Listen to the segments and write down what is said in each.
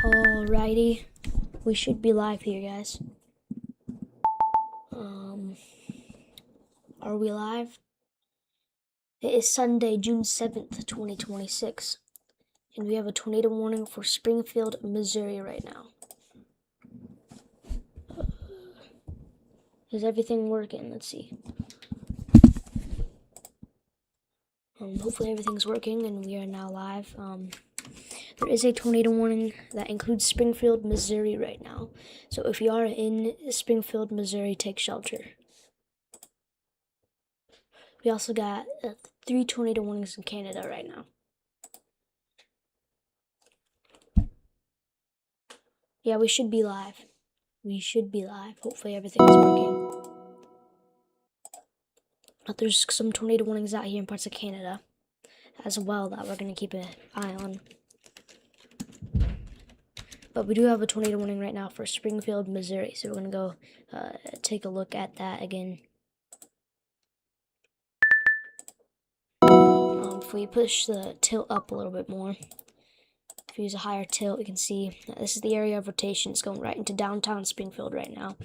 Alrighty, we should be live here, guys. Are we live? It is Sunday, June 7th, 2026, and we have a tornado warning for Springfield, Missouri right now. Is everything working? Let's see. Hopefully everything's working and we are now live. There is a tornado warning that includes Springfield, Missouri right now. So if you are in Springfield, Missouri, take shelter. We also got 3 tornado warnings in Canada right now. Yeah, we should be live. We should be live. Hopefully everything is working. But there's some tornado warnings out here in parts of Canada as well that we're going to keep an eye on. But we do have a tornado warning right now for Springfield, Missouri. So we're going to go take a look at that again. If we push the tilt up a little bit more, if we use a higher tilt, you can see this is the area of rotation. It's going right into downtown Springfield right now.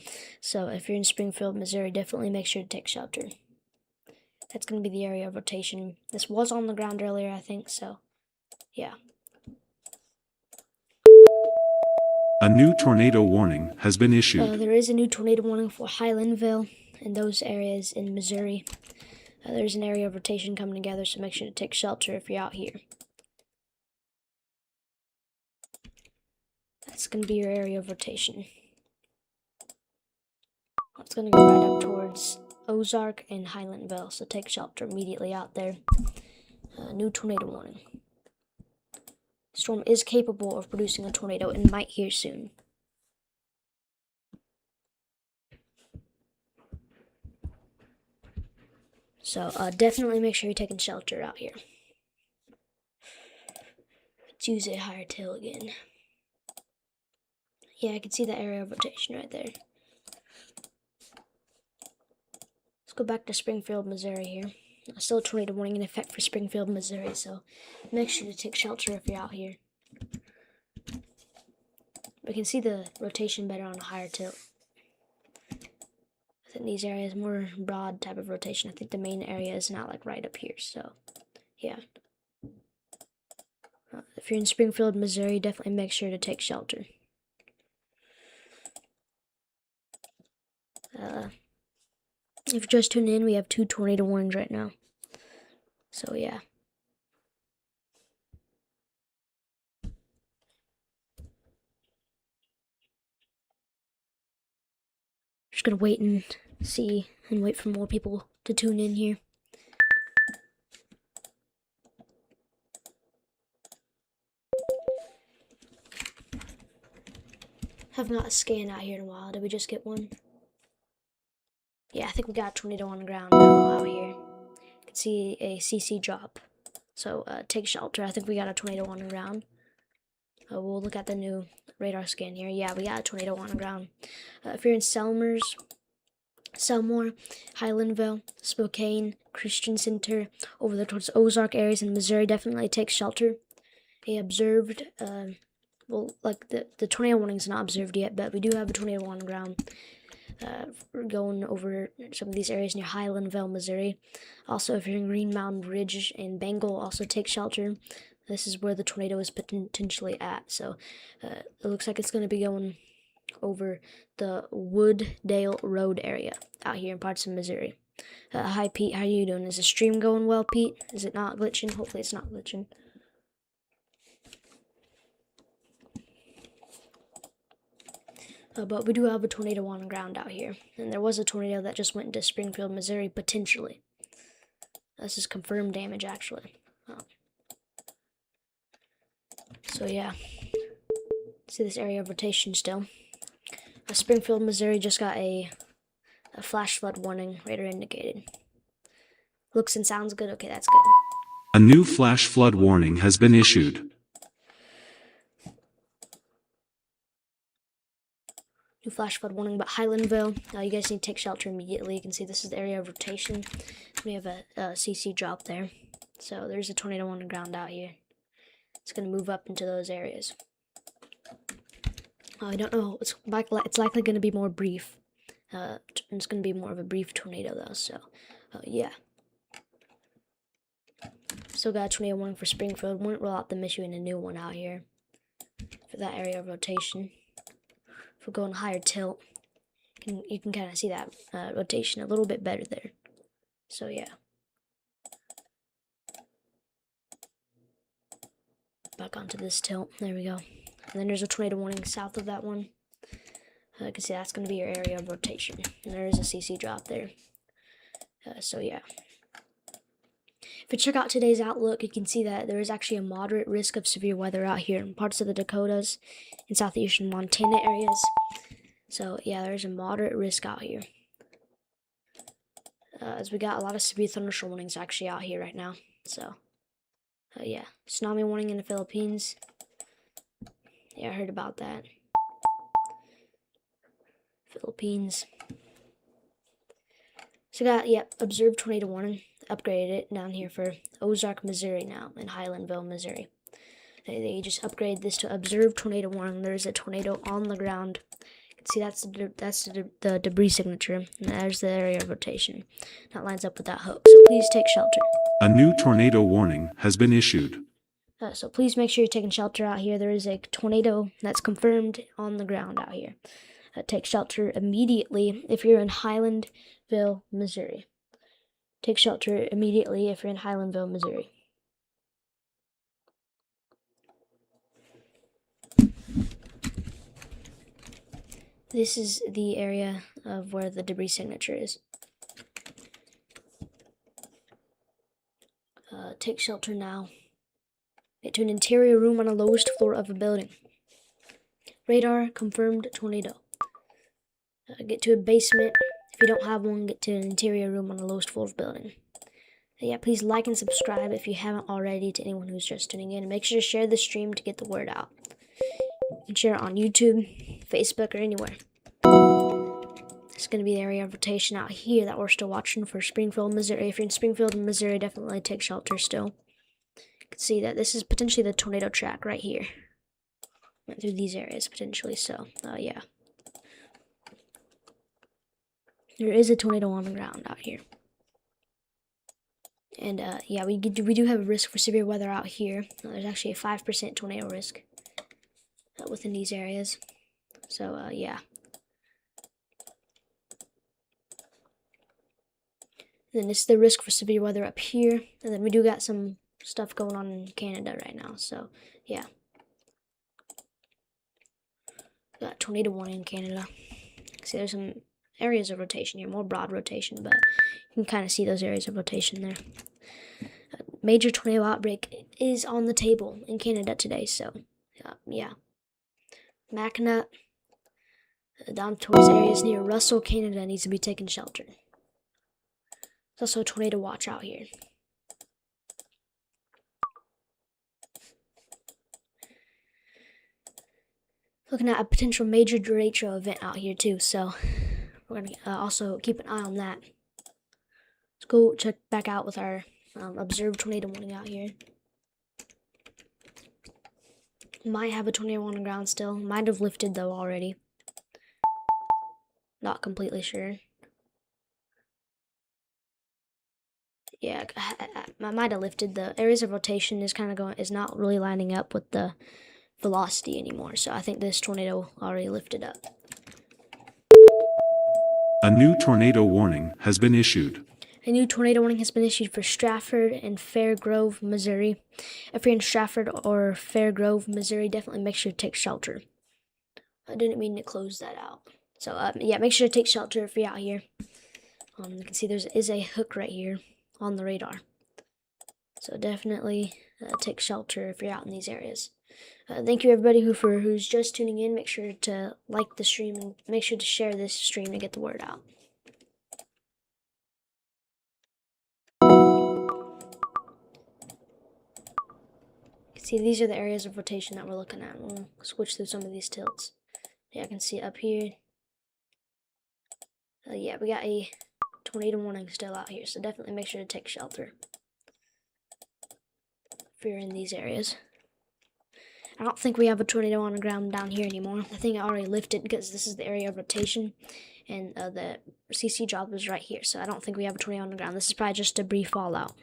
So if you're in Springfield, Missouri, definitely make sure to take shelter. That's going to be the area of rotation. This was on the ground earlier, I think, so yeah. A new tornado warning has been issued. There is a new tornado warning for Highlandville and those areas in Missouri. There's an area of rotation coming together, so make sure to take shelter if you're out here. That's going to be your area of rotation. It's going to go right up towards Ozarks and Highlandville, so take shelter immediately out there. New tornado warning. Storm is capable of producing a tornado and might here soon. So definitely make sure you're taking shelter out here. Let's use a higher tail again. Yeah, I can see the area of rotation right there. Let's go back to Springfield, Missouri here. Still a tornado warning in effect for Springfield, Missouri, so make sure to take shelter if you're out here. We can see the rotation better on a higher tilt. I think these areas more broad type of rotation. I think the main area is not like right up here, so yeah. If you're in Springfield, Missouri, definitely make sure to take shelter. If you're just tuning in, we have 2 tornado warnings right now. So yeah. Just gonna wait and see and wait for more people to tune in here. Have not scanned out here in a while. Did we just get one? Yeah, I think we got a tornado on the ground now out here. You can see a CC drop. So take shelter. I think we got a tornado on the ground. We'll look at the new radar scan here. Yeah, we got a tornado on the ground. If you're in Selmore, Highlandville, Spokane, Christian Center, over there towards Ozark areas in Missouri, definitely take shelter. They observed, well, like the tornado warning's not observed yet, but we do have a tornado on the ground. We're going over some of these areas near Highlandville, Missouri. Also, if you're in Green Mountain Ridge and Bengal, also take shelter. This is where the tornado is potentially at. So it looks like it's going to be going over the Wooddale Road area out here in parts of Missouri. Hi, Pete. How are you doing? Is the stream going well, Pete? Is it not glitching? Hopefully it's not glitching. But we do have a tornado on the ground out here. And there was a tornado that just went into Springfield, Missouri, potentially. This is confirmed damage, actually. So, yeah. See this area of rotation still. Springfield, Missouri just got a flash flood warning, radar indicated. Looks and sounds good. Okay, that's good. A new flash flood warning has been issued. New flash flood warning about Highlandville. You guys need to take shelter immediately. You can see this is the area of rotation. We have a CC drop there. So there's a tornado on the ground out here. It's going to move up into those areas. I don't know. It's likely going to be more brief. It's going to be more of a brief tornado though. So, yeah. Still got a tornado warning for Springfield. Wouldn't rule out them issuing a new one out here for that area of rotation. If we're going higher tilt, you can kind of see that rotation a little bit better there. So yeah. Back onto this tilt. There we go. And then there's a tornado warning south of that one. You can see that's going to be your area of rotation. And there is a CC drop there. So yeah. If you check out today's outlook, you can see that there is actually a moderate risk of severe weather out here in parts of the Dakotas and southeastern Montana areas. So yeah, there's a moderate risk out here. As we got a lot of severe thunderstorm warnings actually out here right now. So yeah, tsunami warning in the Philippines. Yeah, I heard about that. Philippines. So got, observed tornado warning. Upgraded it down here for Ozarks, Missouri now, in Highlandville, Missouri. They just upgraded this to observed tornado warning. There's a tornado on the ground. You can see that's the debris signature, and there's the area of rotation. That lines up with that hook. So please take shelter. A new tornado warning has been issued. So please make sure you're taking shelter out here. There is a tornado that's confirmed on the ground out here. Take shelter immediately if you're in Highlandville, Missouri. Take shelter immediately if you're in Highlandville, Missouri. This is the area of where the debris signature is. Take shelter now. Get to an interior room on a lowest floor of a building. Radar confirmed tornado. Get to a basement. If you don't have one, get to an interior room on the lowest floor of a building. Yeah, please like and subscribe if you haven't already to anyone who's just tuning in. And make sure to share the stream to get the word out. You can share it on YouTube, Facebook, or anywhere. It's going to be the area of rotation out here that we're still watching for Springfield, Missouri. If you're in Springfield, Missouri, definitely take shelter still. You can see that this is potentially the tornado track right here. Went through these areas potentially, so yeah. There is a tornado on the ground out here. And yeah, we do have a risk for severe weather out here. There's actually a 5% tornado risk within these areas. So yeah. And then this is the risk for severe weather up here. And then we do got some stuff going on in Canada right now. So yeah. Got tornado warning in Canada. See, there's some areas of rotation here, more broad rotation, but you can kind of see those areas of rotation there. Major tornado outbreak is on the table in Canada today, so yeah. Mackinac, down towards areas near Russell, Canada needs to be taking shelter. There's also a tornado watch out here. Looking at a potential major derecho event out here too, so we're going to also keep an eye on that. Let's go check back out with our observed tornado warning out here. Might have a tornado on the ground still. Might have lifted though already. Not completely sure. Yeah, I might have lifted. The areas of rotation is not really lining up with the velocity anymore. So I think this tornado already lifted up. A new tornado warning has been issued. A new tornado warning has been issued for Stratford and Fair Grove, Missouri. If you're in Stratford or Fair Grove, Missouri, definitely make sure to take shelter. I didn't mean to close that out. So yeah, make sure to take shelter if you're out here. You can see there is a hook right here on the radar. So definitely take shelter if you're out in these areas. Thank you everybody who's just tuning in. Make sure to like the stream and make sure to share this stream to get the word out. See, these are the areas of rotation that we're looking at. We'll switch through some of these tilts. Yeah, I can see up here. Yeah, we got a tornado warning still out here, so definitely make sure to take shelter if you're in these areas. I don't think we have a tornado on the ground down here anymore. I think it already lifted because this is the area of rotation, and the CC drop is right here. So I don't think we have a tornado on the ground. This is probably just debris fallout.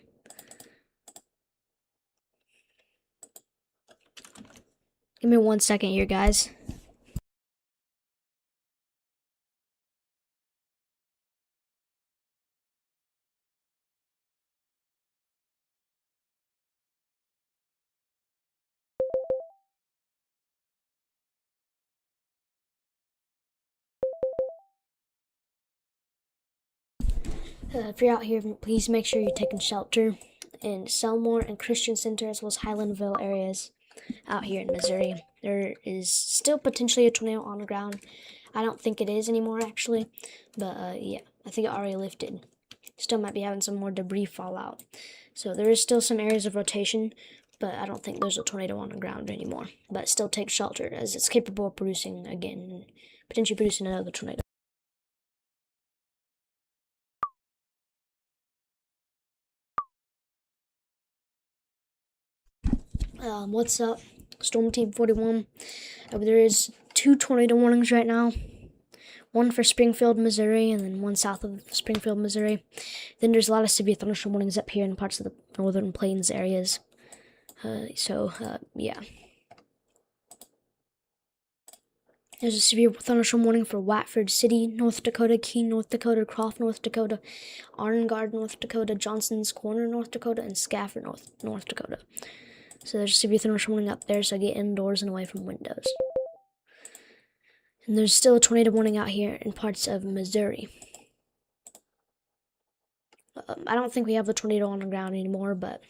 Give me 1 second here, guys. If you're out here, please make sure you're taking shelter in Selmore and Christian Center, as well as Highlandville areas out here in Missouri. There is still potentially a tornado on the ground. I don't think it is anymore, actually, but yeah, I think it already lifted. Still might be having some more debris fallout. So there is still some areas of rotation, but I don't think there's a tornado on the ground anymore. But still take shelter, as it's capable of producing again, potentially producing another tornado. What's up, Storm Team 41? There is 2 tornado warnings right now. One for Springfield, Missouri, and then one south of Springfield, Missouri. Then there's a lot of severe thunderstorm warnings up here in parts of the northern plains areas. Yeah. There's a severe thunderstorm warning for Watford City, North Dakota, Keene, North Dakota, Croft, North Dakota, Arngard, North Dakota, Johnson's Corner, North Dakota, and Scafford, North Dakota. So there's a severe thunderstorm warning up there, so get indoors and away from windows. And there's still a tornado warning out here in parts of Missouri. I don't think we have a tornado on the ground anymore, but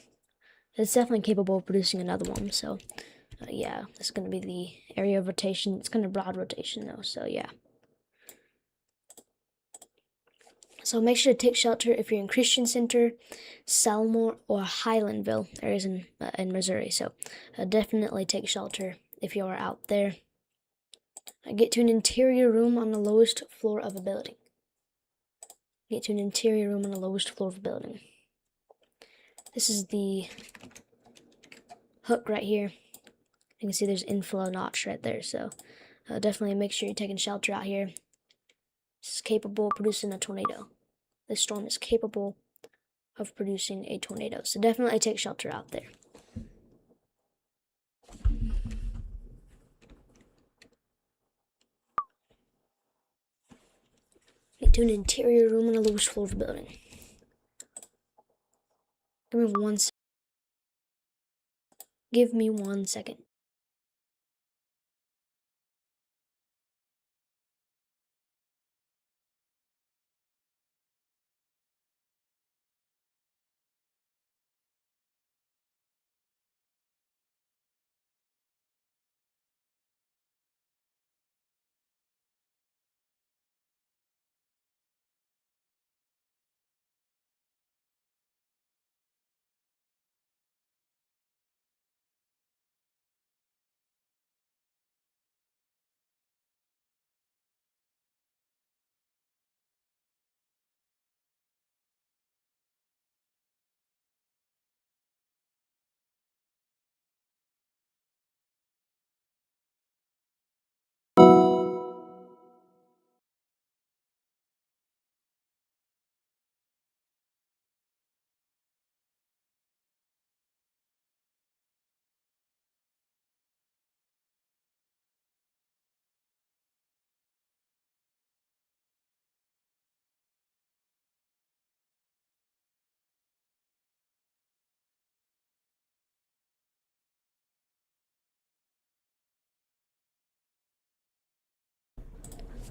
it's definitely capable of producing another one. So, yeah, this is going to be the area of rotation. It's kind of broad rotation, though, so yeah. So make sure to take shelter if you're in Christian Center, Selmore, or Highlandville areas in Missouri. So definitely take shelter if you are out there. Get to an interior room on the lowest floor of a building. Get to an interior room on the lowest floor of a building. This is the hook right here. You can see there's inflow notch right there. So definitely make sure you're taking shelter out here. This is capable of producing a tornado. This storm is capable of producing a tornado. So definitely take shelter out there. Get to an interior room on the lowest floor of a building. Give me 1 second. Give me 1 second.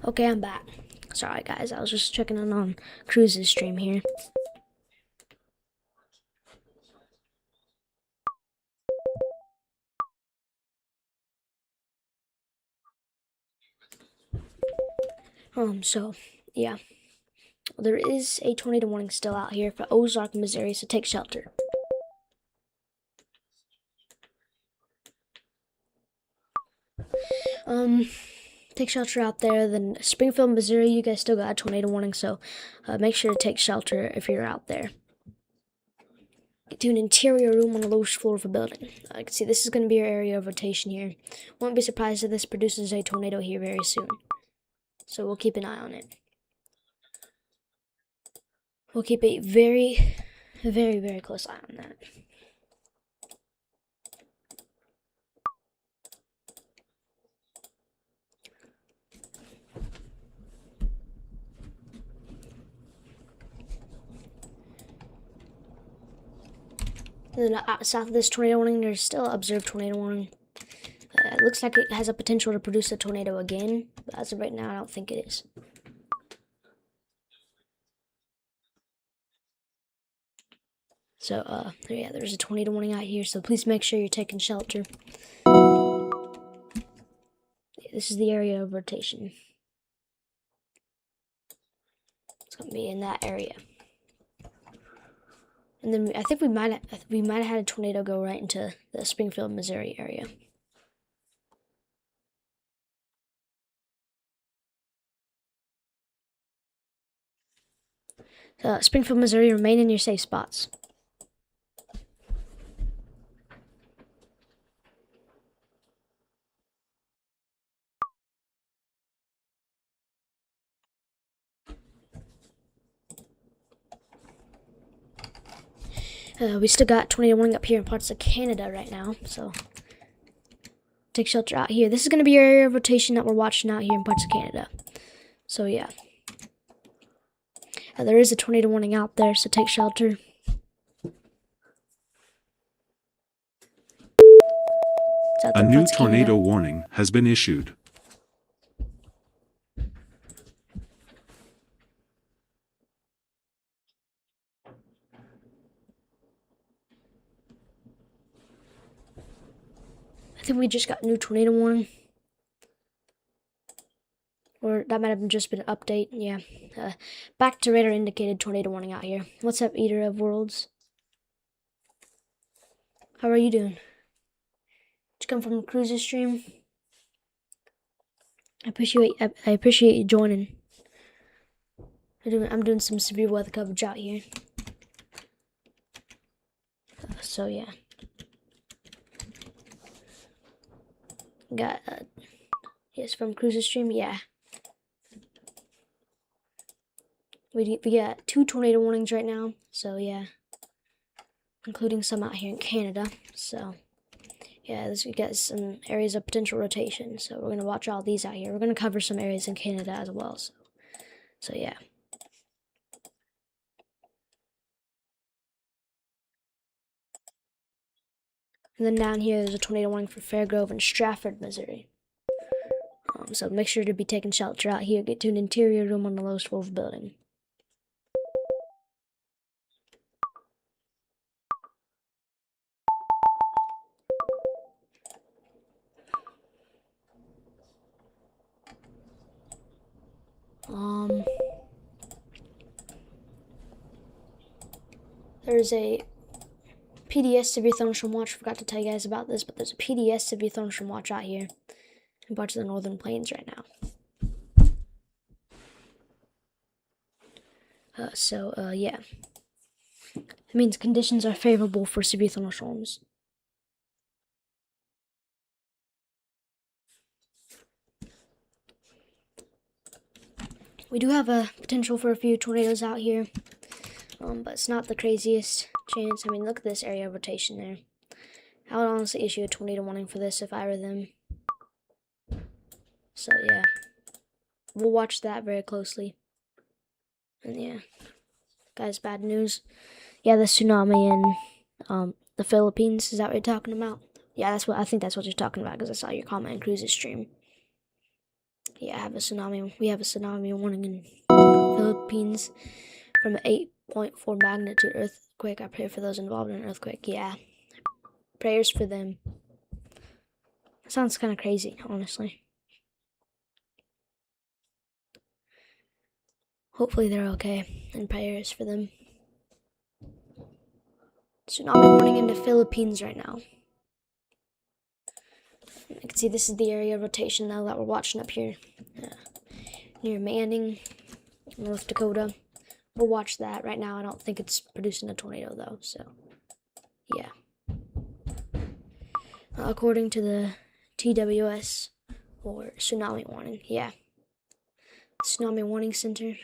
Okay, I'm back. Sorry, guys. I was just checking in on Cruz's stream here. So, yeah. There is a tornado warning still out here for Ozarks, Missouri, so take shelter. Take shelter out there. Then Springfield, Missouri, you guys still got a tornado warning, so make sure to take shelter if you're out there. Get to an interior room on the lowest floor of a building. I can see this is going to be your area of rotation here. Won't be surprised if this produces a tornado here very soon. So we'll keep an eye on it. We'll keep a very, very, very close eye on that. And then south of this tornado warning, there's still observed tornado warning. It looks like it has a potential to produce a tornado again, but as of right now, I don't think it is. So, yeah, there's a tornado warning out here, so please make sure you're taking shelter. This is the area of rotation. It's gonna be in that area. And then I think we might have had a tornado go right into the Springfield, Missouri area. Springfield, Missouri, remain in your safe spots. We still got tornado warning up here in parts of Canada right now, so take shelter out here. This is going to be your area of rotation that we're watching out here in parts of Canada. So, yeah. There is a tornado warning out there, so take shelter. A new tornado warning has been issued. I think we just got a new tornado warning. Or that might have just been an update, yeah. Back to radar indicated tornado warning out here. What's up, Eater of Worlds? How are you doing? Did you come from Cruises stream? I appreciate you joining. I'm doing some severe weather coverage out here. So yeah. Got yes, from Cruises stream, yeah. We got 2 tornado warnings right now, so yeah, including some out here in Canada. So yeah, we got some areas of potential rotation. So we're gonna watch all these out here. We're gonna cover some areas in Canada as well. So yeah. And then down here, there's a tornado warning for Fairgrove and Stratford, Missouri. So make sure to be taking shelter out here. Get to an interior room on the lowest floor of the building. There's a PDS severe thunderstorm watch. Forgot to tell you guys about this, but there's a PDS severe thunderstorm watch out here in parts of the northern plains right now. Yeah. It means conditions are favorable for severe thunderstorms. We do have a potential for a few tornadoes out here, but it's not the craziest chance. I mean, look at this area of rotation there. I would honestly issue a tornado warning for this if I were them. So yeah, we'll watch that very closely. And yeah, guys, bad news. Yeah, the tsunami in the Philippines. Is that what you're talking about? Yeah, I think that's what you're talking about, because I saw your comment in Cruise's stream. Yeah, we have a tsunami warning in the Philippines from an 8.4 magnitude earthquake. I pray for those involved in an earthquake. Yeah, prayers for them. Sounds kind of crazy, honestly. Hopefully they're okay, and prayers for them. Tsunami warning in the Philippines right now. You can see this is the area of rotation now that we're watching up here. Near Manning, North Dakota. We'll watch that right now. I don't think it's producing a tornado though, so Yeah. According to the TWS, or Tsunami Warning, yeah. Tsunami Warning Center.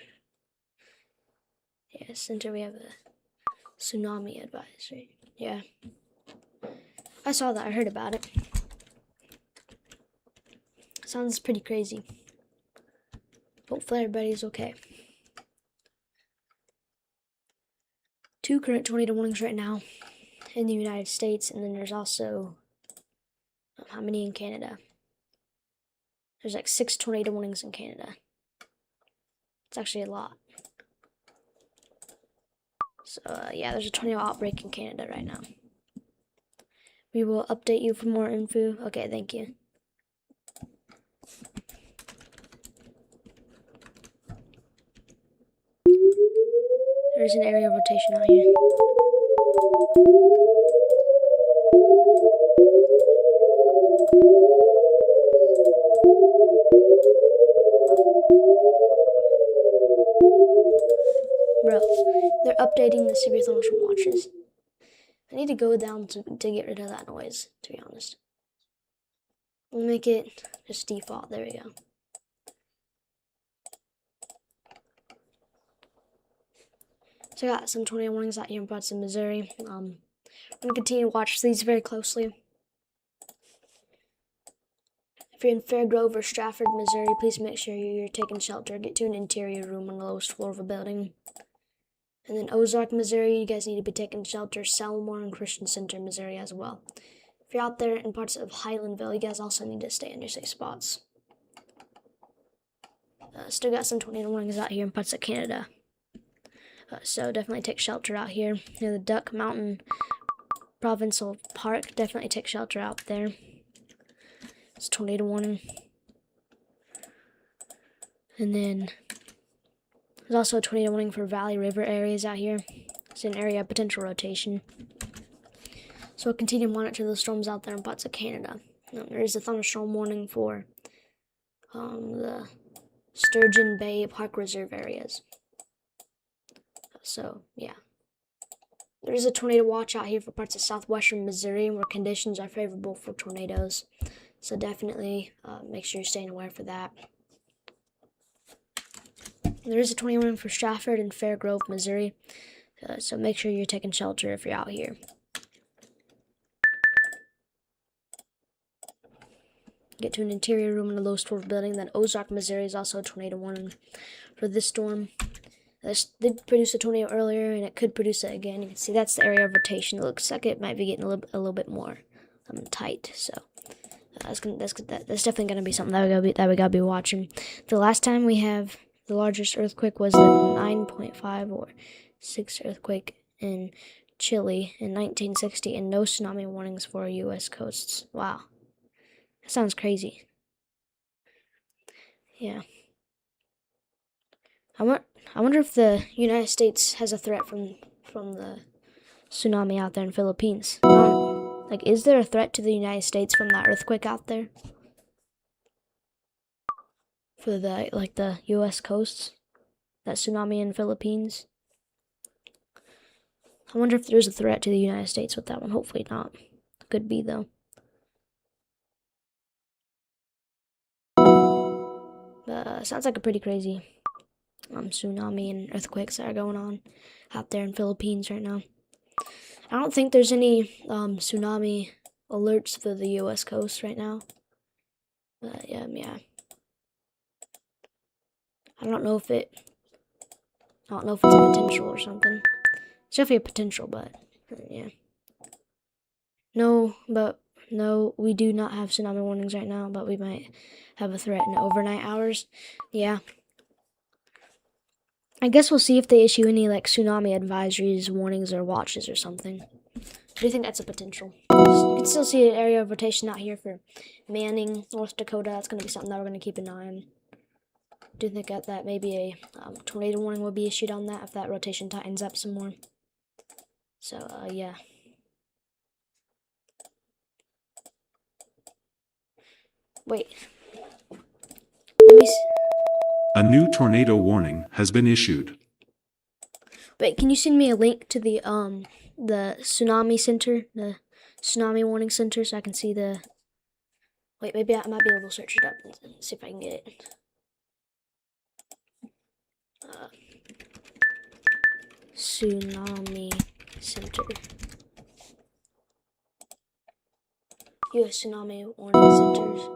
Yeah, center, we have a Tsunami Advisory. Yeah. I saw that, I heard about it. Sounds pretty crazy. Hopefully everybody's okay. 2 current tornado warnings right now in the United States, and then there's also, how many in Canada? There's like 6 tornado warnings in Canada. It's actually a lot. So, yeah, there's a tornado outbreak in Canada right now. We will update you for more info. Okay, thank you. There's an area of rotation out here. Bro, they're updating the severe thunderstorm watches. I need to go down to get rid of that noise, to be honest. We'll make it just default. There we go. So I got some tornado warnings out here in parts of Missouri. I'm going to continue to watch these very closely. If you're in Fairgrove or Stratford, Missouri, please make sure you're taking shelter. Get to an interior room on the lowest floor of a building. And then Ozarks, Missouri, you guys need to be taking shelter. Salmore and Christian Center, Missouri as well. If you're out there in parts of Highlandville, you guys also need to stay in your safe spots. Still got some tornado warnings out here in parts of Canada. So definitely take shelter out here. Near the Duck Mountain Provincial Park, definitely take shelter out there. It's a tornado warning. And then there's also a tornado warning for Valley River areas out here. It's an area of potential rotation. So we'll continue to monitor the storms out there in parts of Canada. There is a thunderstorm warning for the Sturgeon Bay Park Reserve areas. So, yeah. There is a tornado watch out here for parts of southwestern Missouri where conditions are favorable for tornadoes. So definitely make sure you're staying aware for that. There is a tornado warning for Stratford and Fairgrove, Missouri. So make sure you're taking shelter if you're out here. Get to an interior room in a low floor building. Then Ozarks, Missouri is also a tornado warning for this storm. This did produce a tornado earlier, and it could produce it again. You can see that's the area of rotation. It looks like it might be getting a little bit more tight. So that's definitely gonna be something that we gotta be watching. The last time we have the largest earthquake was the 9.5 or 6 earthquake in Chile in 1960, and no tsunami warnings for U.S. coasts. Wow, that sounds crazy. Yeah. I wonder if the United States has a threat from the tsunami out there in Philippines. Like, is there a threat to the United States from that earthquake out there? For the U.S. coasts? That tsunami in Philippines? I wonder if there's a threat to the United States with that one. Hopefully not. Could be, though. Sounds like a pretty crazy tsunami and earthquakes that are going on out there in Philippines right now. I don't think there's any tsunami alerts for the U.S. coast right now. But yeah. I don't know if it's a potential or something. It's definitely a potential, but yeah. No, we do not have tsunami warnings right now, but we might have a threat in the overnight hours. Yeah. I guess we'll see if they issue any like tsunami advisories, warnings, or watches or something. I do think that's a potential. You can still see an area of rotation out here for Manning, North Dakota. That's going to be something that we're going to keep an eye on. I do think that maybe a tornado warning will be issued on that if that rotation tightens up some more. So, yeah. Wait. Let me see. A new tornado warning has been issued. Wait, can you send me a link to the the tsunami center, the tsunami warning center, so I can see the. Wait, maybe I might be able to search it up and see if I can get it. Tsunami center. U.S. tsunami warning centers.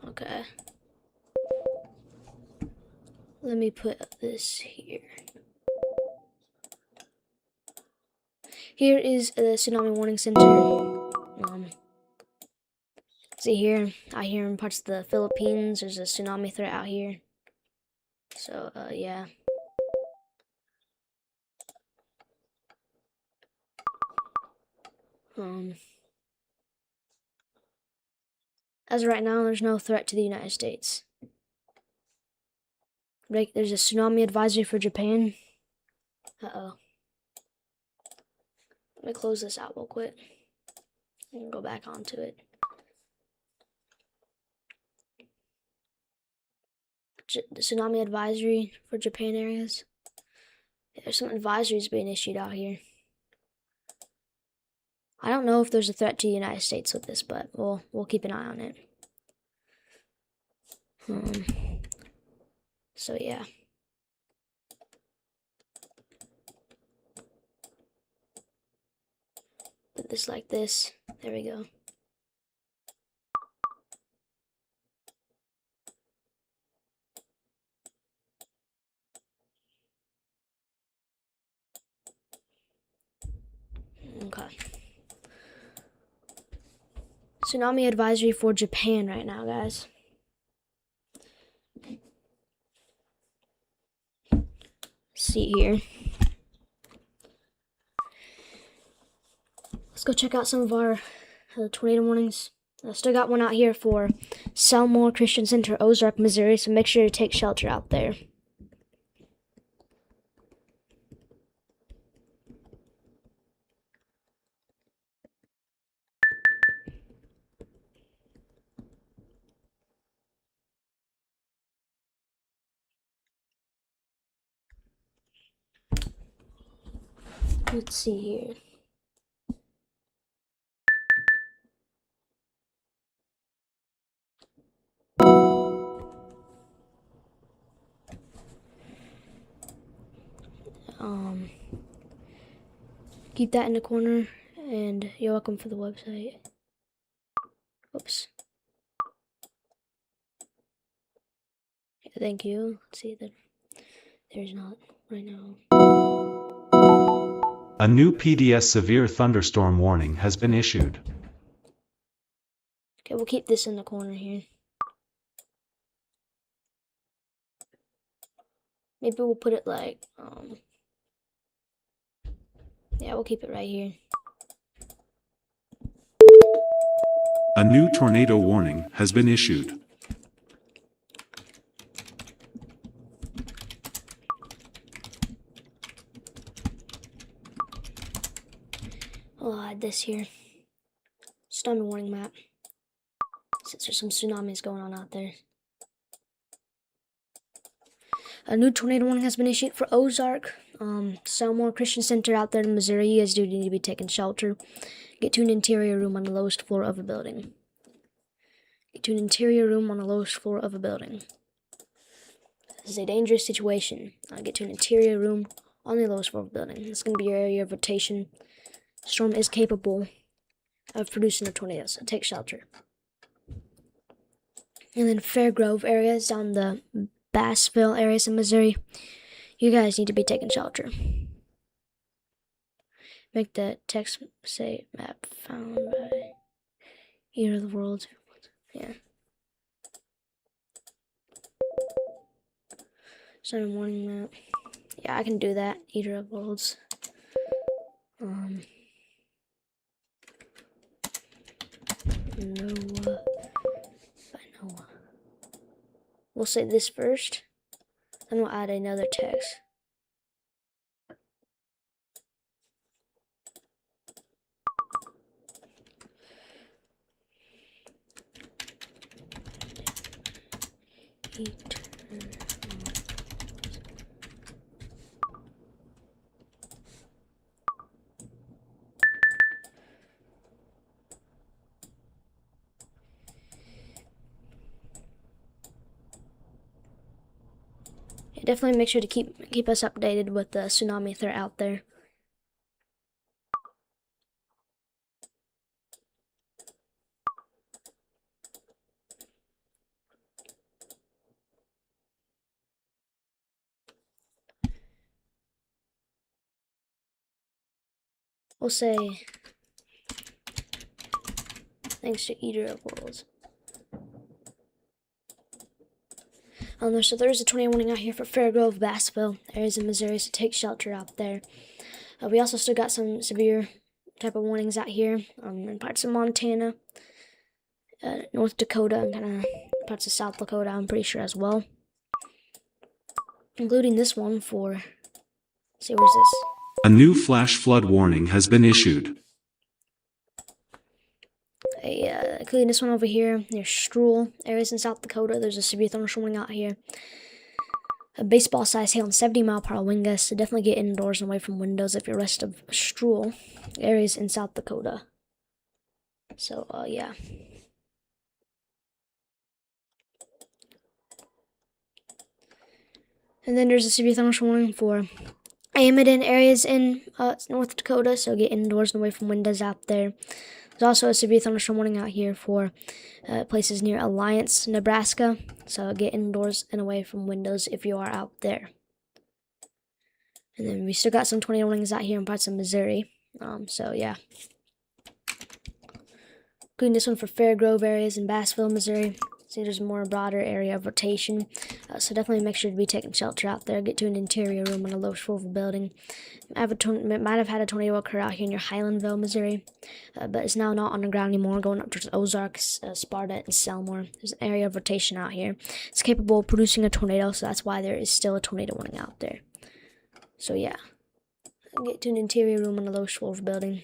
Okay. Let me put this here. Here is the tsunami warning center. See here, out here in parts of the Philippines, there's a tsunami threat out here. So, yeah. As of right now, there's no threat to the United States. There's a tsunami advisory for Japan. Uh-oh. Let me close this out real quick and go back onto it. The tsunami advisory for Japan areas. There's some advisories being issued out here. I don't know if there's a threat to the United States with this, but we'll keep an eye on it. So yeah. Put this like this. There we go. Okay. Tsunami advisory for Japan right now, guys. See here. Let's go check out some of our tornado warnings. I still got one out here for Selmore Christian Center, Ozark, Missouri, so make sure to take shelter out there. Let's see here. Keep that in the corner, and you're welcome for the website. Oops. Thank you. Let's see that there's not right now. A new PDS severe thunderstorm warning has been issued. Okay, we'll keep this in the corner here. Maybe we'll put it like, yeah, we'll keep it right here. A new tornado warning has been issued. I'll add this here. Tsunami warning map. Since there's some tsunamis going on out there. A new tornado warning has been issued for Ozark. Selmore Christian Center out there in Missouri. You guys do need to be taking shelter. Get to an interior room on the lowest floor of a building. Get to an interior room on the lowest floor of a building. This is a dangerous situation. Get to an interior room on the lowest floor of a building. It's going to be your area of rotation. Storm is capable of producing a tornado, so take shelter. And then Fairgrove areas down the Bassville areas in Missouri. You guys need to be taking shelter. Make the text say map found by Eater of the World. Yeah. Sunday morning map. Yeah, I can do that. Eater of Worlds. Noah. By Noah. We'll say this first. Then we'll add another text. Yeah, definitely make sure to keep us updated with the tsunami threat out there. We'll say thanks to Eater of Worlds. So there's a tornado warning out here for Fairgrove, Bassville, areas in Missouri, so take shelter out there. We also still got some severe type of warnings out here in parts of Montana, North Dakota, and kind of parts of South Dakota, I'm pretty sure as well. Including this one for, let's see, where's this? A new flash flood warning has been issued. Including this one over here near Struhl, areas in South Dakota. There's a severe thunderstorm warning out here. A baseball size hail and 70-mile-per-hour wind gusts, so definitely get indoors and away from windows if you're west of Struhl, areas in South Dakota. So, yeah. And then there's a severe thunderstorm warning for Amidon areas in North Dakota, so get indoors and away from windows out there. There's also a severe thunderstorm warning out here for places near Alliance, Nebraska, so get indoors and away from windows if you are out there. And then we still got some tornado warnings out here in parts of Missouri, so yeah. Including this one for Fairgrove areas in Bassville, Missouri. See, there's a more broader area of rotation, so definitely make sure to be taking shelter out there. Get to an interior room on a low floor of a building. Might have had a tornado occur out here near Highlandville, Missouri, but it's now not underground anymore, going up towards Ozarks, Sparta, and Selmore. There's an area of rotation out here. It's capable of producing a tornado, so that's why there is still a tornado warning out there. So yeah, get to an interior room on a low floor of a building.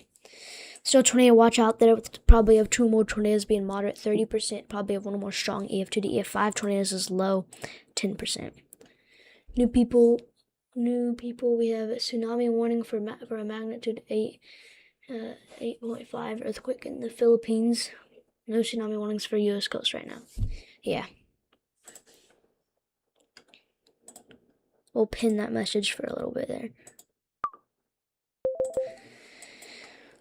Still tornado watch out there with probably of 2 more tornadoes being moderate, 30%, probably of 1 more strong EF2 to EF5 tornadoes is low, 10%. New people, we have a tsunami warning for a magnitude 8.5 earthquake in the Philippines. No tsunami warnings for U.S. coast right now. Yeah. We'll pin that message for a little bit there.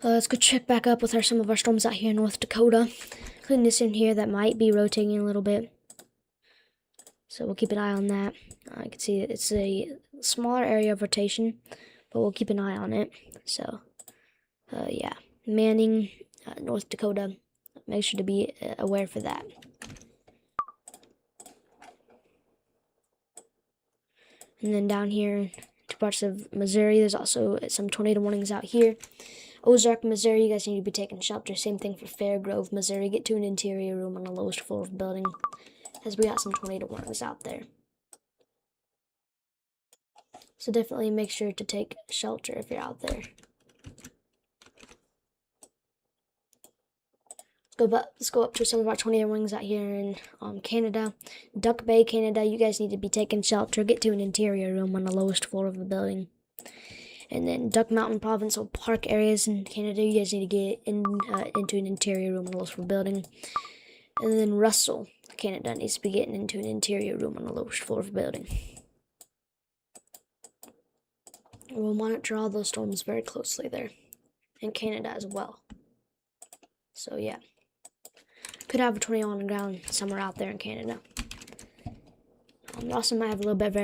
Let's go check back up with some of our storms out here in North Dakota. Including this in here that might be rotating a little bit. So we'll keep an eye on that. I can see it's a smaller area of rotation, but we'll keep an eye on it. So, yeah. Manning, North Dakota. Make sure to be aware for that. And then down here to parts of Missouri, there's also some tornado warnings out here. Ozark, Missouri, you guys need to be taking shelter. Same thing for Fairgrove, Missouri. Get to an interior room on the lowest floor of the building, as we got some tornado warnings out there. So definitely make sure to take shelter if you're out there. Let's go up to some of our tornado warnings out here in Canada. Duck Bay, Canada, you guys need to be taking shelter. Get to an interior room on the lowest floor of the building. And then Duck Mountain Provincial Park areas in Canada, you guys need to get into an interior room on the lowest floor of the building. And then Russell, Canada, needs to be getting into an interior room on the lowest floor of the building. We'll monitor all those storms very closely there. In Canada as well. So yeah. Could have a tornado on the ground somewhere out there in Canada. We also might have a little bit of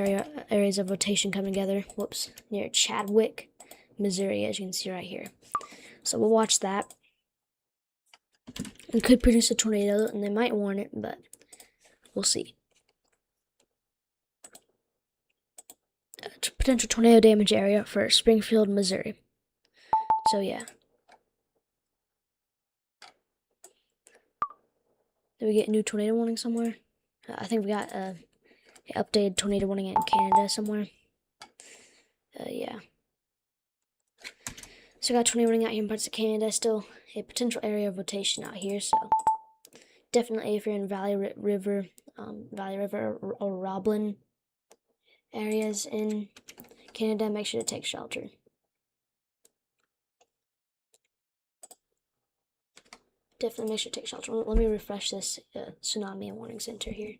areas of rotation coming together. Whoops. Near Chadwick, Missouri, as you can see right here. So we'll watch that. It could produce a tornado, and they might warn it, but we'll see. Potential tornado damage area for Springfield, Missouri. So yeah. Did we get a new tornado warning somewhere? I think we got an updated tornado warning in Canada somewhere. Yeah. So we got tornado warning out here in parts of Canada. Still a potential area of rotation out here. So definitely if you're in Valley River, Valley River or Roblin areas in Canada, make sure to take shelter. Definitely make sure to take shelter. Let me refresh this tsunami warning center here.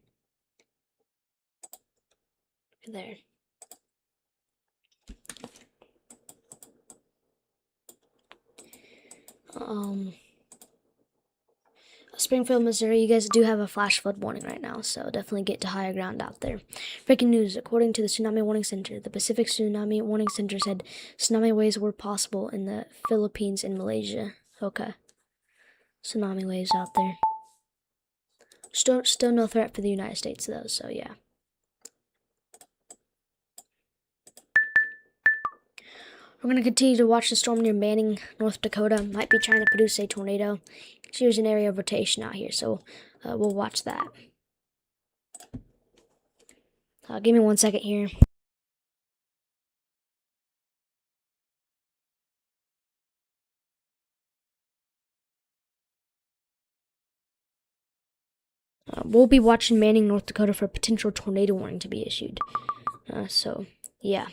There. Springfield, Missouri, you guys do have a flash flood warning right now, so definitely get to higher ground out there. Breaking news, according to the Tsunami Warning Center, the Pacific Tsunami Warning Center said tsunami waves were possible in the Philippines and Malaysia. Okay. Tsunami waves out there. Still no threat for the United States, though, so yeah. We're going to continue to watch the storm near Manning, North Dakota. Might be trying to produce a tornado. Here's an area of rotation out here, so we'll watch that. Give me 1 second here. We'll be watching Manning, North Dakota for a potential tornado warning to be issued. So, yeah.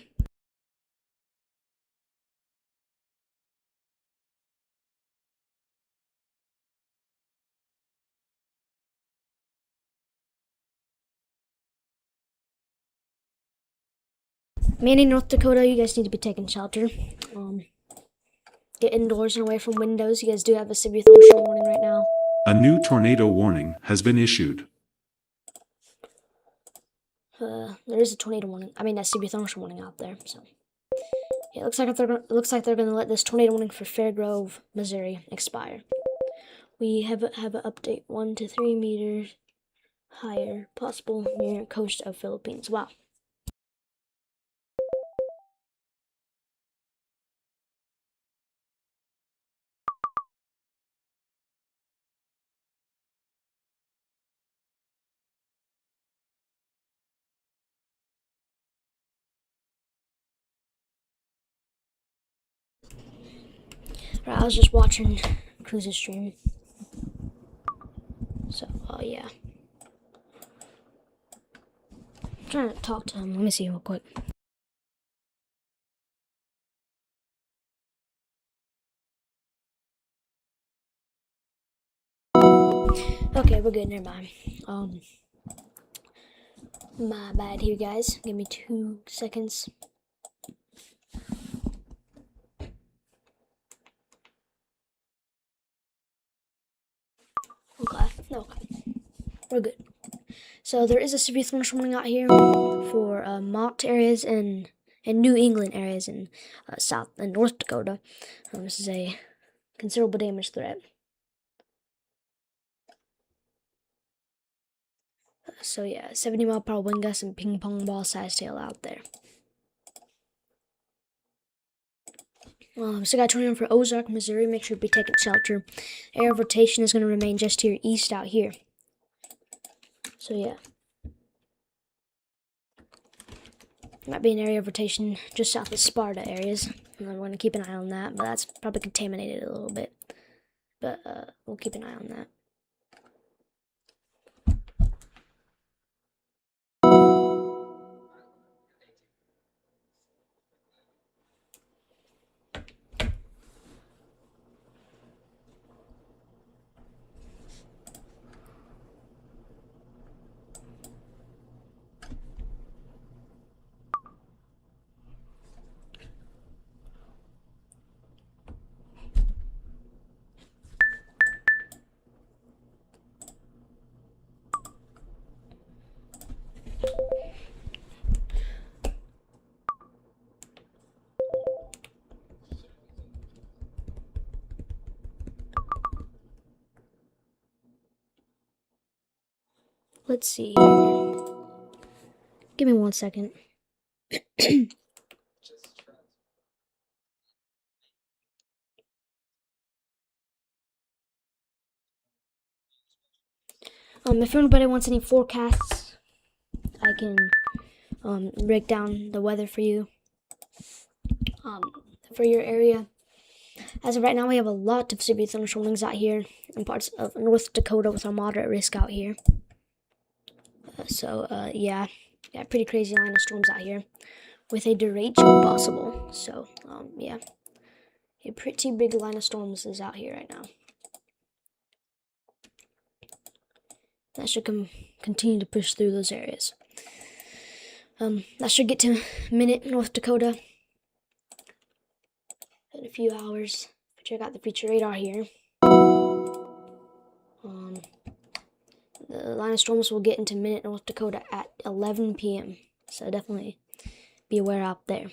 Manning, North Dakota, you guys need to be taking shelter. Get indoors and away from windows. You guys do have a severe thunderstorm warning right now. A new tornado warning has been issued. There is a tornado warning. I mean, a severe thunderstorm warning out there. So, yeah, it looks like they're gonna let this tornado warning for Fairgrove, Missouri, expire. We have an update 1 to 3 meters higher, possible near coast of Philippines. Wow. Right, I was just watching Cruz's stream. So, yeah. I'm trying to talk to him. Let me see real quick. Okay, we're good. Never mind. My bad here, guys. Give me 2 seconds. Okay. We're good. So there is a severe thunderstorm warning out here for Mott areas and New England areas in South and North Dakota. This is a considerable damage threat. So yeah, 70-mile-per-hour wind gusts and ping pong ball size hail out there. So got turning on for Ozarks, Missouri. Make sure to be taking shelter. Area of rotation is going to remain just to your east out here. So yeah. Might be an area of rotation just south of Sparta areas. I'm going to keep an eye on that, but that's probably contaminated a little bit. But we'll keep an eye on that. Let's see here. Give me 1 second. If anybody wants any forecasts, I can break down the weather for you for your area. As of right now, we have a lot of severe thunderstorm warnings out here in parts of North Dakota with a moderate risk out here. Yeah, got pretty crazy line of storms out here with a derecho possible. So, yeah, a pretty big line of storms is out here right now. That should continue to push through those areas. That should get to Minute, North Dakota in a few hours. Check out the future radar here. The line of storms will get into Minute, North Dakota at 11 p.m. So definitely be aware out there.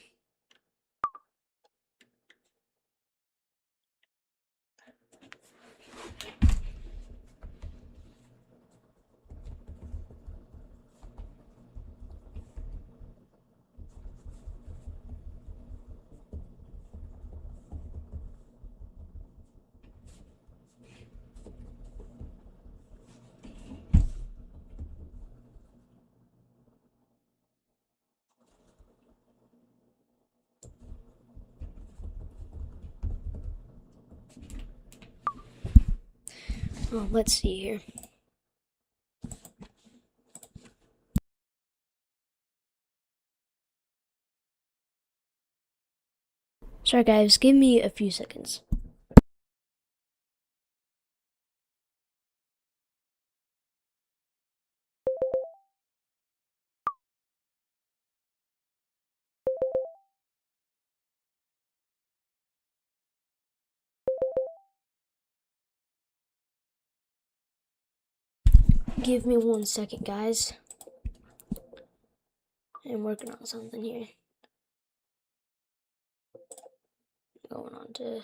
Let's see here. Sorry guys, give me a few seconds. Give me 1 second, guys. I'm working on something here. Going on to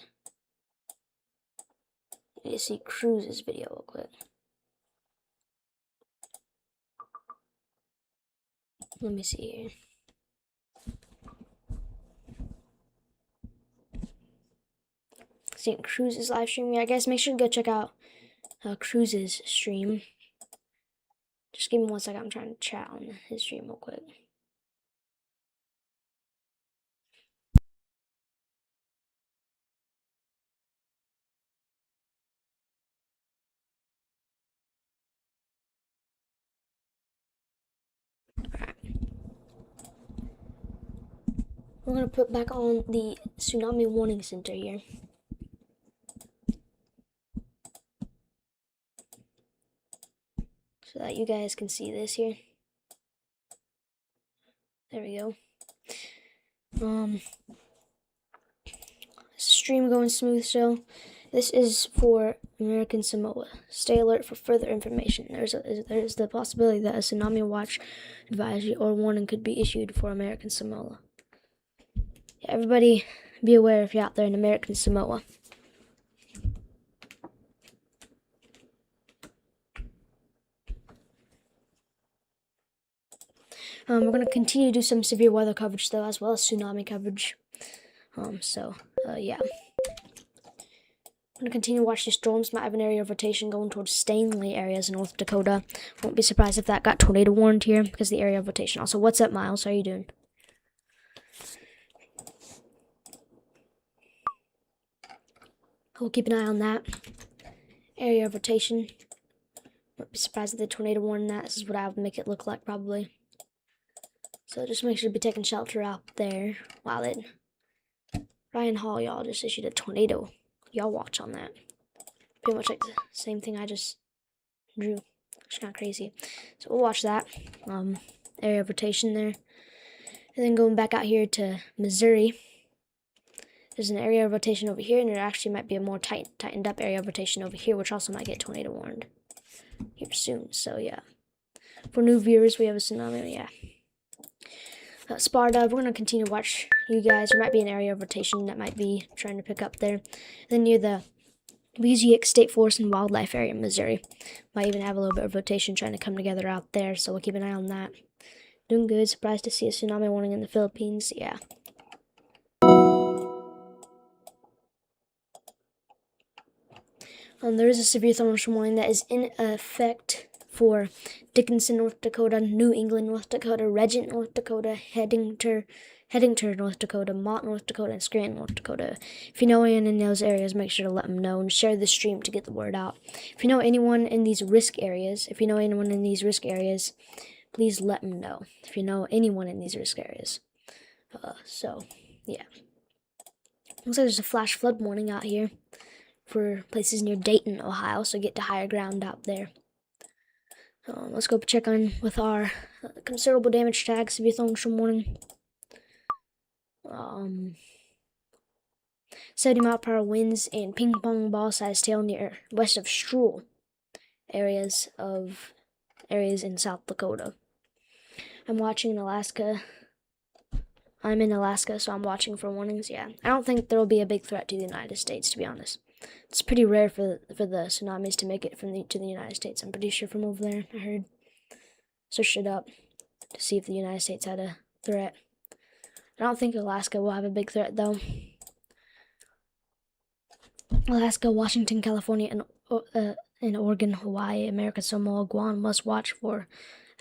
you see Cruise's video real quick. Let me see here. Seeing Cruise's live stream. Yeah, guys, make sure to go check out Cruise's stream. Just give me 1 second. I'm trying to chat on his stream real quick. Alright. We're going to put back on the Tsunami Warning Center here. So that you guys can see this here. There we go. Stream going smooth still. This is for American Samoa. Stay alert for further information. There's the possibility that a tsunami watch advisory or warning could be issued for American Samoa. Yeah, everybody be aware if you're out there in American Samoa. We're going to continue to do some severe weather coverage though, as well as tsunami coverage. Yeah. I'm going to continue to watch these storms. Might have an area of rotation going towards Stanley areas in North Dakota. Won't be surprised if that got tornado warned here because of the area of rotation. Also, what's up, Miles? How are you doing? We'll keep an eye on that. Area of rotation. Won't be surprised if the tornado warned that. This is what I would make it look like, probably. So just make sure to be taking shelter out there while it... Ryan Hall, y'all just issued a tornado. Y'all watch on that. Pretty much like the same thing I just drew. It's kind of crazy. So we'll watch that. Area of rotation there. And then going back out here to Missouri. There's an area of rotation over here, and there actually might be a more tightened up area of rotation over here, which also might get tornado warned here soon. So yeah. For new viewers, we have a tsunami, yeah. Sparta, we're going to continue to watch you guys. There might be an area of rotation that might be trying to pick up there. And then near the Louisiana State Forest and Wildlife area in Missouri. Might even have a little bit of rotation trying to come together out there, so we'll keep an eye on that. Doing good. Surprised to see a tsunami warning in the Philippines. Yeah. There is a severe thunderstorm warning that is in effect for Dickinson, North Dakota, New England, North Dakota, Regent, North Dakota, Headington, North Dakota, Mott, North Dakota, and Scranton, North Dakota. If you know anyone in those areas, make sure to let them know and share the stream to get the word out. If you know anyone in these risk areas, please let me know if you know anyone in these risk areas. So, yeah. Looks like there's a flash flood warning out here for places near Dayton, Ohio, so get to higher ground out there. Let's go check on with our considerable damage tag, severe thunderstorm warning. 70-mile-per-hour winds and ping pong ball size hail near west of Stroll areas in South Dakota. I'm watching in Alaska. I'm in Alaska, so I'm watching for warnings. Yeah, I don't think there will be a big threat to the United States, to be honest. It's pretty rare for the tsunamis to make it to the United States. I'm pretty sure from over there. I heard. Searched it up to see if the United States had a threat. I don't think Alaska will have a big threat, though. Alaska, Washington, California, and Oregon, Hawaii, America, Samoa, Guam must watch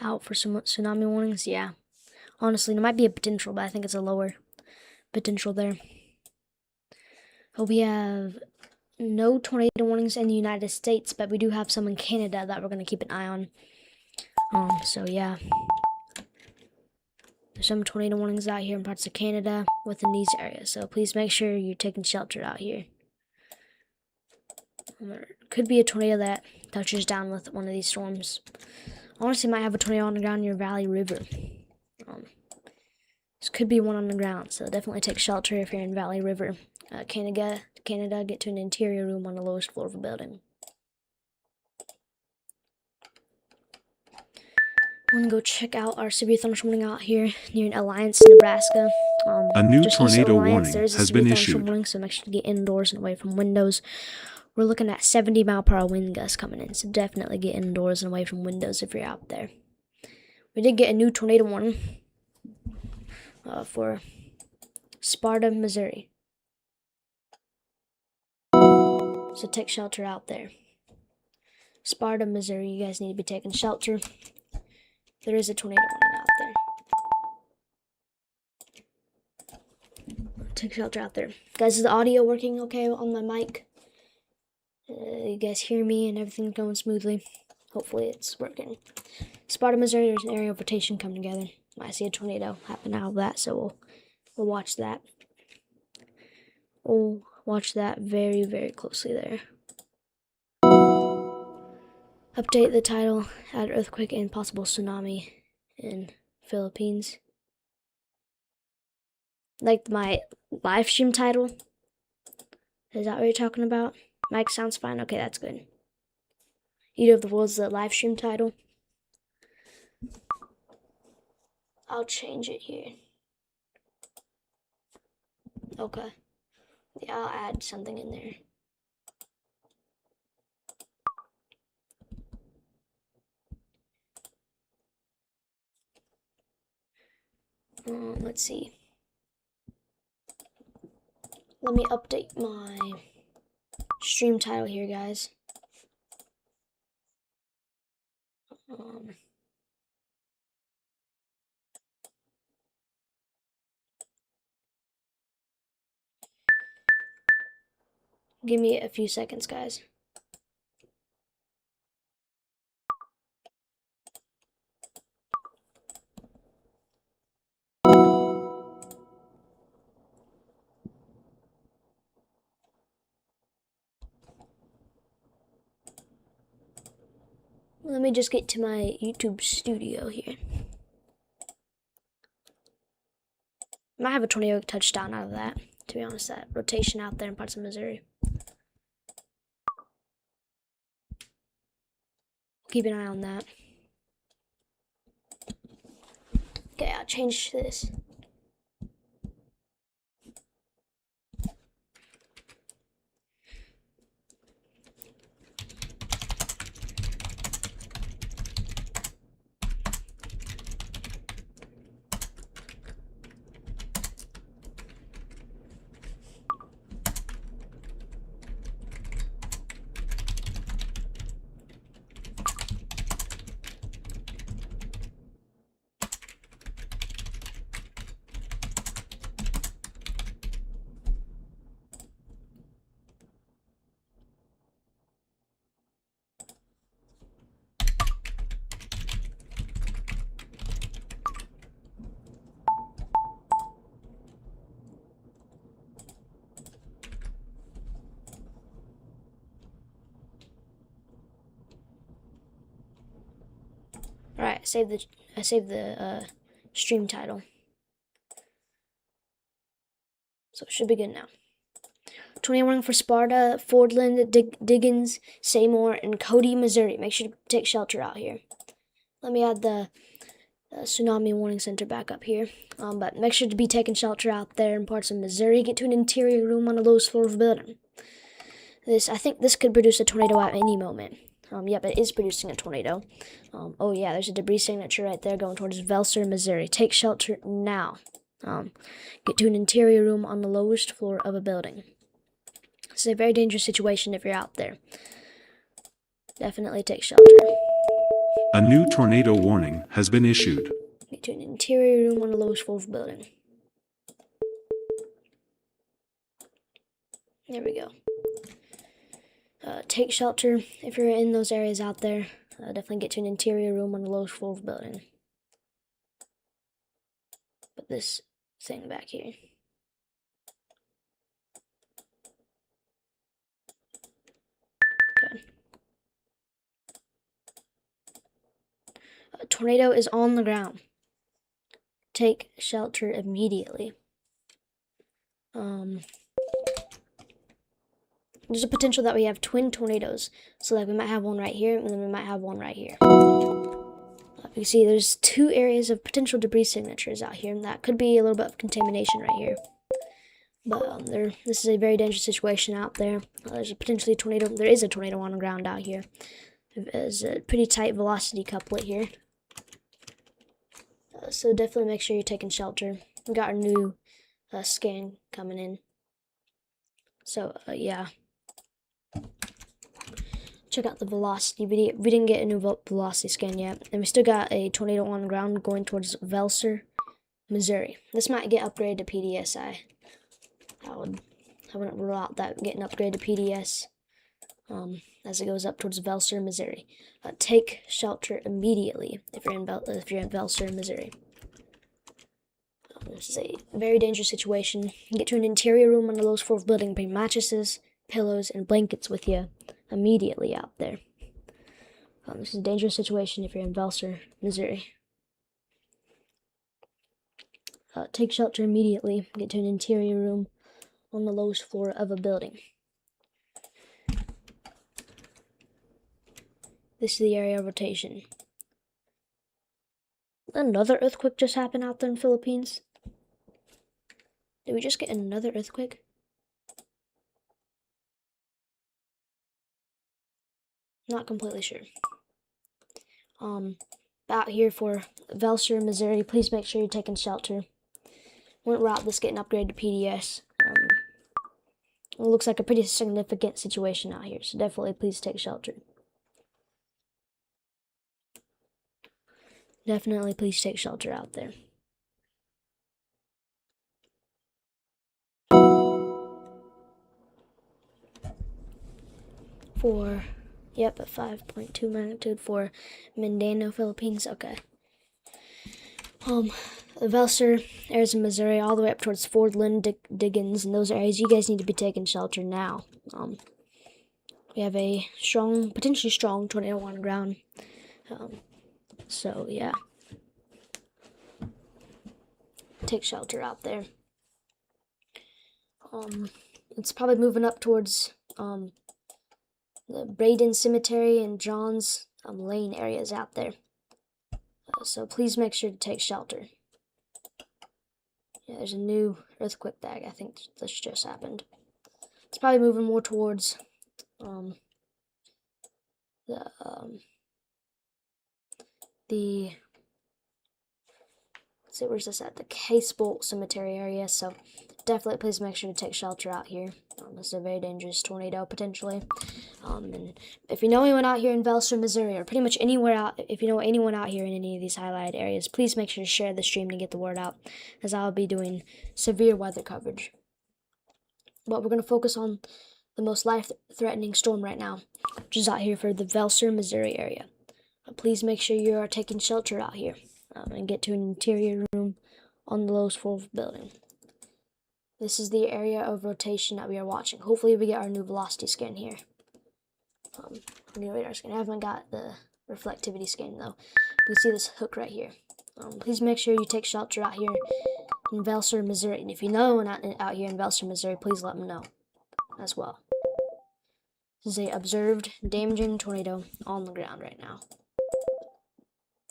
out for some tsunami warnings. Yeah. Honestly, there might be a potential, but I think it's a lower potential there. We have no tornado warnings in the United States, but we do have some in Canada that we're going to keep an eye on. So yeah. There's some tornado warnings out here in parts of Canada within these areas, so please make sure you're taking shelter out here. There could be a tornado that touches down with one of these storms. Honestly, might have a tornado on the ground near Valley River. This could be one on the ground, so definitely take shelter if you're in Valley River. Canada, get to an interior room on the lowest floor of a building. I'm gonna go check out our severe thunderstorm warning out here near Alliance, Nebraska. A new just tornado Alliance, warning there's a has severe been thunderstorm issued. warning, so make sure to get indoors and away from windows. We're looking at 70-mile-per-hour wind gusts coming in, so definitely get indoors and away from windows if you're out there. We did get a new tornado warning for Sparta, Missouri. So take shelter out there. Sparta, Missouri, you guys need to be taking shelter. There is a tornado warning out there. Take shelter out there. Guys, is the audio working okay on my mic? You guys hear me and everything's going smoothly? Hopefully it's working. Sparta, Missouri, there's an area of rotation coming together. I see a tornado happen out of that, so we'll watch that. We'll watch that very, very closely there. Update the title, add earthquake and possible tsunami in Philippines. Like my live stream title? Is that what you're talking about? Mike, sounds fine. Okay, that's good. Eater of the World's the live stream title. I'll change it here. Okay. Yeah, I'll add something in there. Let's see. Let me update my stream title here, guys. Give me a few seconds, guys. Let me just get to my YouTube studio here. Might have a tornado touchdown out of that, to be honest. That rotation out there in parts of Missouri. Keep an eye on that. Okay, I'll change this. Alright, I saved the stream title. So it should be good now. Tornado warning for Sparta, Fordland, Diggins, Seymour, and Cody, Missouri. Make sure to take shelter out here. Let me add the Tsunami Warning Center back up here. But make sure to be taking shelter out there in parts of Missouri. Get to an interior room on the lowest floor of a building. I think this could produce a tornado at any moment. Yep, it is producing a tornado. Oh yeah, there's a debris signature right there going towards Velser, Missouri. Take shelter now. Get to an interior room on the lowest floor of a building. This is a very dangerous situation if you're out there. Definitely take shelter. A new tornado warning has been issued. Get to an interior room on the lowest floor of a building. There we go. Take shelter if you're in those areas out there. Definitely get to an interior room on the lowest floor of a building. Put this thing back here. Good. A tornado is on the ground. Take shelter immediately. There's a potential that we have twin tornadoes. So like we might have one right here, and then we might have one right here. You can see there's 2 areas of potential debris signatures out here, and that could be a little bit of contamination right here. But this is a very dangerous situation out there. There's a potentially tornado. There is a tornado on the ground out here. There's a pretty tight velocity couplet here. So definitely make sure you're taking shelter. We got our new scan coming in. So yeah. Check out the velocity. We didn't get a new velocity scan yet. And we still got a tornado on the ground going towards Velser, Missouri. This might get upgraded to PDS. I wouldn't rule out that getting upgraded to PDS as it goes up towards Velser, Missouri. Take shelter immediately if you're in Velser, Missouri. This is a very dangerous situation. Get to an interior room on the lowest floor of the building. Bring mattresses, pillows, and blankets with you immediately out there. This is a dangerous situation if you're in Velser, Missouri. Take shelter immediately. Get to an interior room on the lowest floor of a building. This is the area of rotation. Another earthquake just happened out there in the Philippines. Did we just get another earthquake? Not completely sure. Out here for Velser, Missouri, please make sure you're taking shelter. Wouldn't route this getting upgraded to PDS. It looks like a pretty significant situation out here, so definitely please take shelter. Definitely please take shelter out there. Yep, a 5.2 magnitude for Mindanao, Philippines. Okay. Velser, Arizona, Missouri, all the way up towards Fordland, Diggins, and those areas. You guys need to be taking shelter now. We have a potentially strong tornado on the ground. So yeah, take shelter out there. It's probably moving up towards the Braden Cemetery and John's Lane areas out there. So please make sure to take shelter. Yeah, there's a new earthquake bag. I think this just happened. It's probably moving more towards let's see, where's this at? The Case Bolt Cemetery area. So definitely please make sure to take shelter out here. This is a very dangerous tornado potentially. And if you know anyone out here in Velser, Missouri, or pretty much anywhere out, if you know anyone out here in any of these highlighted areas, please make sure to share the stream to get the word out, as I'll be doing severe weather coverage. But we're going to focus on the most life-threatening storm right now, which is out here for the Velser, Missouri area. Please make sure you are taking shelter out here and get to an interior room on the lowest floor of the building. This is the area of rotation that we are watching. Hopefully we get our new velocity scan here. New radar scan. I haven't got the reflectivity scan though. You can see this hook right here. Please make sure you take shelter out here in Velser, Missouri. And if you know anyone out here in Velser, Missouri, please let them know as well. This is a observed damaging tornado on the ground right now.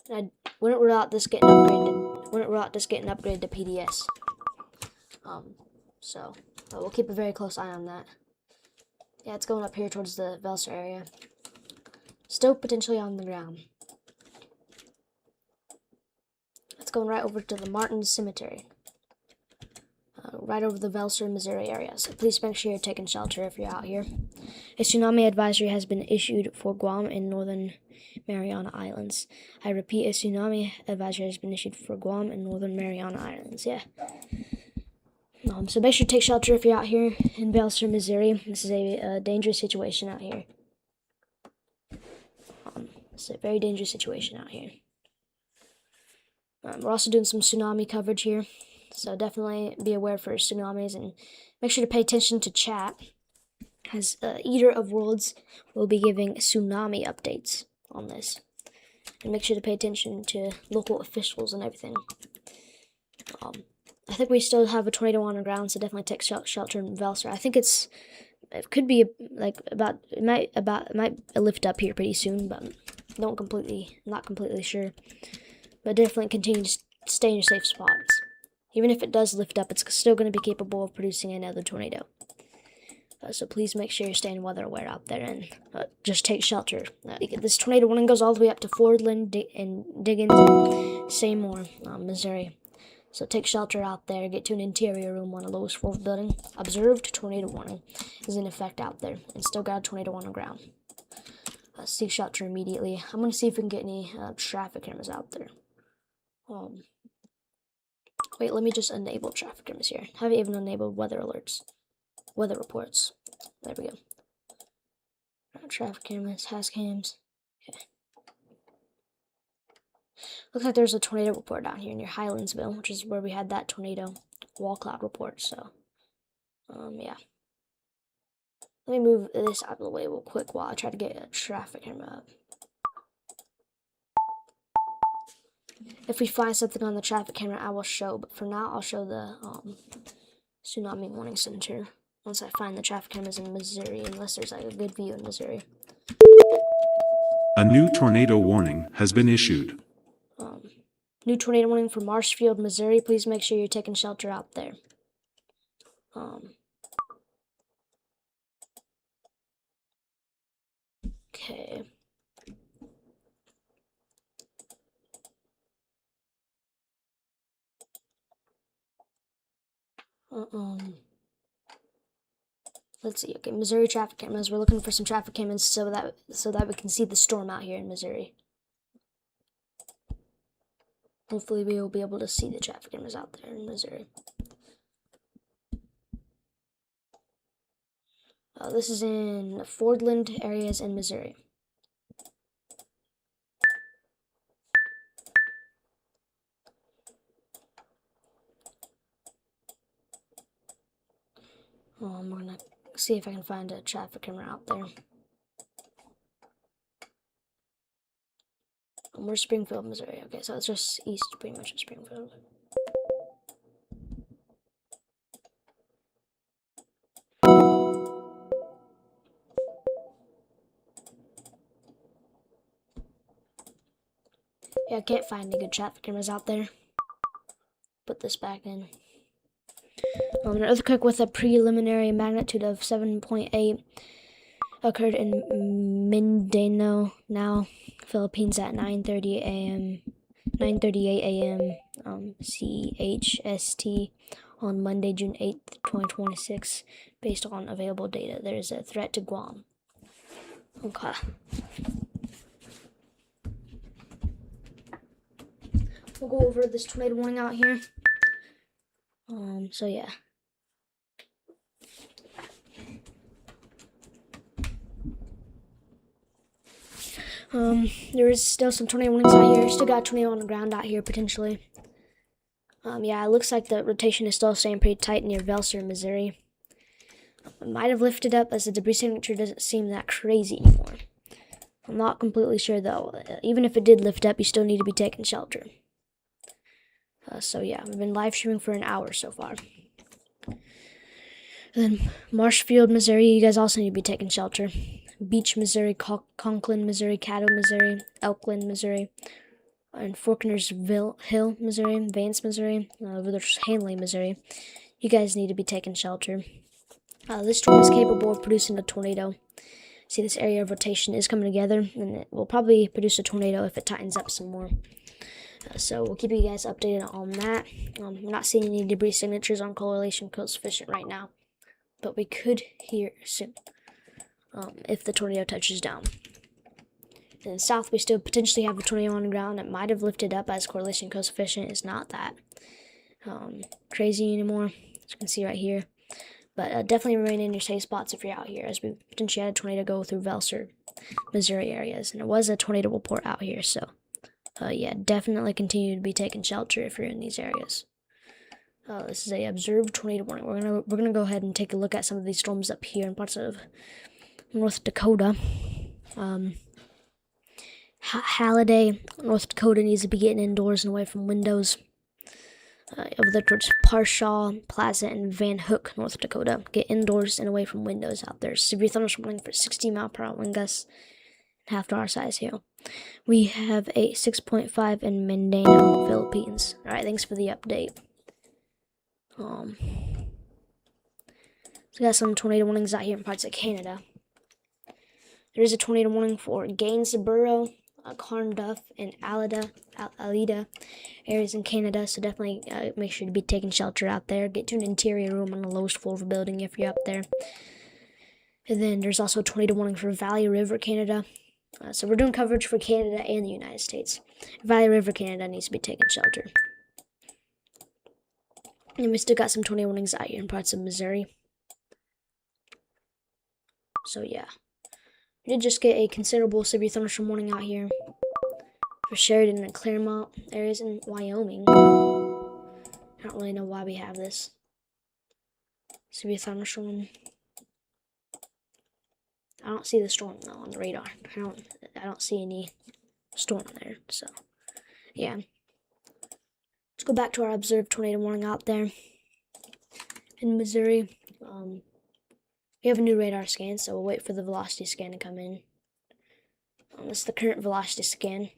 And I wouldn't rule out this getting upgraded. Wouldn't rule out this getting upgraded to PDS. So we'll keep a very close eye on that. Yeah, it's going up here towards the Velser area. Still potentially on the ground. It's going right over to the Martin Cemetery. Right over the Velser, Missouri area. So please make sure you're taking shelter if you're out here. A tsunami advisory has been issued for Guam and Northern Mariana Islands. I repeat, a tsunami advisory has been issued for Guam and Northern Mariana Islands. Yeah. So make sure to take shelter if you're out here in Velser, Missouri. This is a dangerous situation out here. It's a very dangerous situation out here. We're also doing some tsunami coverage here. So definitely be aware for tsunamis and make sure to pay attention to chat, as Eater of Worlds will be giving tsunami updates on this. And make sure to pay attention to local officials and everything. I think we still have a tornado on the ground, so definitely take shelter in Velser. I think it could be like it might lift up here pretty soon, but not completely sure. But definitely continue to stay in your safe spots. Even if it does lift up, it's still going to be capable of producing another tornado. So please make sure you're staying weather aware out there and just take shelter. This tornado warning goes all the way up to Fordland and Diggins and Seymour, Missouri. So take shelter out there, get to an interior room on a lowest floor building. Observed tornado warning is in effect out there and still got a tornado on the ground. Seek shelter immediately. I'm going to see if we can get any traffic cameras out there. Wait, let me just enable traffic cameras here. Have you even enabled weather alerts? Weather reports. There we go. Traffic cameras, has cams. Okay. Looks like there's a tornado report down here near Highlandsville, which is where we had that tornado wall cloud report. So, yeah. Let me move this out of the way real quick while I try to get a traffic camera up. If we find something on the traffic camera, I will show. But for now, I'll show the Tsunami Warning Center once I find the traffic cameras in Missouri, unless there's like a good view in Missouri. A new tornado warning has been issued. New tornado warning for Marshfield, Missouri. Please make sure you're taking shelter out there. Okay. Let's see. Okay, Missouri traffic cameras. We're looking for some traffic cameras so that we can see the storm out here in Missouri. Hopefully, we will be able to see the traffic cameras out there in Missouri. This is in Fordland areas in Missouri. We're gonna see if I can find a traffic camera out there. We're Springfield, Missouri. Okay, so it's just east, pretty much of Springfield. Yeah, I can't find any good traffic cameras out there. Put this back in. An earthquake with a preliminary magnitude of 7.8 occurred in Mindanao, now Philippines at 9:38 a.m. CHST on Monday, June 8th, 2026. Based on available data, there is a threat to Guam. Okay. We'll go over this tornado warning out here. So yeah. There is still some tornado warnings out here. Still got a tornado on the ground out here, potentially. Yeah, it looks like the rotation is still staying pretty tight near Velser, Missouri. It might have lifted up as the debris signature doesn't seem that crazy anymore. I'm not completely sure though. Even if it did lift up, you still need to be taking shelter. So yeah, we've been live streaming for an hour so far. And then Marshfield, Missouri, you guys also need to be taking shelter. Beach, Missouri, Conklin, Missouri, Caddo, Missouri, Elkland, Missouri, and Faulknersville Hill, Missouri, Vance, Missouri, there's Hanley, Missouri. You guys need to be taking shelter. This storm is capable of producing a tornado. See, this area of rotation is coming together, and it will probably produce a tornado if it tightens up some more. So we'll keep you guys updated on that. I'm not seeing any debris signatures on correlation coefficient right now, but we could hear soon if the tornado touches down. In the south, we still potentially have a tornado on the ground. It might have lifted up as correlation coefficient is not that crazy anymore, as you can see right here. But definitely remain in your safe spots if you're out here, as we potentially had a tornado go through Velser, Missouri areas. And it was a tornado report out here, so yeah, definitely continue to be taking shelter if you're in these areas. This is a observed tornado warning. We're gonna go ahead and take a look at some of these storms up here in parts of North Dakota. Halliday, North Dakota needs to be getting indoors and away from windows. Over there towards Parshaw, Plaza, and Van Hook, North Dakota. Get indoors and away from windows out there. Severe thunderstorm warning for 60-mile-per-hour wind gusts, half-hour size hail. We have a 6.5 in Mindanao, Philippines. Alright, thanks for the update. So we got some tornado warnings out here in parts of Canada. There is a tornado warning for Gainsborough, Carnduff, and Alida areas in Canada, so definitely make sure to be taking shelter out there. Get to an interior room on the lowest floor of a building if you're up there. And then there's also a tornado warning for Valley River, Canada. So we're doing coverage for Canada and the United States. Valley River, Canada needs to be taking shelter. And we still got some tornado warnings out here in parts of Missouri. So yeah. We did just get a considerable severe thunderstorm warning out here for Sheridan and Claremont areas in Wyoming. I don't really know why we have this severe thunderstorm. I don't see the storm though on the radar. I don't see any storm there. So yeah. Let's go back to our observed tornado warning out there in Missouri. We have a new radar scan, so we'll wait for the velocity scan to come in. This is the current velocity scan,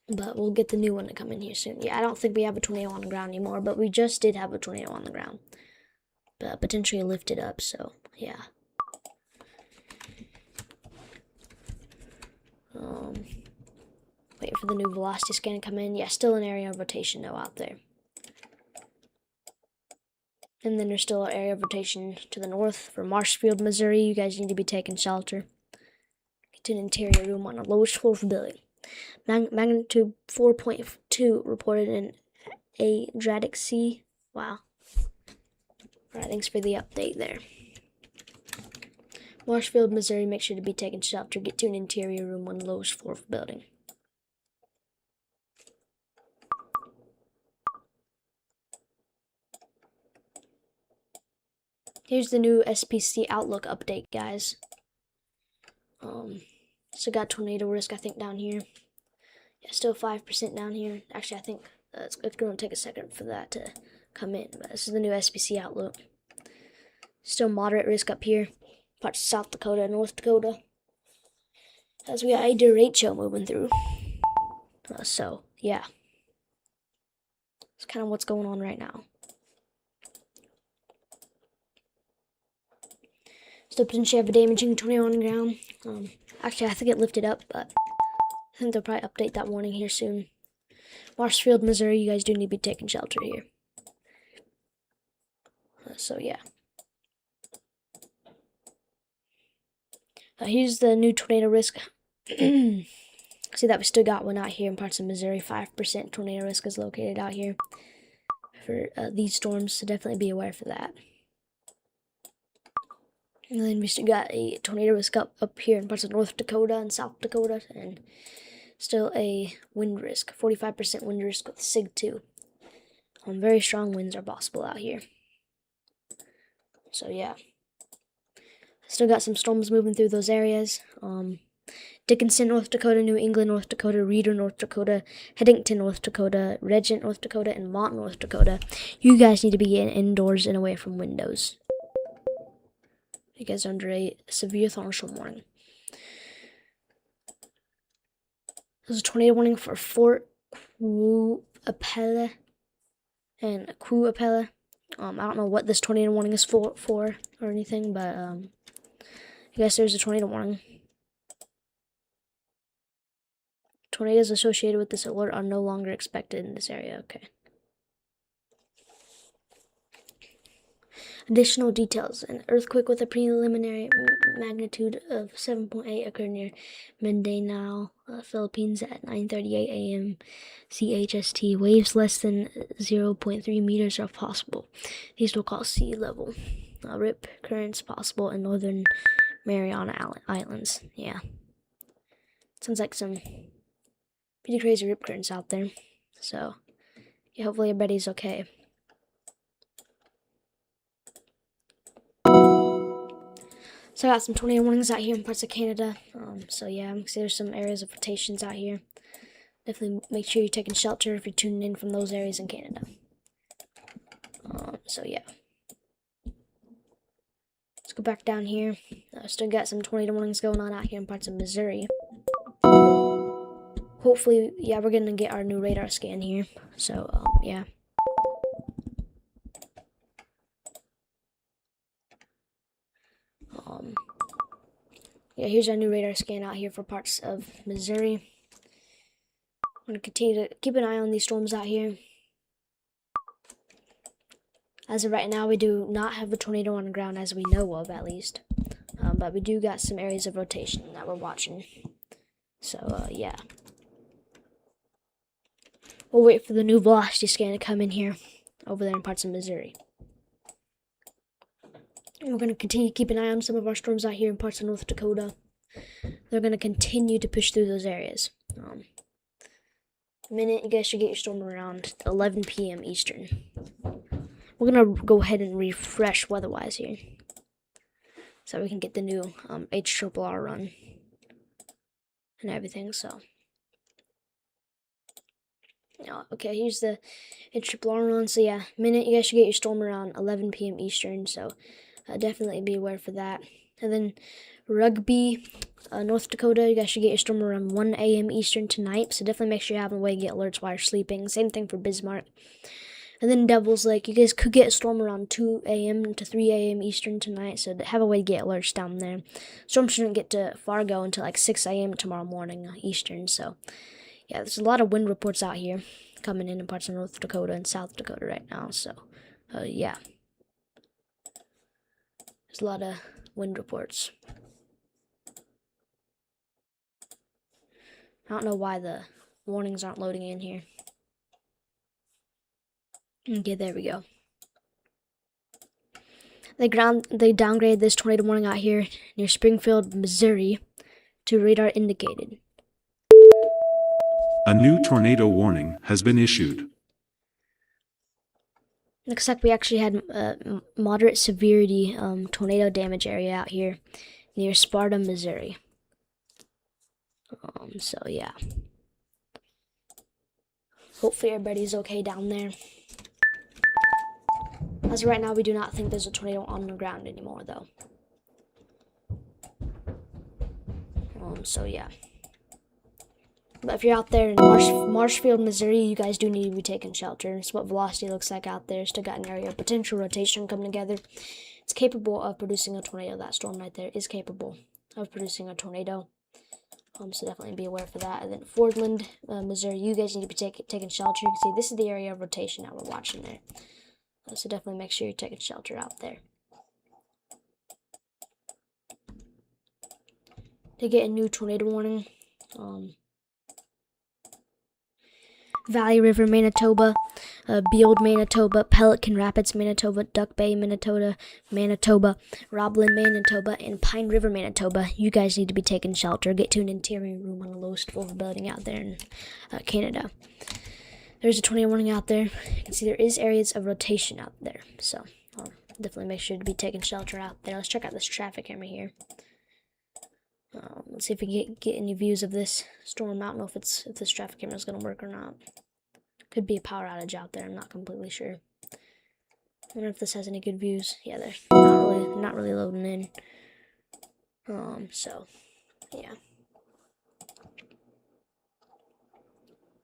but we'll get the new one to come in here soon. Yeah, I don't think we have a tornado on the ground anymore, but we just did have a tornado on the ground, but potentially lifted up, so yeah. Wait for the new velocity scan to come in. Yeah, still an area of rotation though out there. And then there's still an area of rotation to the north for Marshfield, Missouri. You guys need to be taking shelter. Get to an interior room on the lowest floor of the building. Magnitude 4.2 reported in Adriatic Sea. Wow. Alright, thanks for the update there. Marshfield, Missouri, make sure to be taking shelter. Get to an interior room on the lowest floor of the building. Here's the new SPC Outlook update, guys. So got tornado risk, I think, down here. Yeah, still 5% down here. Actually, I think it's going to take a second for that to come in. But this is the new SPC Outlook. Still moderate risk up here. Parts of South Dakota, North Dakota. As we got a derecho moving through. So, yeah. That's kind of what's going on right now. Still potentially have a damaging tornado on the ground. Actually, I think it lifted up, but I think they'll probably update that warning here soon. Marshfield, Missouri, you guys do need to be taking shelter here. So, yeah. Here's the new tornado risk. See that we still got one out here in parts of Missouri. 5% tornado risk is located out here for these storms, so definitely be aware for that. And then we still got a tornado risk up here in parts of North Dakota and South Dakota, and still a wind risk, 45% wind risk with SIG 2. Very strong winds are possible out here. So yeah. Still got some storms moving through those areas. Dickinson, North Dakota, New England, North Dakota, Reeder, North Dakota, Headington, North Dakota, Regent, North Dakota, and Mont, North Dakota. You guys need to be getting indoors and away from windows. You guys are under a severe thunderstorm warning. There's a tornado warning for Fort Quapella and Quapella. I don't know what this tornado warning is for or anything, but I guess there's a tornado warning. Tornadoes associated with this alert are no longer expected in this area. Okay. Additional details. An earthquake with a preliminary magnitude of 7.8 occurred near Mindanao, Philippines at 9:38 a.m. CHST. Waves less than 0.3 meters are possible. These will cause sea level. Rip currents possible in northern Mariana Islands. Yeah. Sounds like some pretty crazy rip currents out there. So, yeah, hopefully everybody's okay. So I got some tornado warnings out here in parts of Canada. So yeah, I'm see there's some areas of rotations out here. Definitely make sure you're taking shelter if you're tuning in from those areas in Canada. So yeah. Let's go back down here. Still got some tornado warnings going on out here in parts of Missouri. Hopefully, yeah, we're gonna get our new radar scan here. So yeah. Yeah, here's our new radar scan out here for parts of Missouri. I'm going to continue to keep an eye on these storms out here. As of right now, we do not have a tornado on the ground as we know of, at least. But we do got some areas of rotation that we're watching. So, yeah. We'll wait for the new velocity scan to come in here, over there in parts of Missouri. We're going to continue to keep an eye on some of our storms out here in parts of North Dakota. They're going to continue to push through those areas. You guys should get your storm around 11 p.m. Eastern. We're going to go ahead and refresh weather-wise here. So we can get the new HRRR run. And everything, so. Okay, here's the HRRR run. So yeah, you guys should get your storm around 11 p.m. Eastern. So definitely be aware for that. And then Rugby, North Dakota, you guys should get your storm around 1 a.m. Eastern tonight. So definitely make sure you have a way to get alerts while you're sleeping. Same thing for Bismarck. And then Devil's Lake, you guys could get a storm around 2 a.m. to 3 a.m. Eastern tonight. So have a way to get alerts down there. Storm shouldn't get to Fargo until like 6 a.m. tomorrow morning Eastern. So yeah, there's a lot of wind reports out here coming in parts of North Dakota and South Dakota right now. So yeah. There's a lot of wind reports. I don't know why the warnings aren't loading in here. Okay, there we go. They downgraded this tornado warning out here near Springfield, Missouri to radar indicated. A new tornado warning has been issued. Looks like we actually had moderate severity tornado damage area out here near Sparta, Missouri. So yeah. Hopefully everybody's okay down there. As of right now, we do not think there's a tornado on the ground anymore, though. So yeah. But if you're out there in Marshfield, Missouri, you guys do need to be taking shelter. It's what velocity looks like out there. Still got an area of potential rotation coming together. It's capable of producing a tornado. That storm right there is capable of producing a tornado. So definitely be aware for that. And then Fordland, Missouri, you guys need to be taking shelter. You can see this is the area of rotation that we're watching there. So definitely make sure you're taking shelter out there. To get a new tornado warning. Valley River, Manitoba, Beald, Manitoba, Pelican Rapids, Manitoba, Duck Bay, Manitoba, Roblin, Manitoba, and Pine River, Manitoba. You guys need to be taking shelter. Get to an interior room on a lowest floor building out there in Canada. There's a tornado warning out there. You can see there is areas of rotation out there. So definitely make sure to be taking shelter out there. Let's check out this traffic camera here. Let's see if we get any views of this storm. I don't know if this traffic camera is gonna work or not. Could be a power outage out there. I'm not completely sure. I wonder if this has any good views. Yeah, they're not really loading in. So yeah.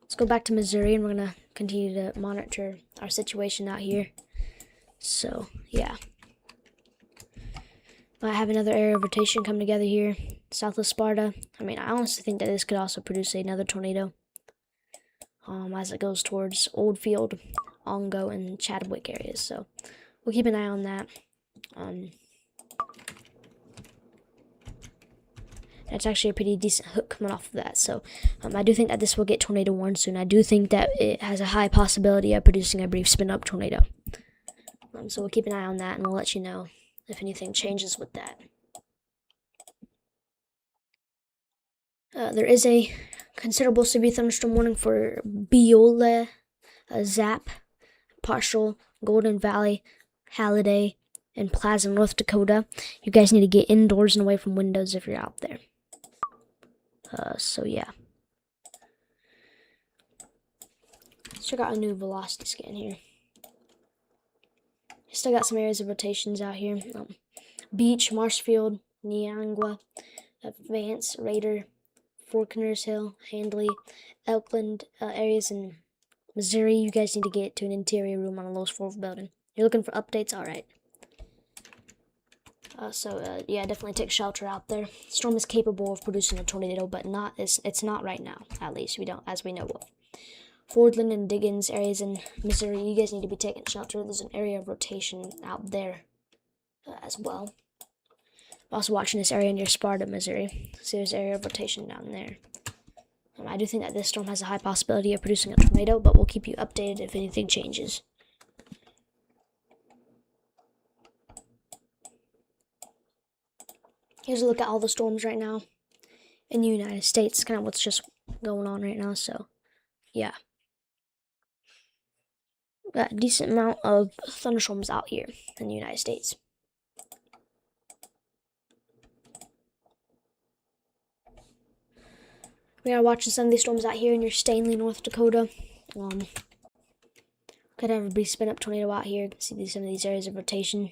Let's go back to Missouri, and we're gonna continue to monitor our situation out here. So yeah. I have another area of rotation come together here, south of Sparta. I mean, I honestly think that this could also produce another tornado. As it goes towards Oldfield, Ongo, and Chadwick areas. So we'll keep an eye on that. That's actually a pretty decent hook coming off of that. So I do think that this will get tornado warned soon. I do think that it has a high possibility of producing a brief spin-up tornado. So we'll keep an eye on that, and we'll let you know if anything changes with that. There is a considerable severe thunderstorm warning for Beulah, Zap, Partial, Golden Valley, Halliday, and Plaza, North Dakota. You guys need to get indoors and away from windows if you're out there. So yeah. Let's check out a new velocity scan here. Still got some areas of rotations out here. Beach, Marshfield, Niangua, Vance, Raider, Forkners Hill, Handley, Elkland areas in Missouri. You guys need to get to an interior room on the lowest floor of the building. You're looking for updates? Alright. Yeah, definitely take shelter out there. Storm is capable of producing a tornado, but it's not right now, at least as we know of. Fordland and Diggins areas in Missouri, you guys need to be taking shelter. There's an area of rotation out there as well. I'm also watching this area near Sparta, Missouri. So there's area of rotation down there. I do think that this storm has a high possibility of producing a tornado, but we'll keep you updated if anything changes. Here's a look at all the storms right now in the United States, kind of what's just going on right now. So yeah. Got a decent amount of thunderstorms out here in the United States. We are watching some of these storms out here near Stanley, North Dakota. Could have a brief spin-up tornado out here. You can see some of these areas of rotation.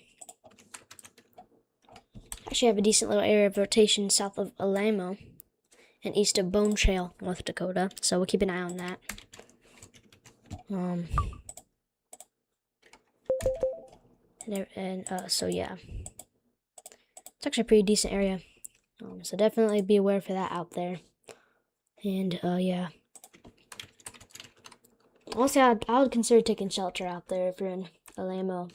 Actually have a decent little area of rotation south of Alamo and east of Bone Trail, North Dakota. So we'll keep an eye on that. So yeah, it's actually a pretty decent area. So definitely be aware for that out there. And yeah, honestly, I would consider taking shelter out there if you're in Alamo,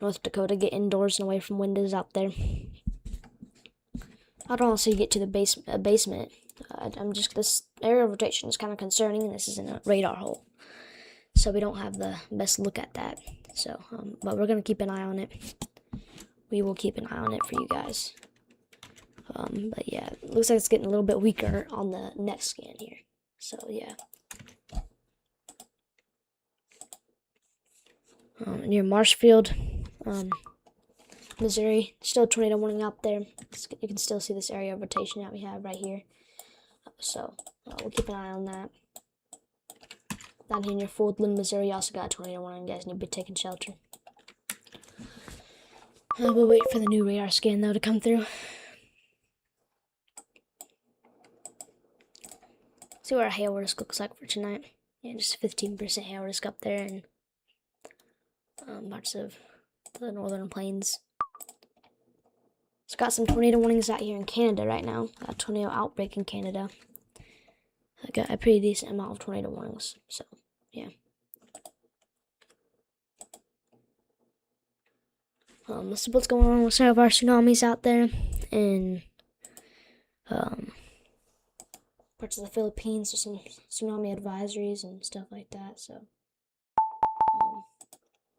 North Dakota. Get indoors and away from windows out there. I'd honestly get to the basement. This area of rotation is kind of concerning, and this is in a radar hole, so we don't have the best look at that. So, but we're gonna keep an eye on it. We will keep an eye on it for you guys. But yeah, it looks like it's getting a little bit weaker on the next scan here. So yeah. Near Marshfield, Missouri, still a tornado warning out there. You can still see this area of rotation that we have right here. So we'll keep an eye on that. Down here near Fordland, Missouri, you also got a tornado warning. You guys need to be taking shelter. We'll wait for the new radar scan though to come through. See what our hail risk looks like for tonight. Yeah, just 15% hail risk up there in parts of the northern plains. It's got some tornado warnings out here in Canada right now. Got a tornado outbreak in Canada. I got a pretty decent amount of tornado warnings. So, yeah. This is what's going on with some of our tsunamis out there in parts of the Philippines. There's some tsunami advisories and stuff like that. So,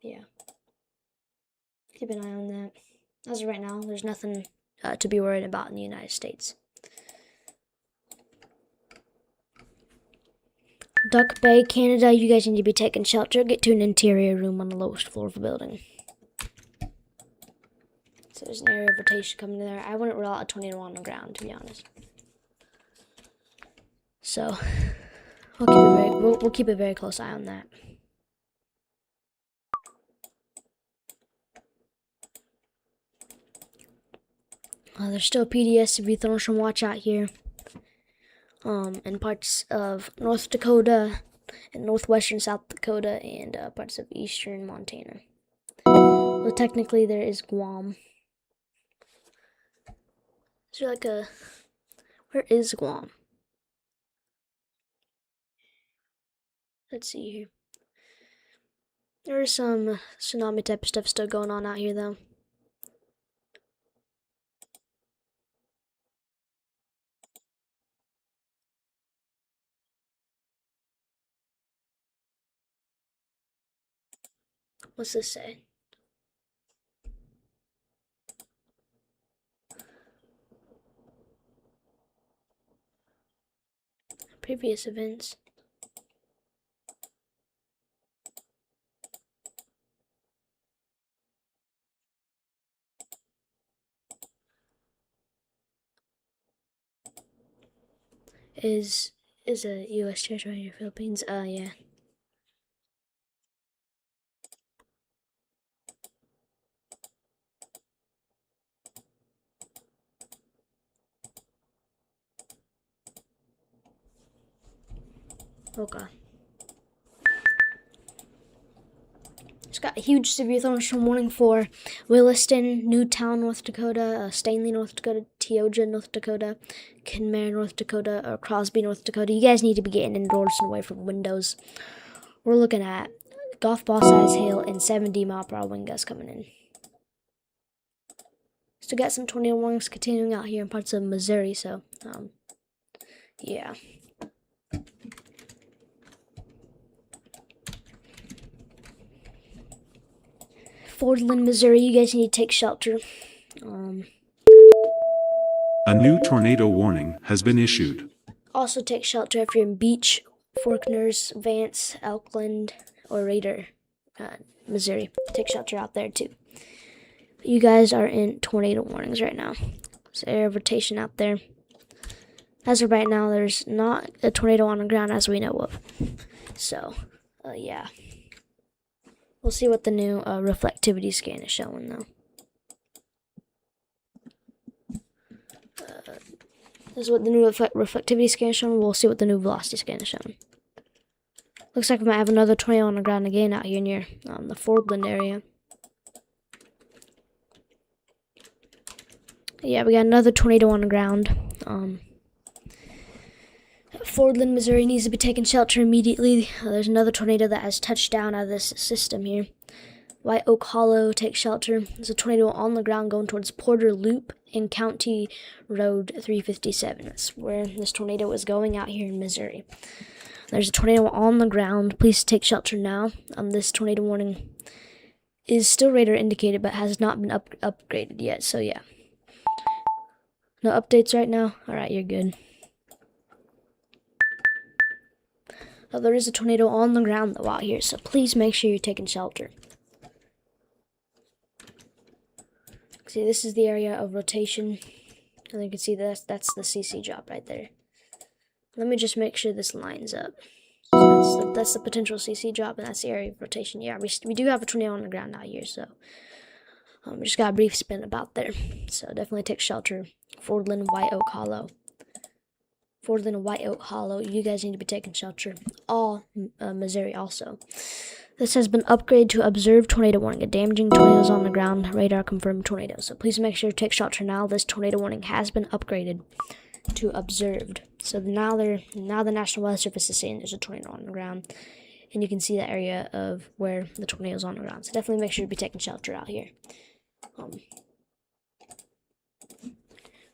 yeah. Keep an eye on that. As of right now, there's nothing to be worried about in the United States. Duck Bay, Canada, you guys need to be taking shelter. Get to an interior room on the lowest floor of the building. So there's an area of rotation coming in there. I wouldn't rule out a tornado on the ground, to be honest. So we'll keep a very close eye on that. There's still PDS severe thunderstorm watch out here. In parts of North Dakota and northwestern South Dakota and parts of eastern Montana. Well, technically there is Guam. Is there like a... Where is Guam? Let's see here. There's some tsunami type of stuff still going on out here though. What's this say? Previous events. Is a U.S. territory in the Philippines? Yeah. Okay. It's got a huge severe thunderstorm warning for Williston, Newtown, North Dakota, Stanley, North Dakota, Tioga, North Dakota, Kenmare, North Dakota, or Crosby, North Dakota. You guys need to be getting indoors and away from windows. We're looking at golf ball size hail and 70-mile-per-hour wind gusts coming in. Still got some tornado warnings continuing out here in parts of Missouri, so, yeah. Fordland, Missouri, you guys need to take shelter. A new tornado warning has been issued. Also take shelter if you're in Beach, Forkners, Vance, Elkland, or Raider, Missouri. Take shelter out there too. You guys are in tornado warnings right now. There's area of rotation out there. As of right now, there's not a tornado on the ground as we know of. So, yeah. We'll see what the new reflectivity scan is showing, though. This is what the new reflectivity scan is showing. We'll see what the new velocity scan is showing. Looks like we might have another tornado on the ground again out here near the Fordland area. Yeah, we got another tornado on the ground. Fordland, Missouri needs to be taking shelter immediately. There's another tornado that has touched down out of this system here. White Oak Hollow, take shelter. There's a tornado on the ground going towards Porter Loop and County Road 357. That's where this tornado is going out here in Missouri. There's a tornado on the ground. Please take shelter now. This tornado warning is still radar indicated, but has not been upgraded yet. So yeah. No updates right now? Alright, you're good. There is a tornado on the ground though out here, so please make sure you're taking shelter. See, this is the area of rotation. And you can see that's the CC drop right there. Let me just make sure this lines up. So that's the potential CC drop, and that's the area of rotation. Yeah, we do have a tornado on the ground out here, so we just got a brief spin about there. So definitely take shelter. Fordland, White Oak Hollow. Fordland and White Oak Hollow, you guys need to be taking shelter. All Missouri also. This has been upgraded to observed tornado warning. A damaging tornadoes on the ground. Radar confirmed tornado. So please make sure to take shelter now. This tornado warning has been upgraded to observed. So now the National Weather Service is saying there's a tornado on the ground. And you can see the area of where the tornado is on the ground. So definitely make sure to be taking shelter out here.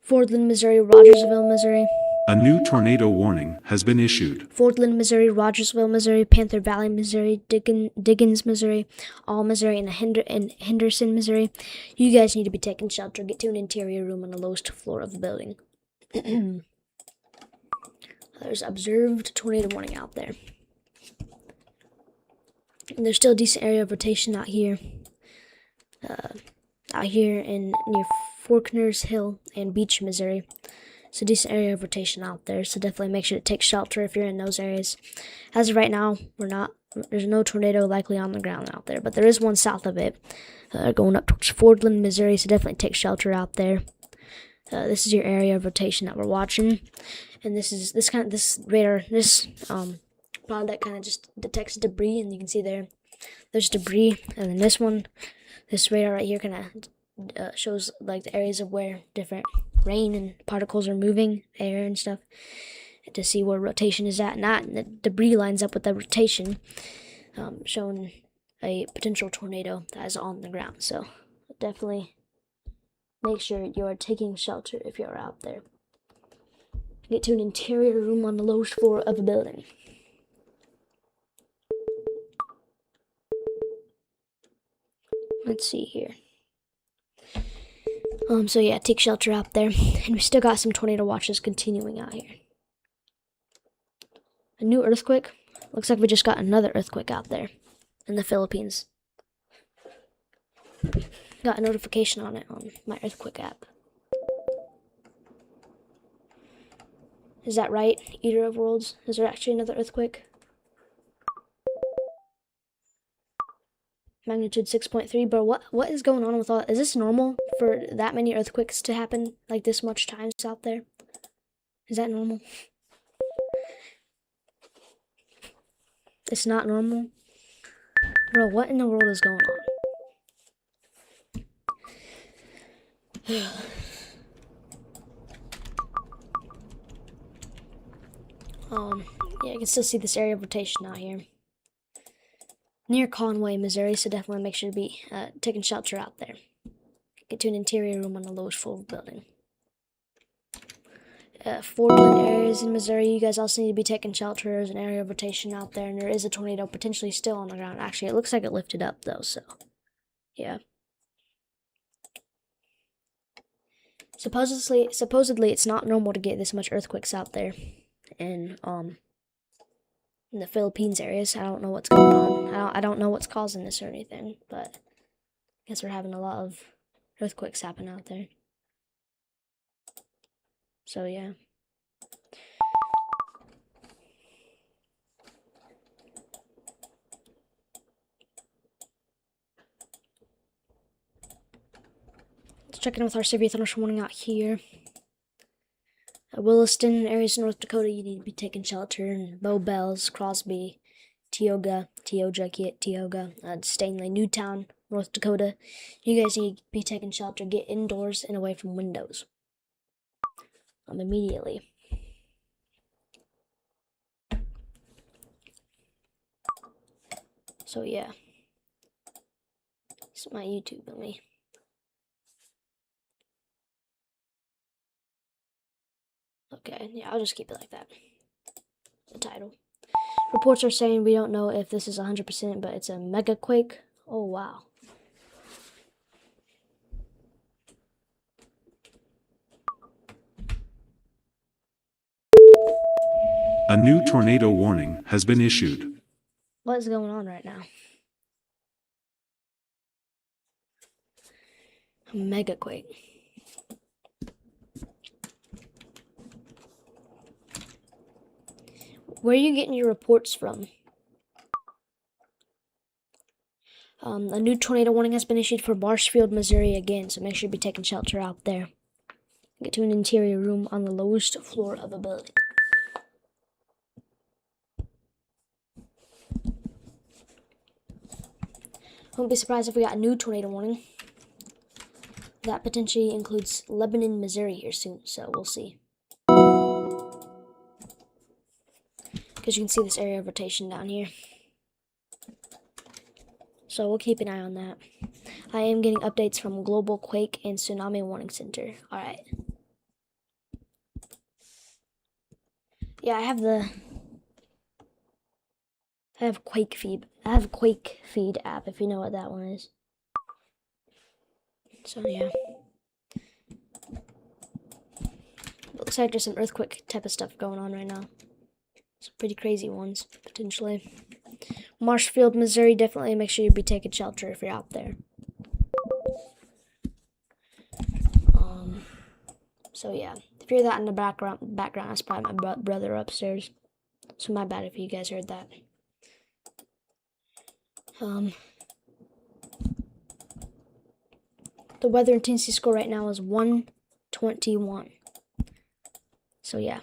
Fordland, Missouri, Rogersville, Missouri. A new tornado warning has been issued. Fordland, Missouri, Rogersville, Missouri, Panther Valley, Missouri, Diggins, Missouri, All Missouri, and Henderson, Missouri. You guys need to be taking shelter. Get to an interior room on the lowest floor of the building. There's observed tornado warning out there. And there's still a decent area of rotation out here. out here in near Faulkner's Hill and Beach, Missouri. It's a decent area of rotation out there, so definitely make sure to take shelter if you're in those areas. As of right now, there's no tornado likely on the ground out there, but there is one south of it, going up towards Fordland, Missouri, so definitely take shelter out there. This is your area of rotation that we're watching, and this radar, pod that kind of just detects debris, and you can see there's debris, and then this radar right here kind of shows like the areas of where different rain and particles are moving, air and stuff, to see where rotation is at, and the debris lines up with the rotation, showing a potential tornado that is on the ground. So definitely make sure you're taking shelter if you're out there. Get to an interior room on the lowest floor of a building. Let's see here. So yeah, take shelter out there. And we still got some tornado watches continuing out here. A new earthquake. Looks like we just got another earthquake out there in the Philippines. Got a notification on it on my earthquake app. Is that right, Eater of Worlds? Is there actually another earthquake? Magnitude 6.3, bro. What is going on with all? Is this normal for that many earthquakes to happen like this much times out there? Is that normal? It's not normal, bro. What in the world is going on? Yeah, you can still see this area of rotation out here. Near Conway, Missouri, so definitely make sure to be taking shelter out there. Get to an interior room on the lowest floor of the building. Fordland areas in Missouri, you guys also need to be taking shelter. There's an area of rotation out there, and there is a tornado potentially still on the ground. Actually, it looks like it lifted up, though, so yeah. Supposedly, it's not normal to get this much earthquakes out there in the Philippines areas. I don't know what's going on. I don't know what's causing this or anything, but I guess we're having a lot of earthquakes happen out there. So yeah. Let's check in with our severe thunderstorm warning out here. Williston, areas in North Dakota, you need to be taking shelter. And Bow Bells, Crosby, Tioga, Stanley, Newtown, North Dakota. You guys need to be taking shelter. Get indoors and away from windows. Immediately. So yeah. It's my YouTube of me. Okay, yeah, I'll just keep it like that. The title. Reports are saying we don't know if this is 100%, but it's a mega quake. Oh, wow. A new tornado warning has been issued. What is going on right now? A mega quake. Where are you getting your reports from? A new tornado warning has been issued for Marshfield, Missouri again, so make sure you be taking shelter out there. Get to an interior room on the lowest floor of a building. Won't be surprised if we got a new tornado warning. That potentially includes Lebanon, Missouri here soon, so we'll see. Because you can see this area of rotation down here. So we'll keep an eye on that. I am getting updates from Global Quake and Tsunami Warning Center. Alright. Yeah, I have Quake Feed app, if you know what that one is. So yeah. Looks like there's some earthquake type of stuff going on right now. Some pretty crazy ones, potentially. Marshfield, Missouri, definitely make sure you be taking shelter if you're out there. So yeah, if you hear that in the background, that's probably my brother upstairs. So my bad if you guys heard that. The weather intensity score right now is 121. So yeah.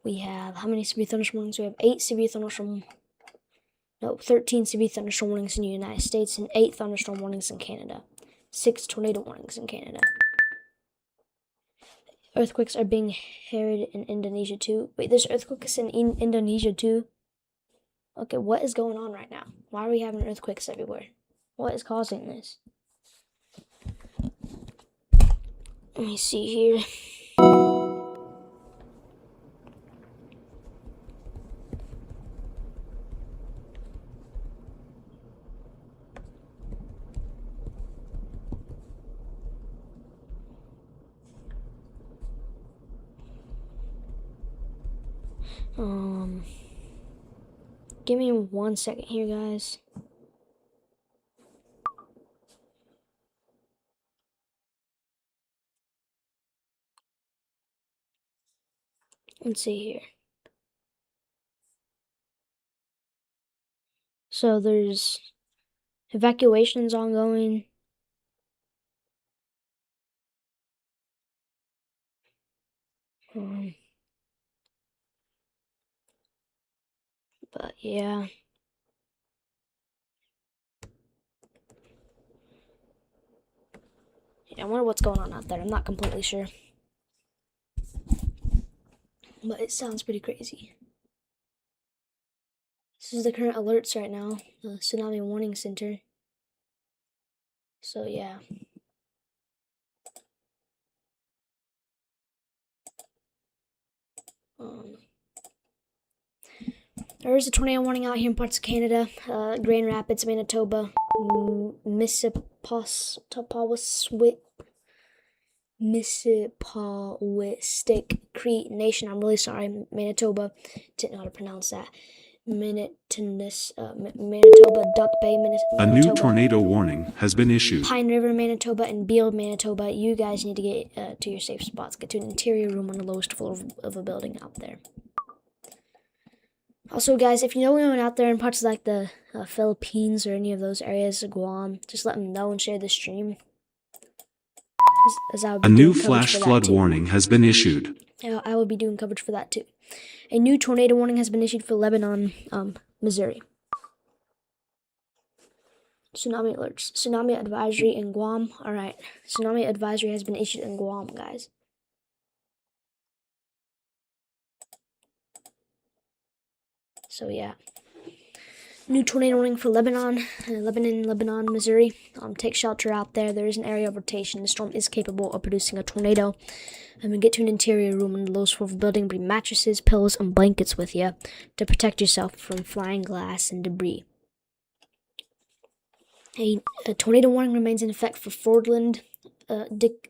We have, how many severe thunderstorm warnings? We have 13 severe thunderstorm warnings in the United States and 8 thunderstorm warnings in Canada. 6 tornado warnings in Canada. Earthquakes are being heard in Indonesia too. Wait, there's earthquakes in Indonesia too? Okay, what is going on right now? Why are we having earthquakes everywhere? What is causing this? Let me see here. Give me 1 second here, guys. Let's see here. So there's evacuations ongoing. But yeah. I wonder what's going on out there. I'm not completely sure. But it sounds pretty crazy. This is the current alerts right now. The Tsunami Warning Center. So yeah. There is a tornado warning out here in parts of Canada. Grand Rapids, Manitoba, Mississippistick Cree Nation. I'm really sorry, Manitoba. Didn't know how to pronounce that. Manitoba, Duck Bay, Manitoba. A new tornado warning has been issued. Pine River, Manitoba, and Beale, Manitoba. You guys need to get to your safe spots. Get to an interior room on the lowest floor of a building out there. Also, guys, if you know anyone out there in parts of like the Philippines or any of those areas, Guam, just let them know and share the stream. As I would be A new doing flash flood warning has been issued. I will be doing coverage for that too. A new tornado warning has been issued for Lebanon, Missouri. Tsunami alerts. Tsunami advisory in Guam. Alright. Tsunami advisory has been issued in Guam, guys. So yeah. New tornado warning for Lebanon, Missouri. Take shelter out there. There is an area of rotation. The storm is capable of producing a tornado. Get to an interior room on the lowest floor of the building. Bring mattresses, pillows, and blankets with you to protect yourself from flying glass and debris. A tornado warning remains in effect for Fordland,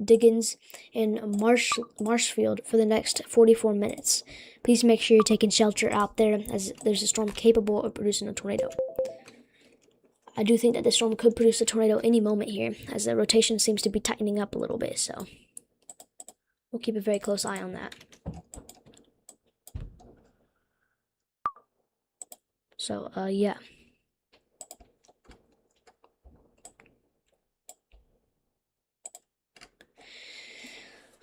Diggins, and Marshfield for the next 44 minutes. Please make sure you're taking shelter out there, as there's a storm capable of producing a tornado. I do think that the storm could produce a tornado any moment here, as the rotation seems to be tightening up a little bit, so we'll keep a very close eye on that. So, yeah.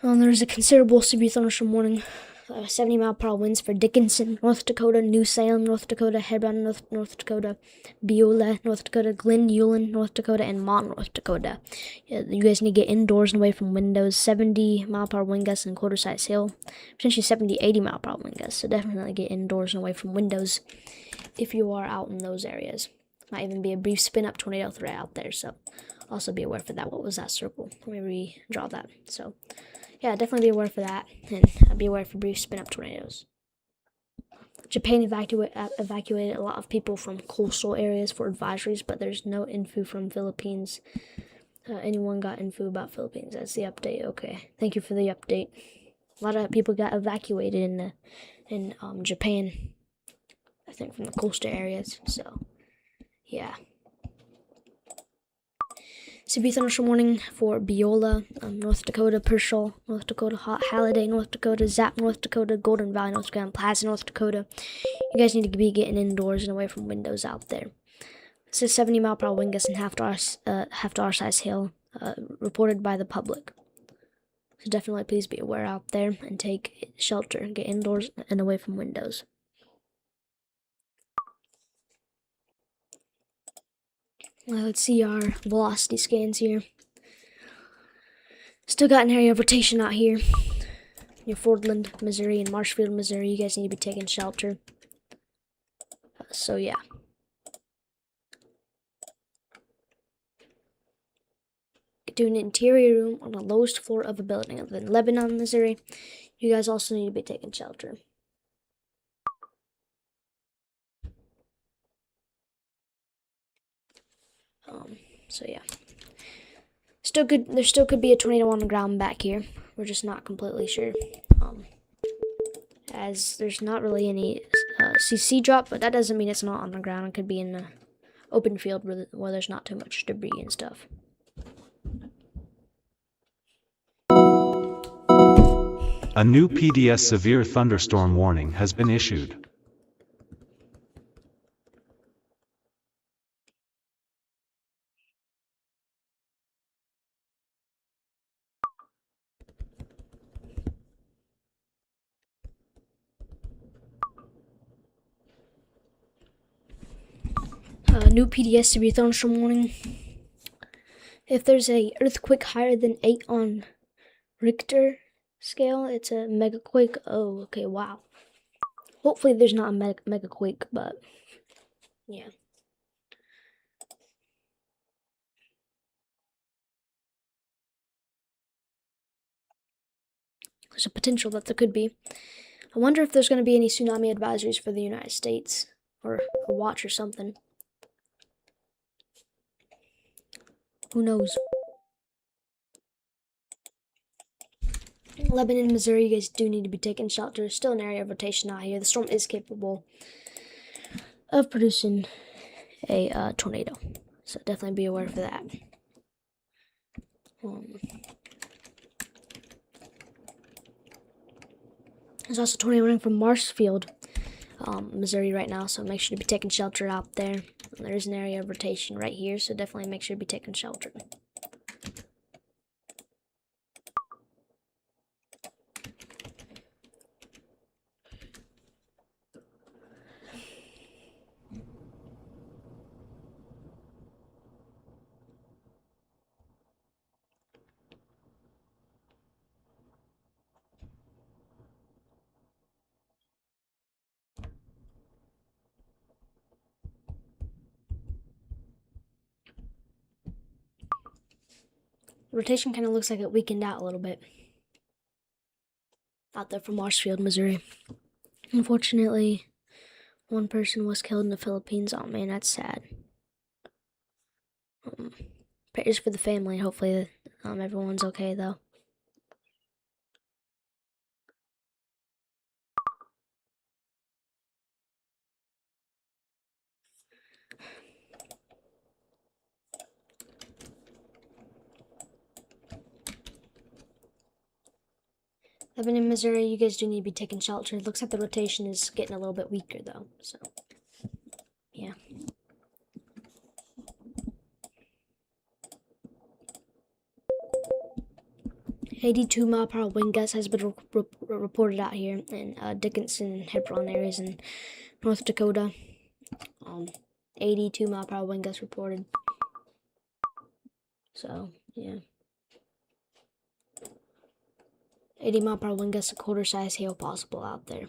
There's a considerable severe thunderstorm warning. 70-mile-per-hour winds for Dickinson, North Dakota, New Salem, North Dakota, Hebron, North Dakota, Beulah, North Dakota, Glen Ullin, North Dakota, and Mont, North Dakota. You guys need to get indoors and away from windows. 70-mile-per-hour wind gusts and quarter-size hail. Potentially 70, 80-mile-per-hour wind gusts. So definitely get indoors and away from windows if you are out in those areas. Might even be a brief spin-up tornado threat out there. So also be aware for that. What was that circle? Let me redraw that. So yeah, definitely be aware for that, and be aware for brief spin-up tornadoes. Japan evacuated a lot of people from coastal areas for advisories, but there's no info from Philippines. Anyone got info about Philippines? That's the update. Okay, thank you for the update. A lot of people got evacuated in Japan, I think, from the coastal areas. So, yeah. Severe thunderstorm warning for Beulah, North Dakota, Purcell, North Dakota, Halliday, North Dakota, Zap, North Dakota, Golden Valley, North Dakota, and Plaza, North Dakota. You guys need to be getting indoors and away from windows out there. This is 70-mile-per-hour wind gusts and half dollar size hail reported by the public. So definitely please be aware out there and take shelter and get indoors and away from windows. Let's see our velocity scans here. Still got an area of rotation out here. Near Fordland, Missouri, and Marshfield, Missouri. You guys need to be taking shelter. So yeah. Get to an interior room on the lowest floor of a building other than Lebanon, Missouri. You guys also need to be taking shelter. So yeah. There still could be a tornado on the ground back here. We're just not completely sure. As there's not really any CC drop, but that doesn't mean it's not on the ground. It could be in an open field where there's not too much debris and stuff. A new PDS severe thunderstorm warning has been issued. New PDS severe thunderstorm warning. If there's a earthquake higher than 8 on Richter scale, it's a megaquake. Oh, okay, wow. Hopefully there's not a megaquake, but yeah. There's a potential that there could be. I wonder if there's going to be any tsunami advisories for the United States, or a watch or something. Who knows? Lebanon, Missouri, you guys do need to be taking shelter. Still an area of rotation out here. The storm is capable of producing a tornado, so definitely be aware for that. There's also a tornado warning from Marshfield, Missouri right now, so make sure to be taking shelter out there. There's an area of rotation right here, so definitely make sure to be taking shelter. Rotation kind of looks like it weakened out a little bit out there from Marshfield, Missouri. Unfortunately, one person was killed in the Philippines. Oh man, that's sad. Prayers for the family. Hopefully, everyone's okay though. Lebanon, Missouri, you guys do need to be taking shelter. It looks like the rotation is getting a little bit weaker though, so yeah. An 82-mile-per-hour wind gust has been reported out here in Dickinson and Hebron areas in North Dakota. 82-mile-per-hour wind gust reported. So yeah. 80-mile-per-hour wind gusts, a quarter-size hail possible out there.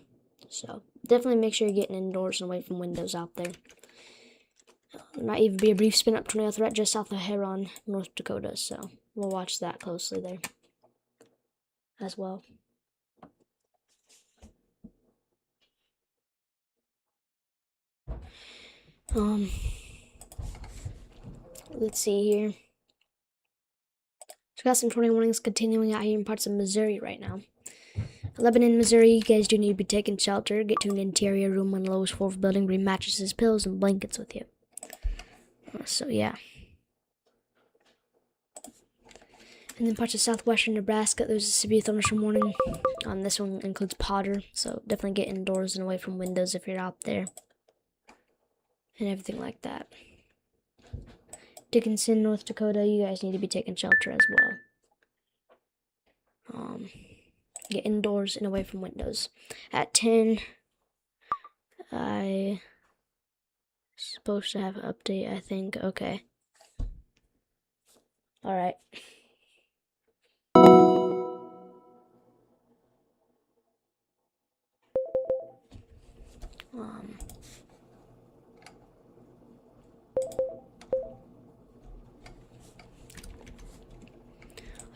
So definitely make sure you're getting indoors and away from windows out there. There might even be a brief spin-up tornado threat just south of Hebron, North Dakota. So we'll watch that closely there as well. Let's see here. So we got some tornado warnings continuing out here in parts of Missouri right now. Lebanon, Missouri, you guys do need to be taking shelter. Get to an interior room on the lowest floor of the building. Bring mattresses, pillows, and blankets with you. So yeah. And then parts of southwestern Nebraska, there's a severe thunderstorm warning. This one includes Potter, so definitely get indoors and away from windows if you're out there. And everything like that. Dickinson, North Dakota, you guys need to be taking shelter as well. Get indoors and away from windows. At 10, I supposed to have an update, I think. Okay. Alright.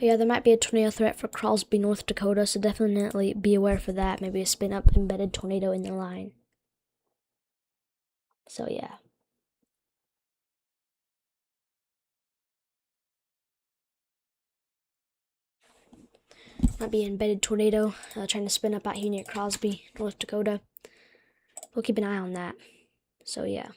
Yeah, there might be a tornado threat for Crosby, North Dakota, so definitely be aware for that. Maybe a spin-up embedded tornado in the line. So, yeah. Might be an embedded tornado trying to spin up out here near Crosby, North Dakota. We'll keep an eye on that. So, yeah.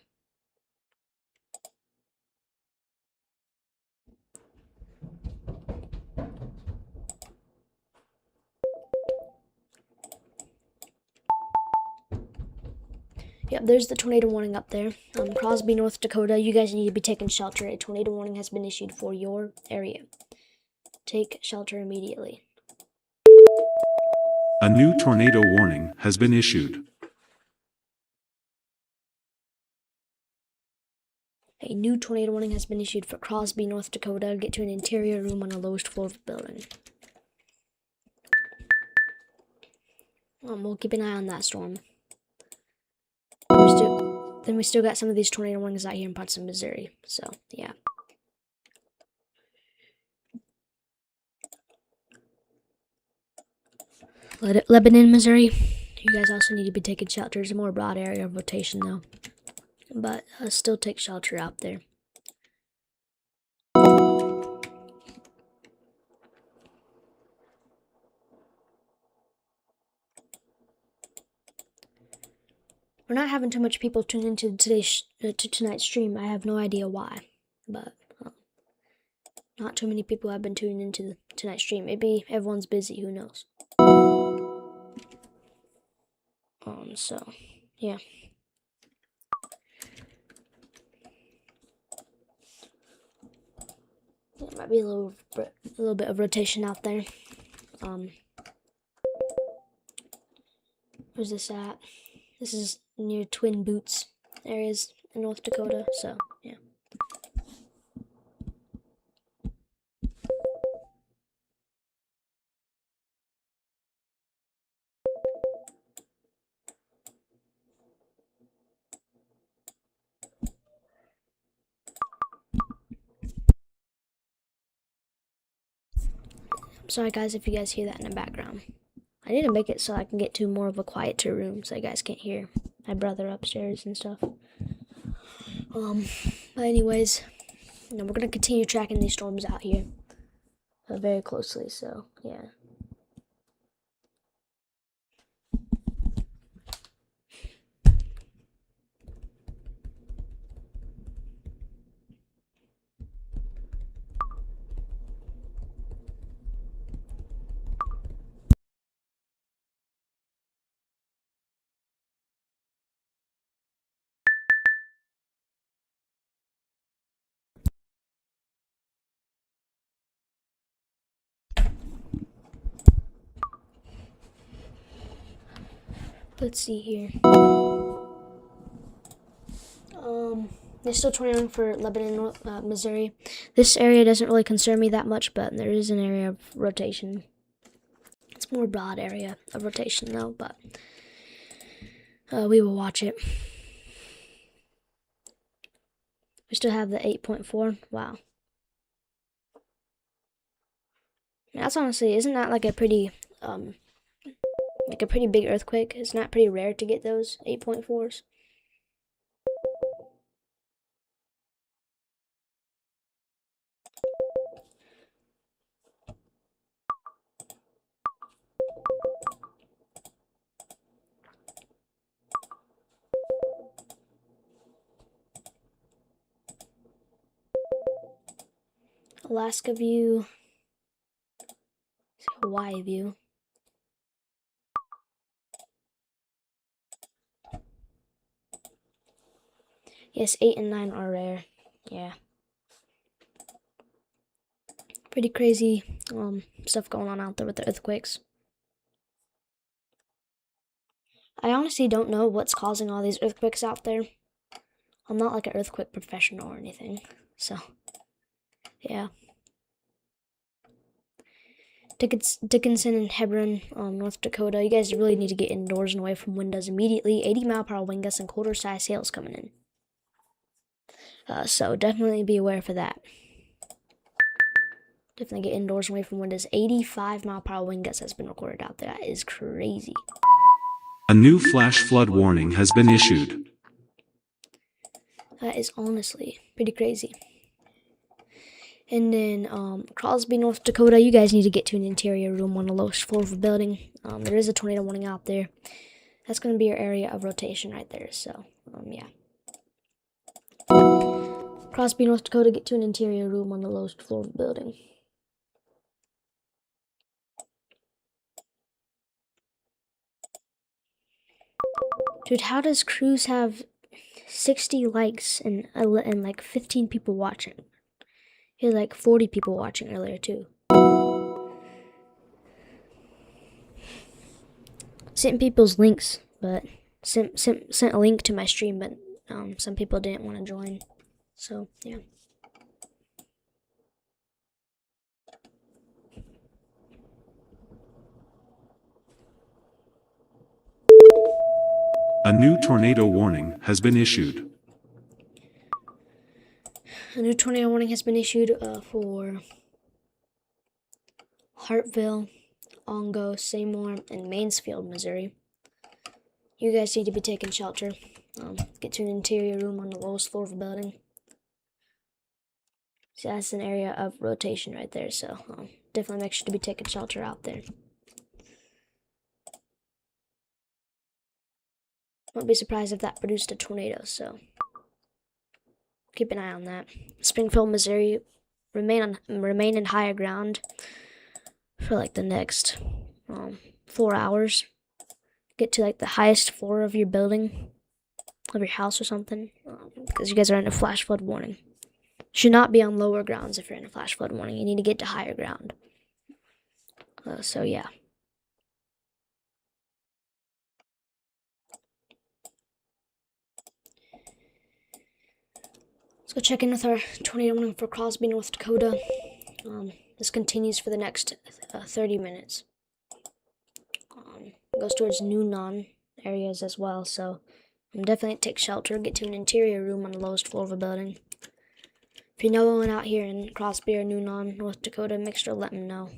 Yep, there's the tornado warning up there. Crosby, North Dakota, you guys need to be taking shelter. A tornado warning has been issued for your area. Take shelter immediately. A new tornado warning has been issued. A new tornado warning has been issued for Crosby, North Dakota. Get to an interior room on the lowest floor of the building. We'll keep an eye on that storm. Then we still got some of these tornado warnings out here in parts of Missouri. So, yeah. Lebanon, Missouri. You guys also need to be taking shelter. It's a more broad area of rotation, though. But still take shelter out there. We're not having too much people tune into tonight's stream. I have no idea why, but not too many people have been tuning into tonight's stream. Maybe everyone's busy. Who knows? So, yeah. There might be a little bit of rotation out there. Where's this at? This is near Twin Boots areas in North Dakota, so, yeah. I'm sorry, guys, if you guys hear that in the background. I need to make it so I can get to more of a quieter room so you guys can't hear my brother upstairs and stuff. But anyways, we're going to continue tracking these storms out here very closely, so, yeah. Let's see here. There's still tornado for Lebanon, Missouri. This area doesn't really concern me that much, but there is an area of rotation. It's more broad area of rotation, though, but we will watch it. We still have the 8.4. Wow. That's honestly, isn't that like a pretty big earthquake? It's not pretty rare to get those 8.4s. Alaska view. Hawaii view. Yes, 8 and 9 are rare. Yeah. Pretty crazy stuff going on out there with the earthquakes. I honestly don't know what's causing all these earthquakes out there. I'm not like an earthquake professional or anything. So, yeah. Dickinson and Hebron, North Dakota. You guys really need to get indoors and away from windows immediately. 80-mile-per-hour wind gusts and quarter-size hails coming in. So definitely be aware for that. Definitely get indoors and away from windows. 85-mile-per-hour wind gusts has been recorded out there. That is crazy. A new flash flood warning has been issued. That is honestly pretty crazy. And then Crosby, North Dakota, you guys need to get to an interior room on the lowest floor of a building. There is a tornado warning out there. That's going to be your area of rotation right there. So, yeah. Crosby, North Dakota, get to an interior room on the lowest floor of the building. Dude, how does Cruz have 60 likes and like 15 people watching? He had like 40 people watching earlier too. Sent people's links, but sent a link to my stream, but some people didn't want to join. So yeah. A new tornado warning has been issued. A new tornado warning has been issued for Hartville, Ongo, Seymour, and Mansfield, Missouri. You guys need to be taking shelter. Get to an interior room on the lowest floor of a building. So that's an area of rotation right there. So definitely make sure to be taking shelter out there. Won't be surprised if that produced a tornado. So keep an eye on that. Springfield, Missouri, remain in higher ground for like the next 4 hours. Get to like the highest floor of your building, of your house or something, because you guys are in a flash flood warning. Should not be on lower grounds if you're in a flash flood warning. You need to get to higher ground. So yeah. Let's go check in with our tornado warning for Crosby, North Dakota. This continues for the next 30 minutes. Goes towards Noonan areas as well, so definitely take shelter. Get to an interior room on the lowest floor of a building. If you know anyone out here in Crosby or Noonan, North Dakota, make sure to let them know.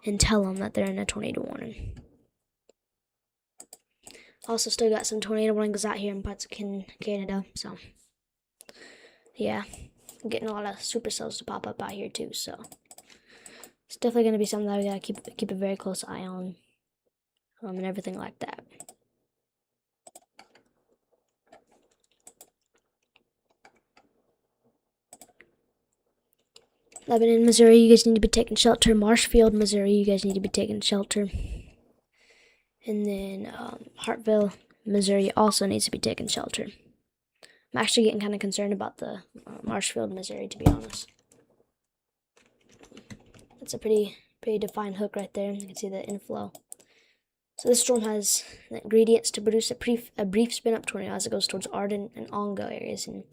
And tell them that they're in a tornado warning. Also still got some tornado warnings out here in parts of Canada, so yeah. I'm getting a lot of supercells to pop up out here too, so it's definitely going to be something that we got to keep a very close eye on, and everything like that. Lebanon, Missouri, you guys need to be taking shelter. Marshfield, Missouri, you guys need to be taking shelter. And then Hartville, Missouri also needs to be taking shelter. I'm actually getting kind of concerned about the Marshfield, Missouri, to be honest. That's a pretty defined hook right there. You can see the inflow. So this storm has the ingredients to produce a brief spin-up tornado as it goes towards Arden and Ongo areas in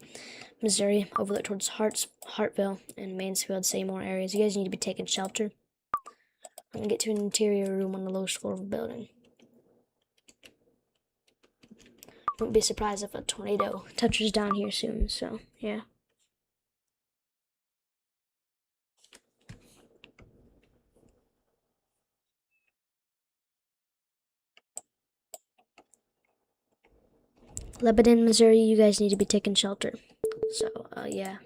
Missouri, overlook towards Hartville and Mansfield, Seymour areas. You guys need to be taking shelter. I'm going to get to an interior room on the lowest floor of a building. Won't be surprised if a tornado touches down here soon, so yeah. Lebanon, Missouri, you guys need to be taking shelter. So, yeah.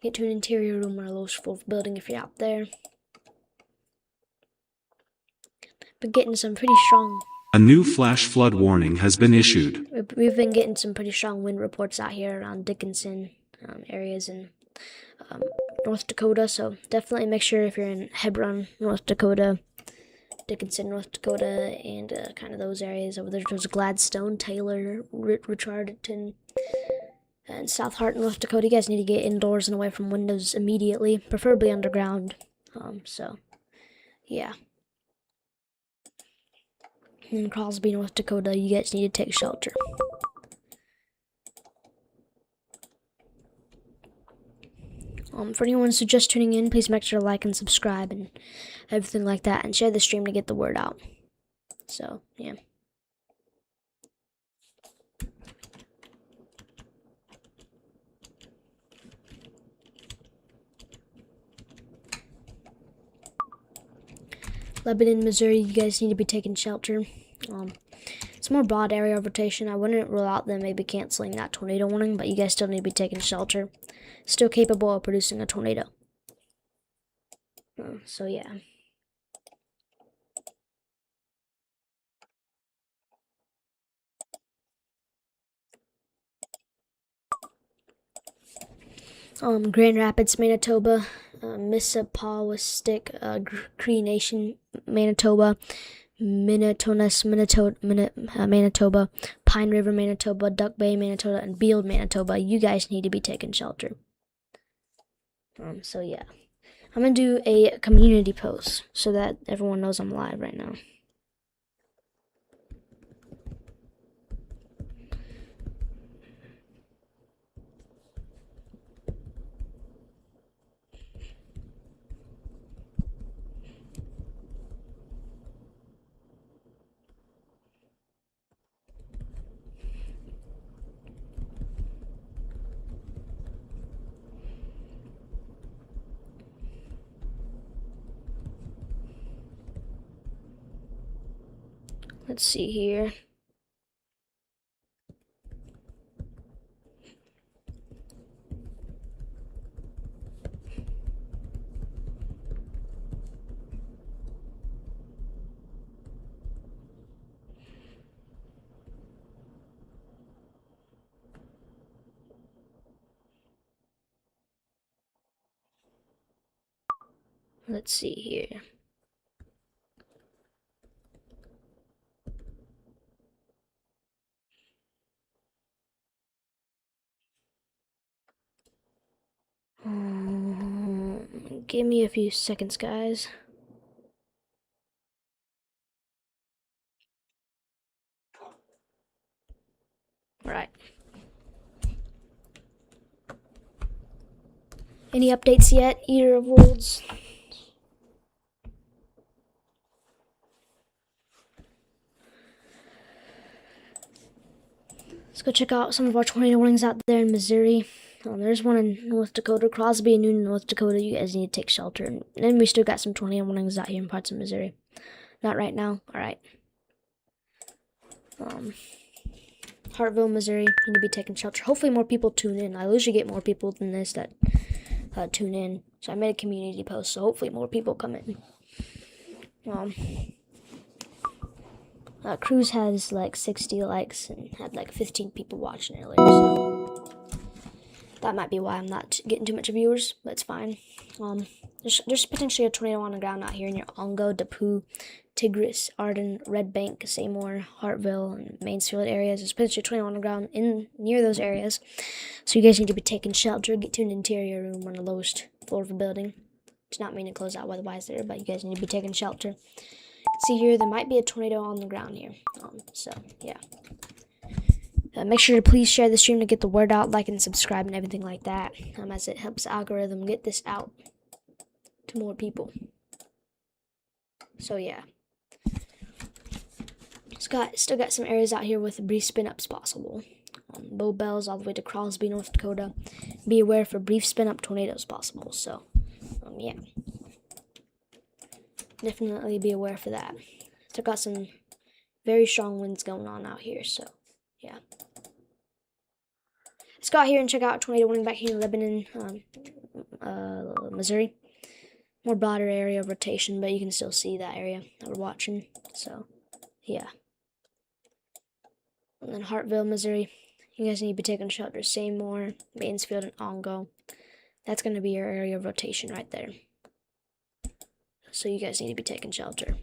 Get to an interior room on a lowest floor of a building if you're out there. But getting some pretty strong... A new flash flood warning has been issued. We've been getting some pretty strong wind reports out here around Dickinson areas and North Dakota, so definitely make sure if you're in Hebron, North Dakota, Dickinson, North Dakota, and kind of those areas over there towards Gladstone, Taylor, Richardton, and South Hart, North Dakota. You guys need to get indoors and away from windows immediately, preferably underground. So, yeah. In Crosby, North Dakota, you guys need to take shelter. For anyone who's just tuning in, please make sure to like and subscribe and everything like that, and share the stream to get the word out. So, yeah. Lebanon, Missouri, you guys need to be taking shelter. It's more broad area of rotation. I wouldn't rule out them maybe canceling that tornado warning, but you guys still need to be taking shelter. Still capable of producing a tornado. So yeah. Grand Rapids, Manitoba, Mississippi, Cree Nation, Manitoba, Minnetonka, Manitoba, Pine River, Manitoba, Duck Bay, Manitoba, and Beald, Manitoba. You guys need to be taking shelter. So yeah. I'm going to do a community post so that everyone knows I'm live right now. Let's see here. Let's see here. Give me a few seconds, guys. Right. Any updates yet, Eater of Worlds? Let's go check out some of our tornado warnings out there in Missouri. There's one in North Dakota, Crosby and Newton, North Dakota. You guys need to take shelter. And then we still got some tornado warnings out here in parts of Missouri. Not right now. All right. Hartville, Missouri. You need to be taking shelter. Hopefully more people tune in. I usually get more people than this that tune in. So I made a community post. So hopefully more people come in. Cruise has like 60 likes and had like 15 people watching earlier, so that might be why I'm not getting too much viewers, but it's fine. There's potentially a tornado on the ground out here near Ongo, Depew, Tigris, Arden, Red Bank, Seymour, Hartville, and Mansfield areas. There's potentially a tornado on the ground near those areas, so you guys need to be taking shelter. Get to an interior room on the lowest floor of the building. It's not mean to close out weather-wise there, but you guys need to be taking shelter. See here, there might be a tornado on the ground here. So yeah. Make sure to please share the stream to get the word out, like and subscribe and everything like that, as it helps the algorithm get this out to more people. So yeah. Still got some areas out here with brief spin-ups possible. Bow Bells all the way to Crosby, North Dakota. Be aware for brief spin-up tornadoes possible. So, yeah. Definitely be aware for that. Still got some very strong winds going on out here, so yeah. Let's go out here and check out tornado warning back here in Lebanon, Missouri. More broader area of rotation, but you can still see that area that we're watching. So yeah. And then Hartville, Missouri. You guys need to be taking shelter. Seymour, Mansfield, and Ongo. That's going to be your area of rotation right there. So you guys need to be taking shelter.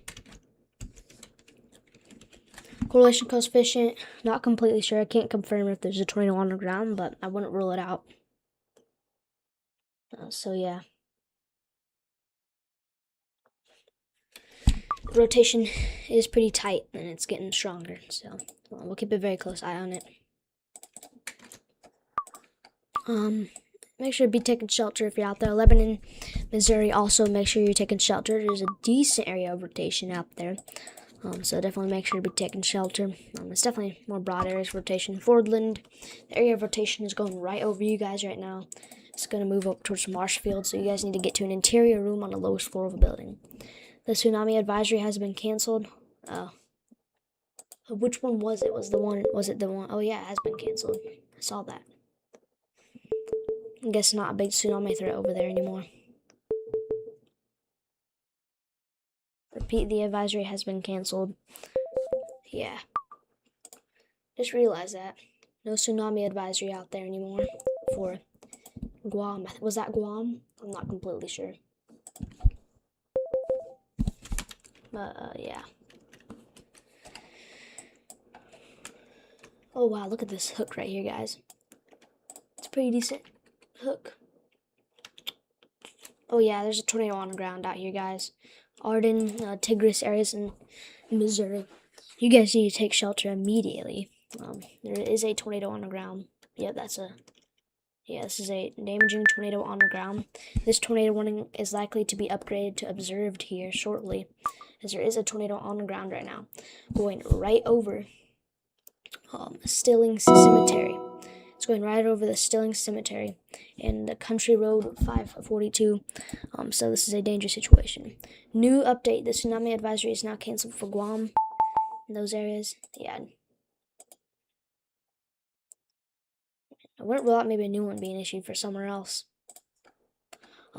Correlation coefficient, not completely sure. I can't confirm if there's a tornado on the ground, but I wouldn't rule it out. So yeah. Rotation is pretty tight and it's getting stronger, so we'll keep a very close eye on it. Make sure to be taking shelter if you're out there. Lebanon, Missouri, also make sure you're taking shelter. There's a decent area of rotation out there. So definitely make sure to be taking shelter. It's definitely more broad areas of rotation. Fordland, the area of rotation is going right over you guys right now. It's going to move up towards Marshfield, so you guys need to get to an interior room on the lowest floor of a building. The tsunami advisory has been canceled. Which one was it? Was it the one? Oh yeah, it has been canceled. I saw that. I guess not a big tsunami threat over there anymore. Repeat, the advisory has been canceled. Yeah. Just realized that. No tsunami advisory out there anymore for Guam. Was that Guam? I'm not completely sure. But, yeah. Oh, wow, look at this hook right here, guys. It's a pretty decent hook. Oh, yeah, there's a tornado on the ground out here, guys. Arden, Tigris areas in Missouri. You guys need to take shelter immediately. There is a tornado on the ground. Yeah, this is a damaging tornado on the ground. This tornado warning is likely to be upgraded to observed here shortly, as there is a tornado on the ground right now, going right over Stillings Cemetery. It's going right over the Stillings Cemetery and the Country Road 542. So this is a dangerous situation. New update: the tsunami advisory is now canceled for Guam. In those areas, yeah. I wouldn't rule out maybe a new one being issued for somewhere else.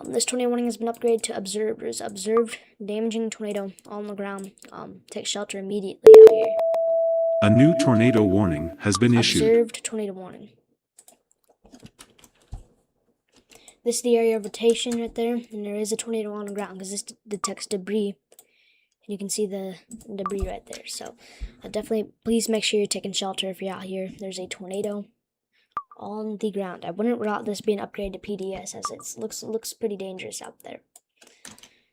This tornado warning has been upgraded to observed. There's observed damaging tornado on the ground. Take shelter immediately out here. A new tornado warning has been issued. Observed tornado warning. This is the area of rotation right there, and there is a tornado on the ground because this detects debris. And you can see the debris right there. So definitely, please make sure you're taking shelter if you're out here. There's a tornado on the ground. I wouldn't rule out this being upgraded to PDS, as it looks pretty dangerous out there.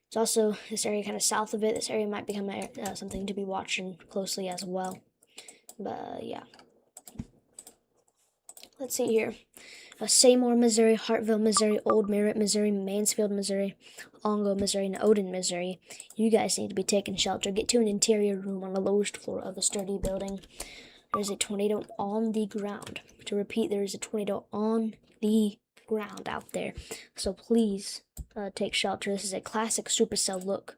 It's also this area kind of south of it. This area might become something to be watching closely as well. But yeah, let's see here. Seymour, Missouri, Hartville, Missouri, Old Merritt, Missouri, Mansfield, Missouri, Ongo, Missouri, and Odin, Missouri. You guys need to be taking shelter. Get to an interior room on the lowest floor of a sturdy building. There's a tornado on the ground. To repeat, there is a tornado on the ground out there. So please take shelter. This is a classic supercell look.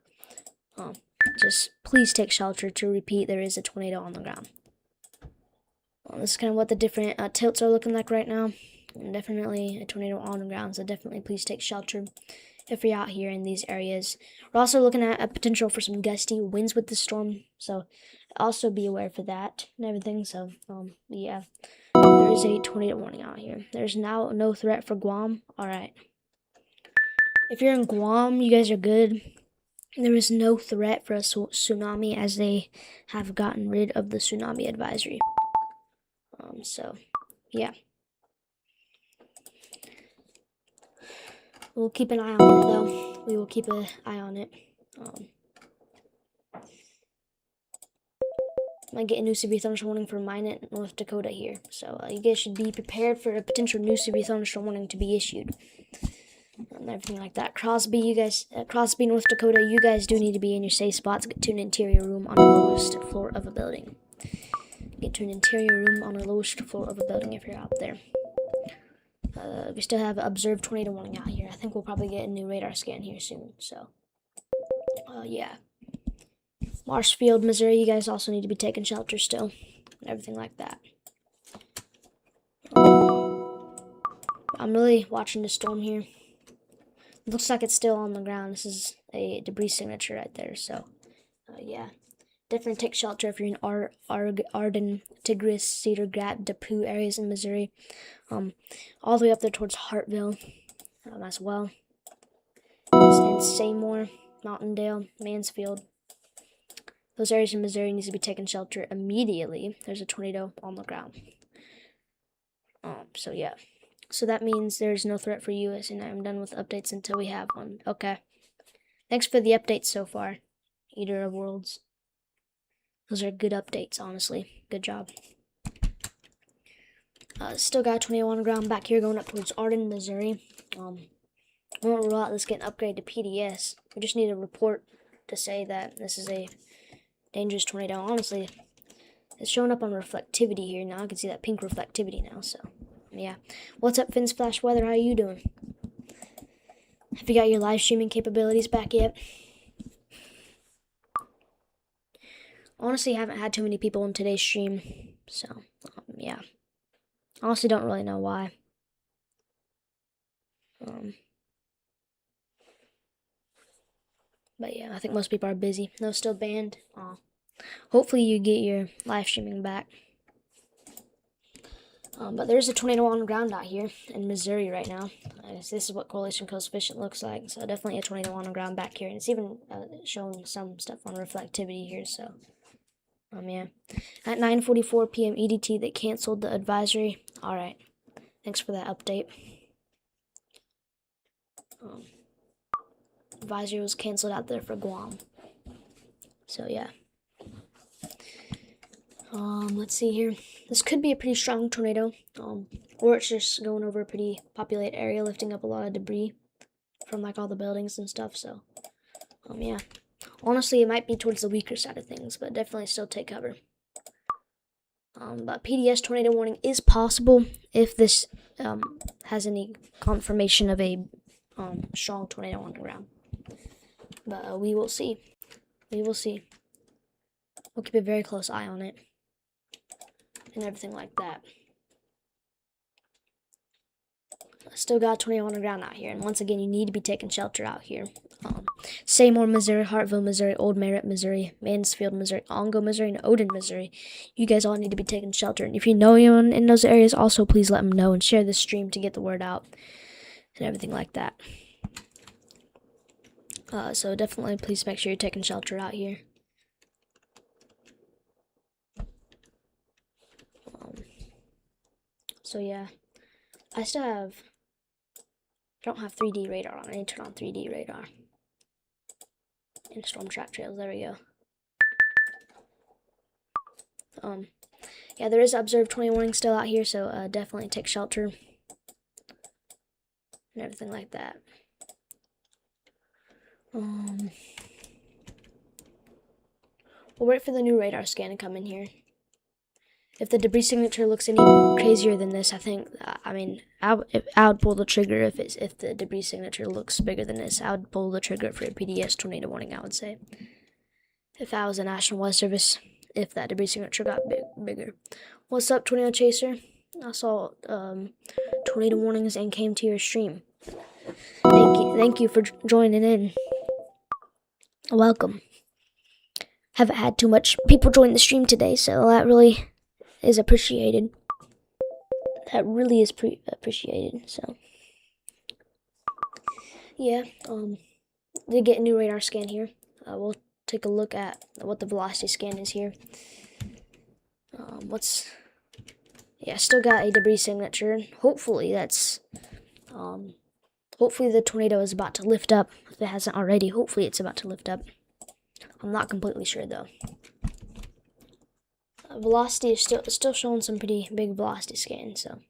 Just please take shelter. To repeat, there is a tornado on the ground. This is kind of what the different tilts are looking like right now. And definitely a tornado on the ground, so definitely please take shelter if you're out here in these areas. We're also looking at a potential for some gusty winds with the storm, so also be aware for that and everything. So yeah, there is a tornado warning out here. There's now no threat for Guam. All right, if you're in Guam, you guys are good. There is no threat for a tsunami, as they have gotten rid of the tsunami advisory. So yeah. We'll keep an eye on it, though. We will keep an eye on it. Might get a new severe thunderstorm warning for Minot, North Dakota here. So you guys should be prepared for a potential new severe thunderstorm warning to be issued. And everything like that. Crosby, Crosby, North Dakota, you guys do need to be in your safe spots. Get to an interior room on the lowest floor of a building. Get to an interior room on the lowest floor of a building if you're out there. We still have observed tornado warning out here. I think we'll probably get a new radar scan here soon. So, yeah. Marshfield, Missouri, you guys also need to be taking shelter still. And everything like that. I'm really watching the storm here. It looks like it's still on the ground. This is a debris signature right there. So, yeah. Definitely take shelter if you're in Arden, Tigris, Cedar Gap, Depew areas in Missouri. All the way up there towards Hartville. as well. And Seymour, Mountaindale, Mansfield. Those areas in Missouri needs to be taking shelter immediately. There's a tornado on the ground. So yeah. So that means there's no threat for US, and I'm done with updates until we have one. Okay. Thanks for the updates so far, Eater of Worlds. Those are good updates, honestly. Good job. Still got 21 on the ground back here going up towards Arden, Missouri. We won't rule out this getting upgraded to PDS. We just need a report to say that this is a dangerous tornado. Honestly, it's showing up on reflectivity here now. I can see that pink reflectivity now, so yeah. What's up, Finn's Flash Weather? How you doing? Have you got your live streaming capabilities back yet? Honestly, I haven't had too many people in today's stream, so yeah. Honestly, don't really know why. But yeah, I think most people are busy. No, still banned. Hopefully you get your live streaming back. But there's a tornado on the ground out here in Missouri right now. This is what Coalition Coefficient looks like. So definitely a tornado on the ground back here. And it's even showing some stuff on reflectivity here. So, yeah. At 9:44 p.m. EDT, they canceled the advisory. All right. Thanks for that update. Advisory was canceled out there for Guam. So, yeah. Let's see here. This could be a pretty strong tornado, or it's just going over a pretty populated area, lifting up a lot of debris from like all the buildings and stuff. So, yeah. Honestly, it might be towards the weaker side of things, but definitely still take cover. But PDS tornado warning is possible if this has any confirmation of a strong tornado on the ground. But we will see. We will see. We'll keep a very close eye on it. And everything like that. Still got 21 on the ground out here, and once again, you need to be taking shelter out here. Seymour, Missouri, Hartville, Missouri, Old Merritt, Missouri, Mansfield, Missouri, Ongo, Missouri, and Odin, Missouri. You guys all need to be taking shelter, and if you know anyone in those areas, also please let them know and share this stream to get the word out and everything like that. So definitely please make sure you're taking shelter out here. So yeah, I don't have 3D radar on. I need to turn on 3D radar. And storm track trails, there we go. Yeah, there is observed 20 warning still out here, so definitely take shelter and everything like that. We'll wait for the new radar scan to come in here. If the debris signature looks any crazier than this, I think, I would pull the trigger if the debris signature looks bigger than this. I would pull the trigger for a PDS tornado warning, I would say. If I was a National Weather Service, if that debris signature got bigger. What's up, Tornado Chaser? I saw tornado warnings and came to your stream. Thank you for joining in. Welcome. Haven't had too much people join the stream today, so that really is appreciated. That really is appreciated. So yeah, did get a new radar scan here. We'll take a look at what the velocity scan is here. Still got a debris signature. Hopefully hopefully the tornado is about to lift up. If it hasn't already, hopefully it's about to lift up. I'm not completely sure though. Velocity is still showing some pretty big velocity scan, so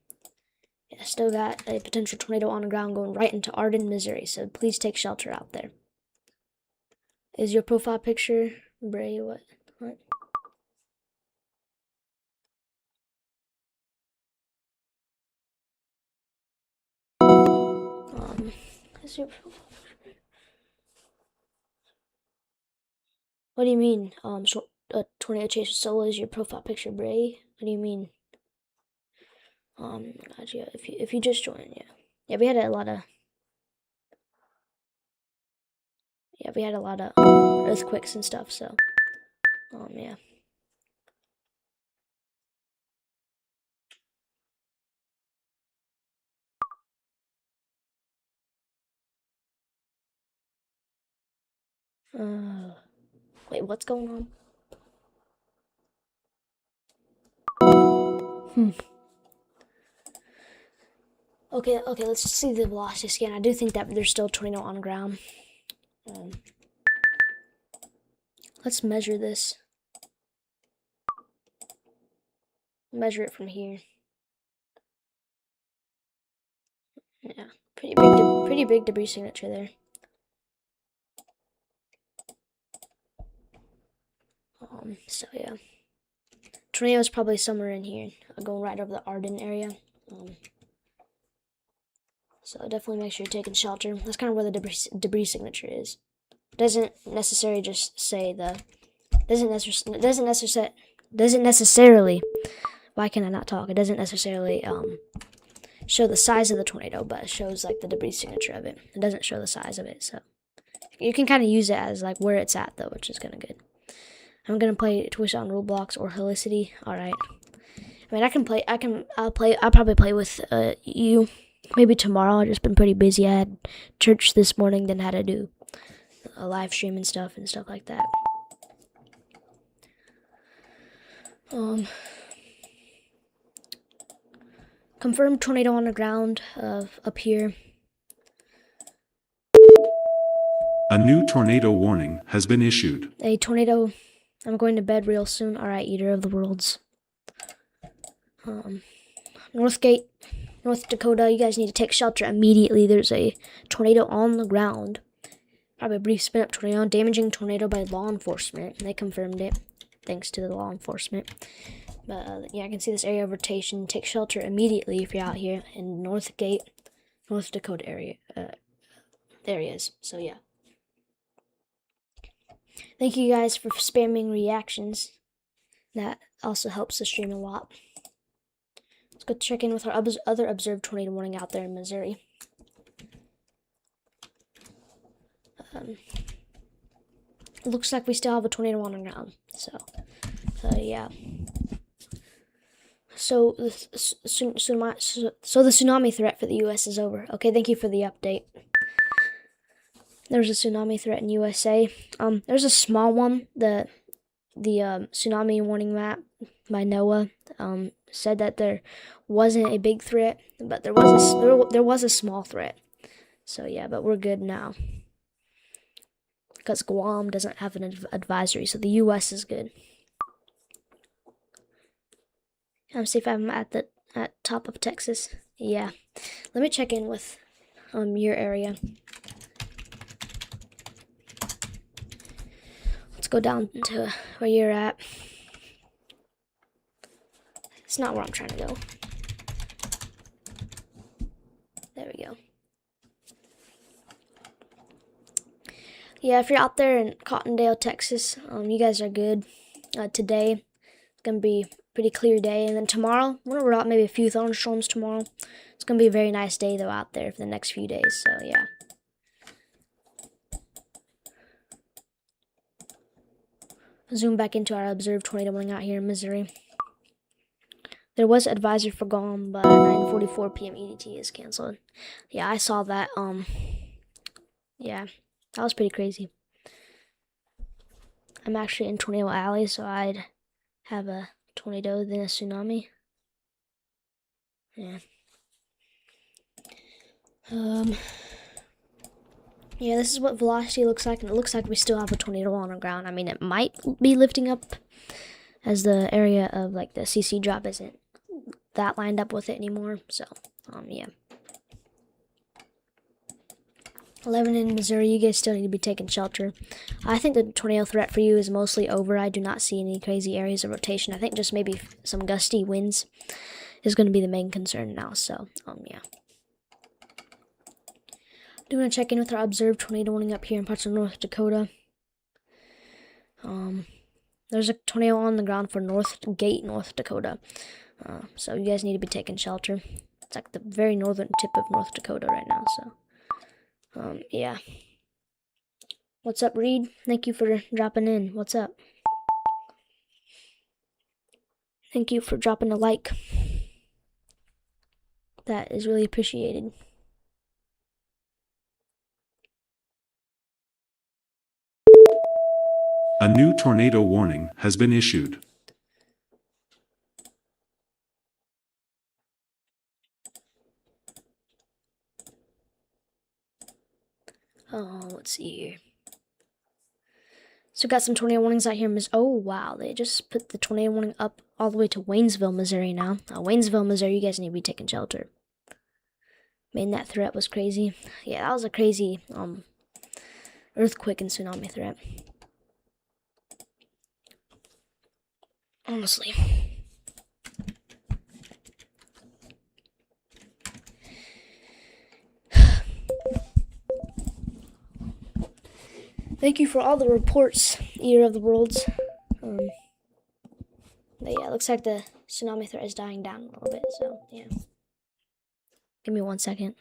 yeah, still got a potential tornado on the ground going right into Arden, Missouri, so please take shelter out there. Is your profile picture Bray? What? Is your profile picture? What do you mean? Tornado Chaser Solo is your profile picture, Bray? What do you mean? Gotcha. If you just joined, yeah, we had a lot of earthquakes and stuff, so yeah. Wait, what's going on? Okay, let's see the velocity scan. I do think that there's still a tornado on the ground. Let's measure this. Measure it from here. Yeah, pretty big debris signature there. So yeah, tornado is probably somewhere in here. I'll go right over the Arden area. So definitely make sure you're taking shelter. That's kind of where the debris signature is. Doesn't necessarily just say the. Doesn't necessarily. Why can I not talk? It doesn't necessarily show the size of the tornado, but it shows like the debris signature of it. It doesn't show the size of it, so you can kind of use it as like where it's at though, which is kind of good. I'm gonna play Twist on Roblox or Helicity. All right. I mean, I'll probably play with you. Maybe tomorrow. I've just been pretty busy. I had church this morning, then had to do a live stream and stuff like that. Confirmed tornado on the ground up here. A new tornado warning has been issued. A tornado. I'm going to bed real soon. All right, Eater of the Worlds. Northgate, North Dakota. You guys need to take shelter immediately. There's a tornado on the ground. Probably a brief spin-up tornado. Damaging tornado by law enforcement. They confirmed it. Thanks to the law enforcement. But yeah, I can see this area of rotation. Take shelter immediately if you're out here in Northgate, North Dakota areas. So yeah. Thank you guys for spamming reactions. That also helps the stream a lot. Let's go check in with our other observed tornado warning out there in Missouri. It looks like we still have a tornado on the ground. So yeah. So the tsunami threat for the U.S. is over. Okay, thank you for the update. There's a tsunami threat in USA. There's a small one. The tsunami warning map by NOAA said that there wasn't a big threat, but there was a small threat. So yeah, but we're good now because Guam doesn't have an advisory, so the U.S. is good. See if I'm at top of Texas. Yeah, let me check in with your area. Let's go down to where you're at. It's not where I'm trying to go. There we go. Yeah, if you're out there in Cottondale, Texas, you guys are good. Today, it's gonna be a pretty clear day, and then tomorrow, we're out maybe a few thunderstorms tomorrow. It's gonna be a very nice day though out there for the next few days. So yeah. Zoom back into our observed tornado warning out here in Missouri. There was an advisory for Guam, but 9:44 p.m. EDT is canceled. Yeah, I saw that. Yeah, that was pretty crazy. I'm actually in Tornado Alley, so I'd have a tornado, then a tsunami. Yeah. Yeah, this is what velocity looks like, and it looks like we still have a tornado on the ground. I mean, it might be lifting up as the area of like the CC drop isn't that lined up with it anymore. So, yeah. 11 in Missouri, you guys still need to be taking shelter. I think the tornado threat for you is mostly over. I do not see any crazy areas of rotation. I think just maybe some gusty winds is going to be the main concern now. So, yeah. Doing a check-in with our observed tornado warning up here in parts of North Dakota. There's a tornado on the ground for Northgate, North Dakota. So you guys need to be taking shelter. It's like the very northern tip of North Dakota right now. So, yeah. What's up, Reed? Thank you for dropping in. What's up? Thank you for dropping a like. That is really appreciated. A new tornado warning has been issued. Let's see here. So got some tornado warnings out here. Oh, wow. They just put the tornado warning up all the way to Waynesville, Missouri now. Waynesville, Missouri, you guys need to be taking shelter. Man, that threat was crazy. Yeah, that was a crazy earthquake and tsunami threat. Honestly. Thank you for all the reports, Eater of the Worlds. But yeah, it looks like the tsunami threat is dying down a little bit, so yeah. Give me 1 second.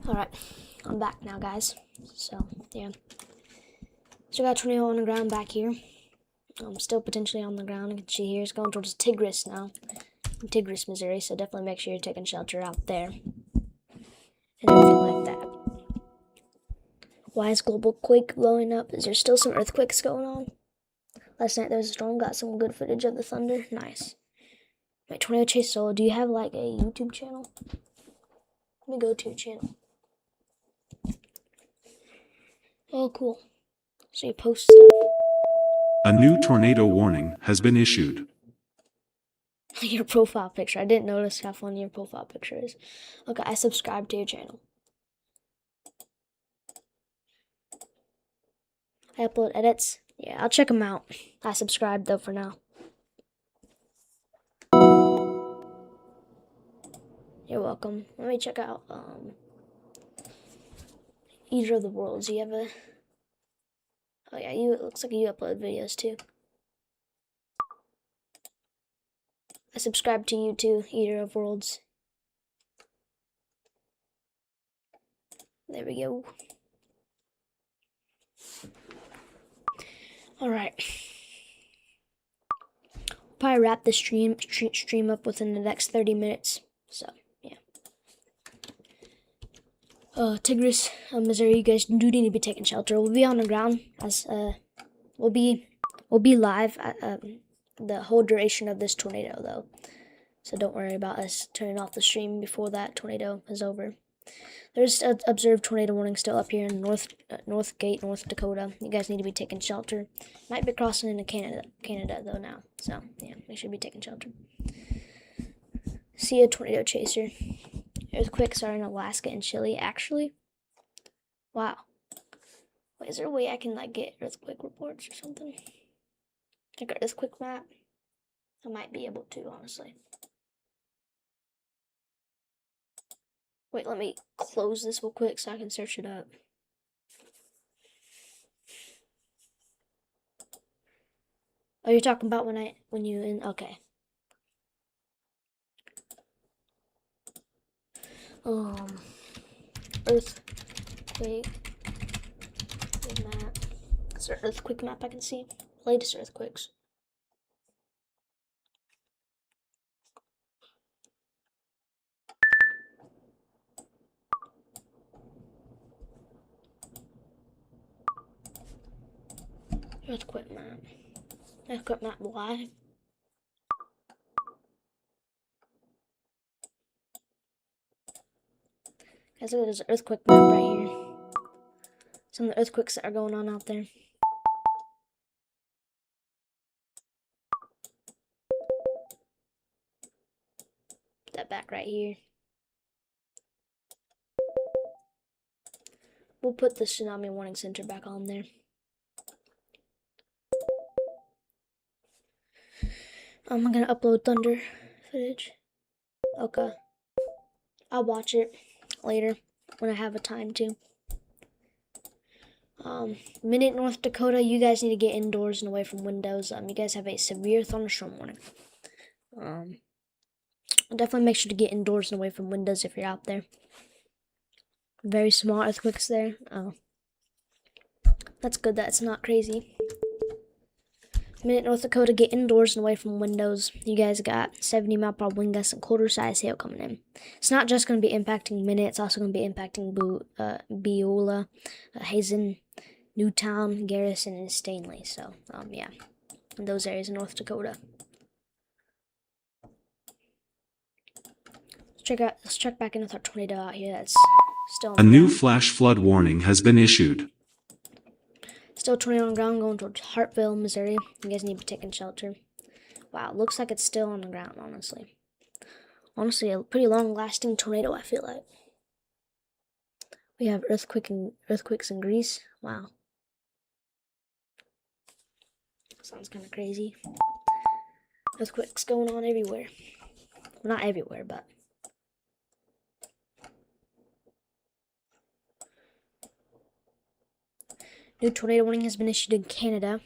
Alright, I'm back now, guys. So, yeah. So, got a tornado on the ground back here. Still potentially on the ground. You can see here it's going towards Tigris now. Tigris, Missouri. So, definitely make sure you're taking shelter out there. And everything like that. Why is global quake blowing up? Is there still some earthquakes going on? Last night there was a storm. Got some good footage of the thunder. Nice. Wait, Tornado Chase Solo, do you have like a YouTube channel? Let me go to your channel. Oh, cool. So you post stuff. A new tornado warning has been issued. Your profile picture. I didn't notice how funny your profile picture is. Okay, I subscribe to your channel. I upload edits. Yeah, I'll check them out. I subscribe though for now. You're welcome. Let me check out Eater of the Worlds. Do you have a... Oh yeah, it looks like you upload videos too. I subscribe to you too, Eater of Worlds. There we go. Alright. Probably wrap the stream up within the next 30 minutes. So, yeah. Tigris, Missouri, you guys do need to be taking shelter. We'll be on the ground as we'll be live at, the whole duration of this tornado though. So don't worry about us turning off the stream before that tornado is over. There's observed tornado warning still up here in North Gate, North Dakota. You guys need to be taking shelter. Might be crossing into Canada though now. So yeah, we should be taking shelter. See a tornado chaser. Earthquakes are in Alaska and Chile, actually. Wow. Wait, is there a way I can like get earthquake reports or something? Like an earthquake map? I might be able to, honestly. Wait, let me close this real quick so I can search it up. Oh, you're talking about when you in, okay. Earthquake map. Is there an earthquake map I can see? Latest earthquakes. Earthquake map. Earthquake map live. Guys, look at this earthquake map right here. Some of the earthquakes that are going on out there. back right here. We'll put the Tsunami Warning Center back on there. I'm gonna upload thunder footage. Okay. I'll watch it later when I have a time to. Minute, North Dakota, you guys need to get indoors and away from windows. You guys have a severe thunderstorm warning. Definitely make sure to get indoors and away from windows if you're out there. Very small earthquakes there. Oh. That's good that it's not crazy. Minute, North Dakota, get indoors and away from windows. You guys got 70-mile-per-hour wind gusts and quarter-size hail coming in. It's not just going to be impacting Minute, it's also going to be impacting Beulah, Hazen, Newtown, Garrison, and Stanley. So, yeah, in those areas in North Dakota. Let's check back in with our tornado out here. That's still on A the new ground. flash flood warning has been issued. Still tornado on the ground going towards Hartville, Missouri. You guys need to be taking shelter. Wow, it looks like it's still on the ground, honestly. Honestly, a pretty long-lasting tornado, I feel like. We have earthquakes in Greece. Wow. Sounds kind of crazy. Earthquakes going on everywhere. Well, not everywhere, but... New tornado warning has been issued in Canada.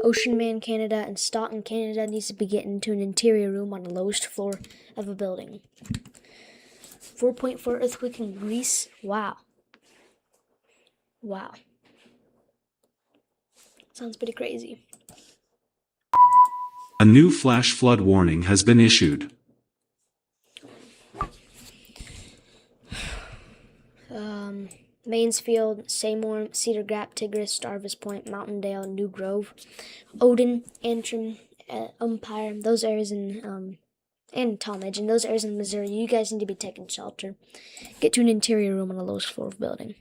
Ocean Man, Canada, and Staunton, Canada needs to be getting into an interior room on the lowest floor of a building. 4.4 earthquake in Greece. Wow. Wow. Sounds pretty crazy. A new flash flood warning has been issued. Mansfield, Seymour, Cedar Gap, Tigris, Starvis Point, Mountaindale, New Grove, Odin, Antrim, Umpire, those areas in, and Talmadge, and those areas in Missouri, you guys need to be taking shelter. Get to an interior room on the lowest floor of the building.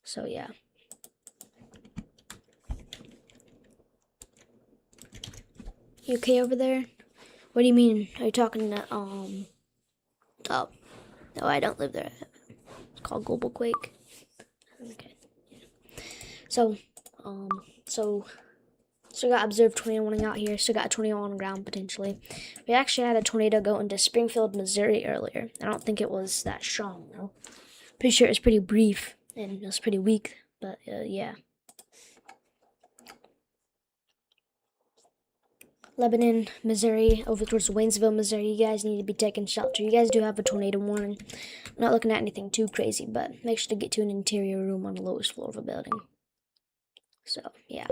So, yeah. You okay over there? What do you mean? Are you talking to, Oh, no, I don't live there. It's called Global Quake. Okay. So got observed tornado warning out here. Still got a tornado on the ground potentially. We actually had a tornado go into Springfield, Missouri earlier. I don't think it was that strong though. Pretty sure it was pretty brief and it was pretty weak. But yeah. Lebanon, Missouri, over towards Waynesville, Missouri. You guys need to be taking shelter. You guys do have a tornado warning. I'm not looking at anything too crazy, but make sure to get to an interior room on the lowest floor of a building. So, yeah.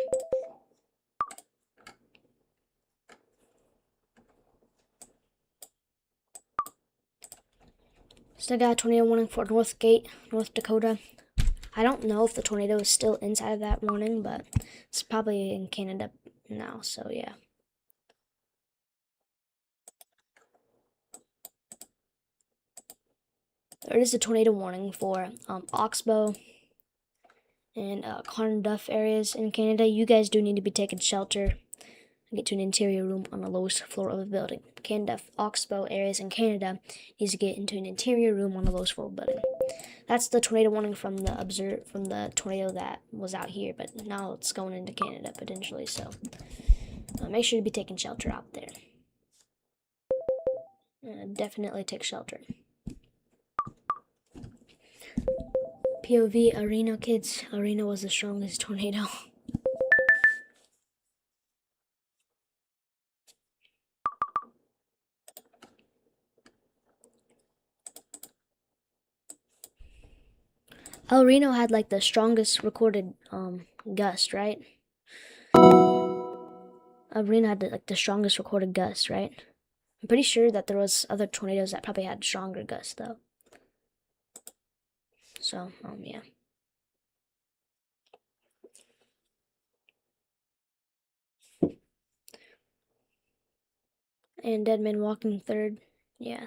Still got a tornado warning for Northgate, North Dakota. I don't know if the tornado is still inside of that warning, but it's probably in Canada now, so yeah. There is a tornado warning for Oxbow and Carnduff areas in Canada. You guys do need to be taking shelter and get to an interior room on the lowest floor of a building. Carnduff, Oxbow areas in Canada needs to get into an interior room on the lowest floor of a building. That's the tornado warning from the tornado that was out here, but now it's going into Canada potentially. So make sure to be taking shelter out there. Definitely take shelter. POV, Arena kids. Arena was the strongest tornado. El Reno had like the strongest recorded gust, right? El Reno had like the strongest recorded gust, right? I'm pretty sure that there was other tornadoes that probably had stronger gusts though. So, yeah. And Deadman walking third. Yeah.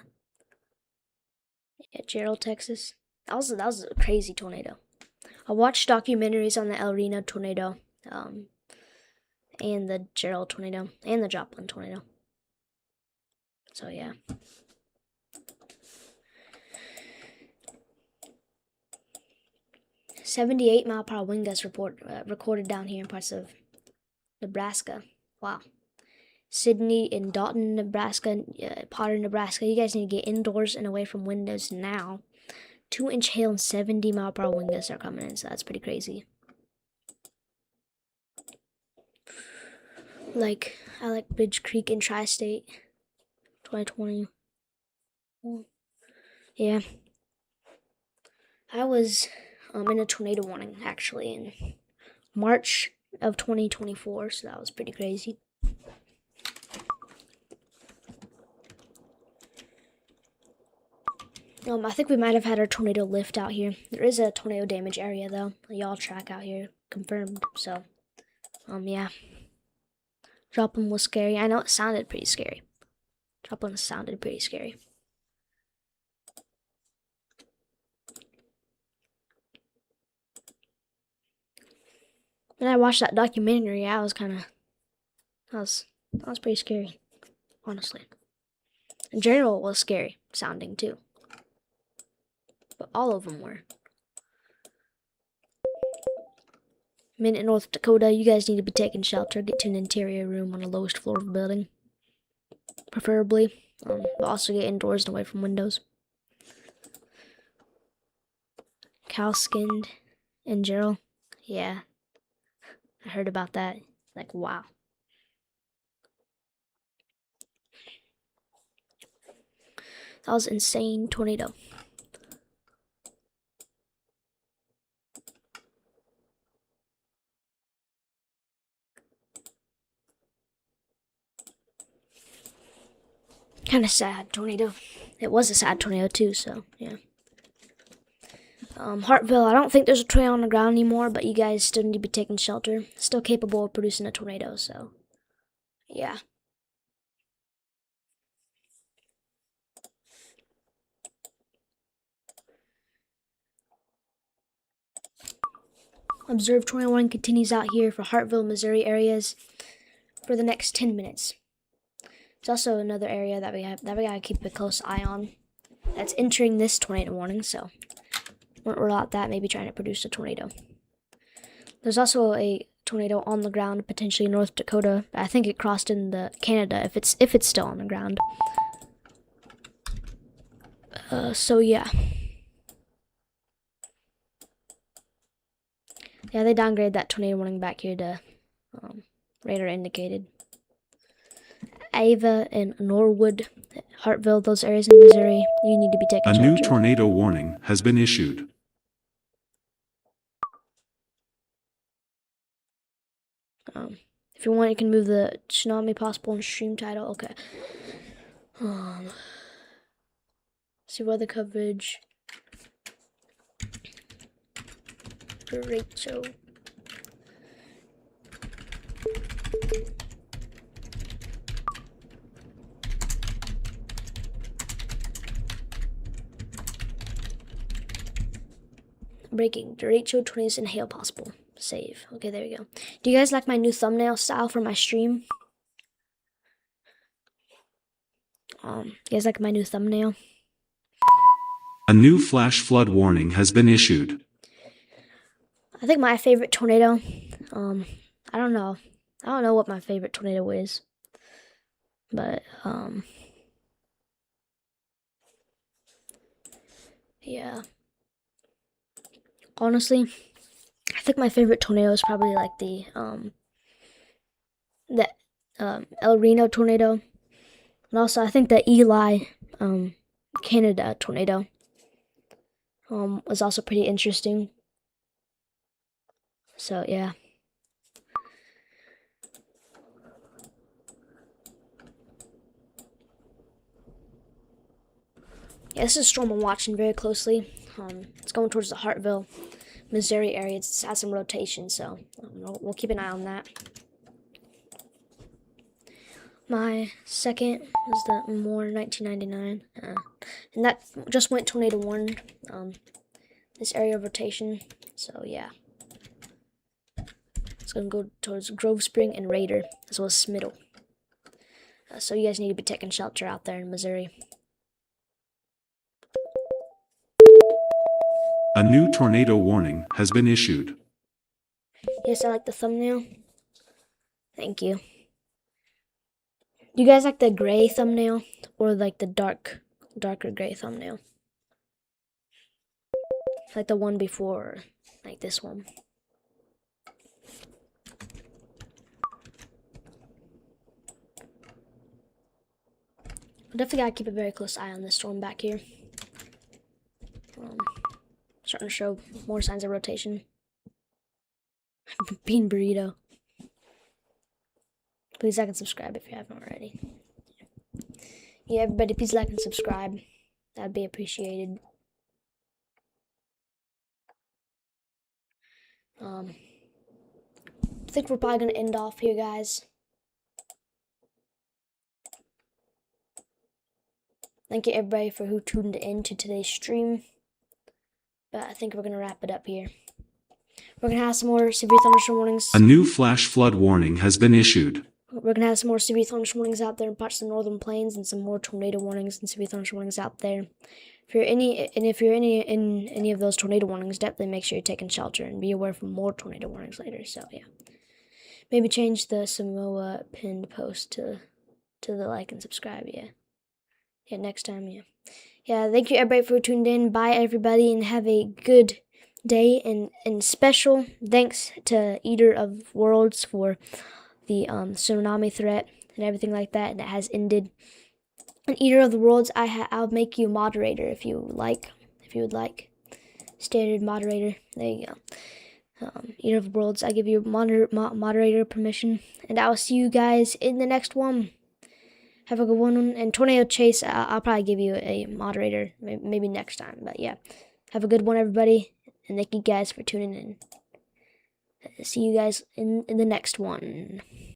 Yeah, Gerald, Texas. That was a crazy tornado. I watched documentaries on the El Reno tornado. and the Gerald tornado, and the Joplin tornado. So yeah. "78-mile-per-hour wind gusts recorded down here in parts of Nebraska." Wow. Sydney and Dalton, Nebraska, Potter, Nebraska. You guys need to get indoors and away from windows now. 2-inch hail and 70-mile-per-hour wind gusts are coming in, so that's pretty crazy. I like Bridge Creek in Tri-State. 2020. Yeah. I was in a tornado warning actually in March of 2024, so that was pretty crazy. I think we might have had our tornado lift out here. There is a tornado damage area though. A yaw track out here confirmed. So, yeah. Joplin was scary. I know it sounded pretty scary. Joplin sounded pretty scary. When I watched that documentary, I was that was pretty scary, honestly. In general, it was scary sounding too. But all of them were. Minute, North Dakota, you guys need to be taking shelter. Get to an interior room on the lowest floor of the building. Preferably. But also get indoors and away from windows. Cow-skinned and Gerald. Yeah. I heard about that. Like, wow. That was an insane tornado. Kind of sad tornado. It was a sad tornado too, so yeah. Hartville, I don't think there's a tornado on the ground anymore, but you guys still need to be taking shelter. Still capable of producing a tornado, so yeah. Observed tornado warning continues out here for Hartville, Missouri areas for the next 10 minutes. There's also another area that we gotta keep a close eye on. That's entering this tornado warning, so won't rule out that maybe trying to produce a tornado. There's also a tornado on the ground, potentially in North Dakota. I think it crossed into Canada if it's still on the ground. So yeah. Yeah, they downgraded that tornado warning back here to radar indicated. Ava and Norwood, Hartville, those areas in Missouri, you need to be taking A shelter. new tornado warning has been issued. If you want, you can move the Tsunami possible and stream title. Okay. See weather coverage. Derecho. Breaking. Derecho, tornadoes, and hail possible. Save. Okay, there we go. Do you guys like my new thumbnail style for my stream? You guys like my new thumbnail? A new flash flood warning has been issued. I think my favorite tornado, I don't know. I don't know what my favorite tornado is. But, yeah. Honestly, I think my favorite tornado is probably like the El Reno tornado. And also, I think the Eli, Canada tornado, was also pretty interesting. So, yeah. Yeah, this is a storm I'm watching very closely. It's going towards the Hartville, Missouri area. It's had some rotation, so we'll keep an eye on that. My second was the Moore 1999, and that just went tornado warned. This area of rotation, so yeah. It's going to go towards Grove Spring and Raider, as well as Smiddle. So you guys need to be taking shelter out there in Missouri. A new tornado warning has been issued. Yes, I like the thumbnail. Thank you. Do you guys like the gray thumbnail or like the darker gray thumbnail? Like the one before, like this one. Definitely gotta keep a very close eye on this storm back here. Starting to show more signs of rotation. Bean burrito. Please like and subscribe if you haven't already. Yeah, everybody, please like and subscribe. That'd be appreciated. I think we're probably gonna end off here, guys. Thank you everybody for who tuned in to today's stream. But I think we're gonna wrap it up here. We're gonna have some more severe thunderstorm warnings. A new flash flood warning has been issued. We're gonna have some more severe thunderstorm warnings out there in parts of the northern plains, and some more tornado warnings and severe thunderstorm warnings out there. If you're in any of those tornado warnings, definitely make sure you're taking shelter and be aware for more tornado warnings later. So yeah, maybe change the Samoa pinned post to the like and subscribe. Yeah, next time. Yeah. Thank you everybody for tuning in. Bye everybody, and have a good day. And special thanks to Eater of Worlds for the tsunami threat and everything like that, and it has ended. And Eater of the Worlds, I'll make you moderator if you would like. Standard moderator. There you go. Eater of the Worlds, I give you moderator permission, and I'll see you guys in the next one. Have a good one. And Tornado Chase, I'll probably give you a moderator maybe next time. But yeah, have a good one, everybody, and thank you guys for tuning in. See you guys in the next one.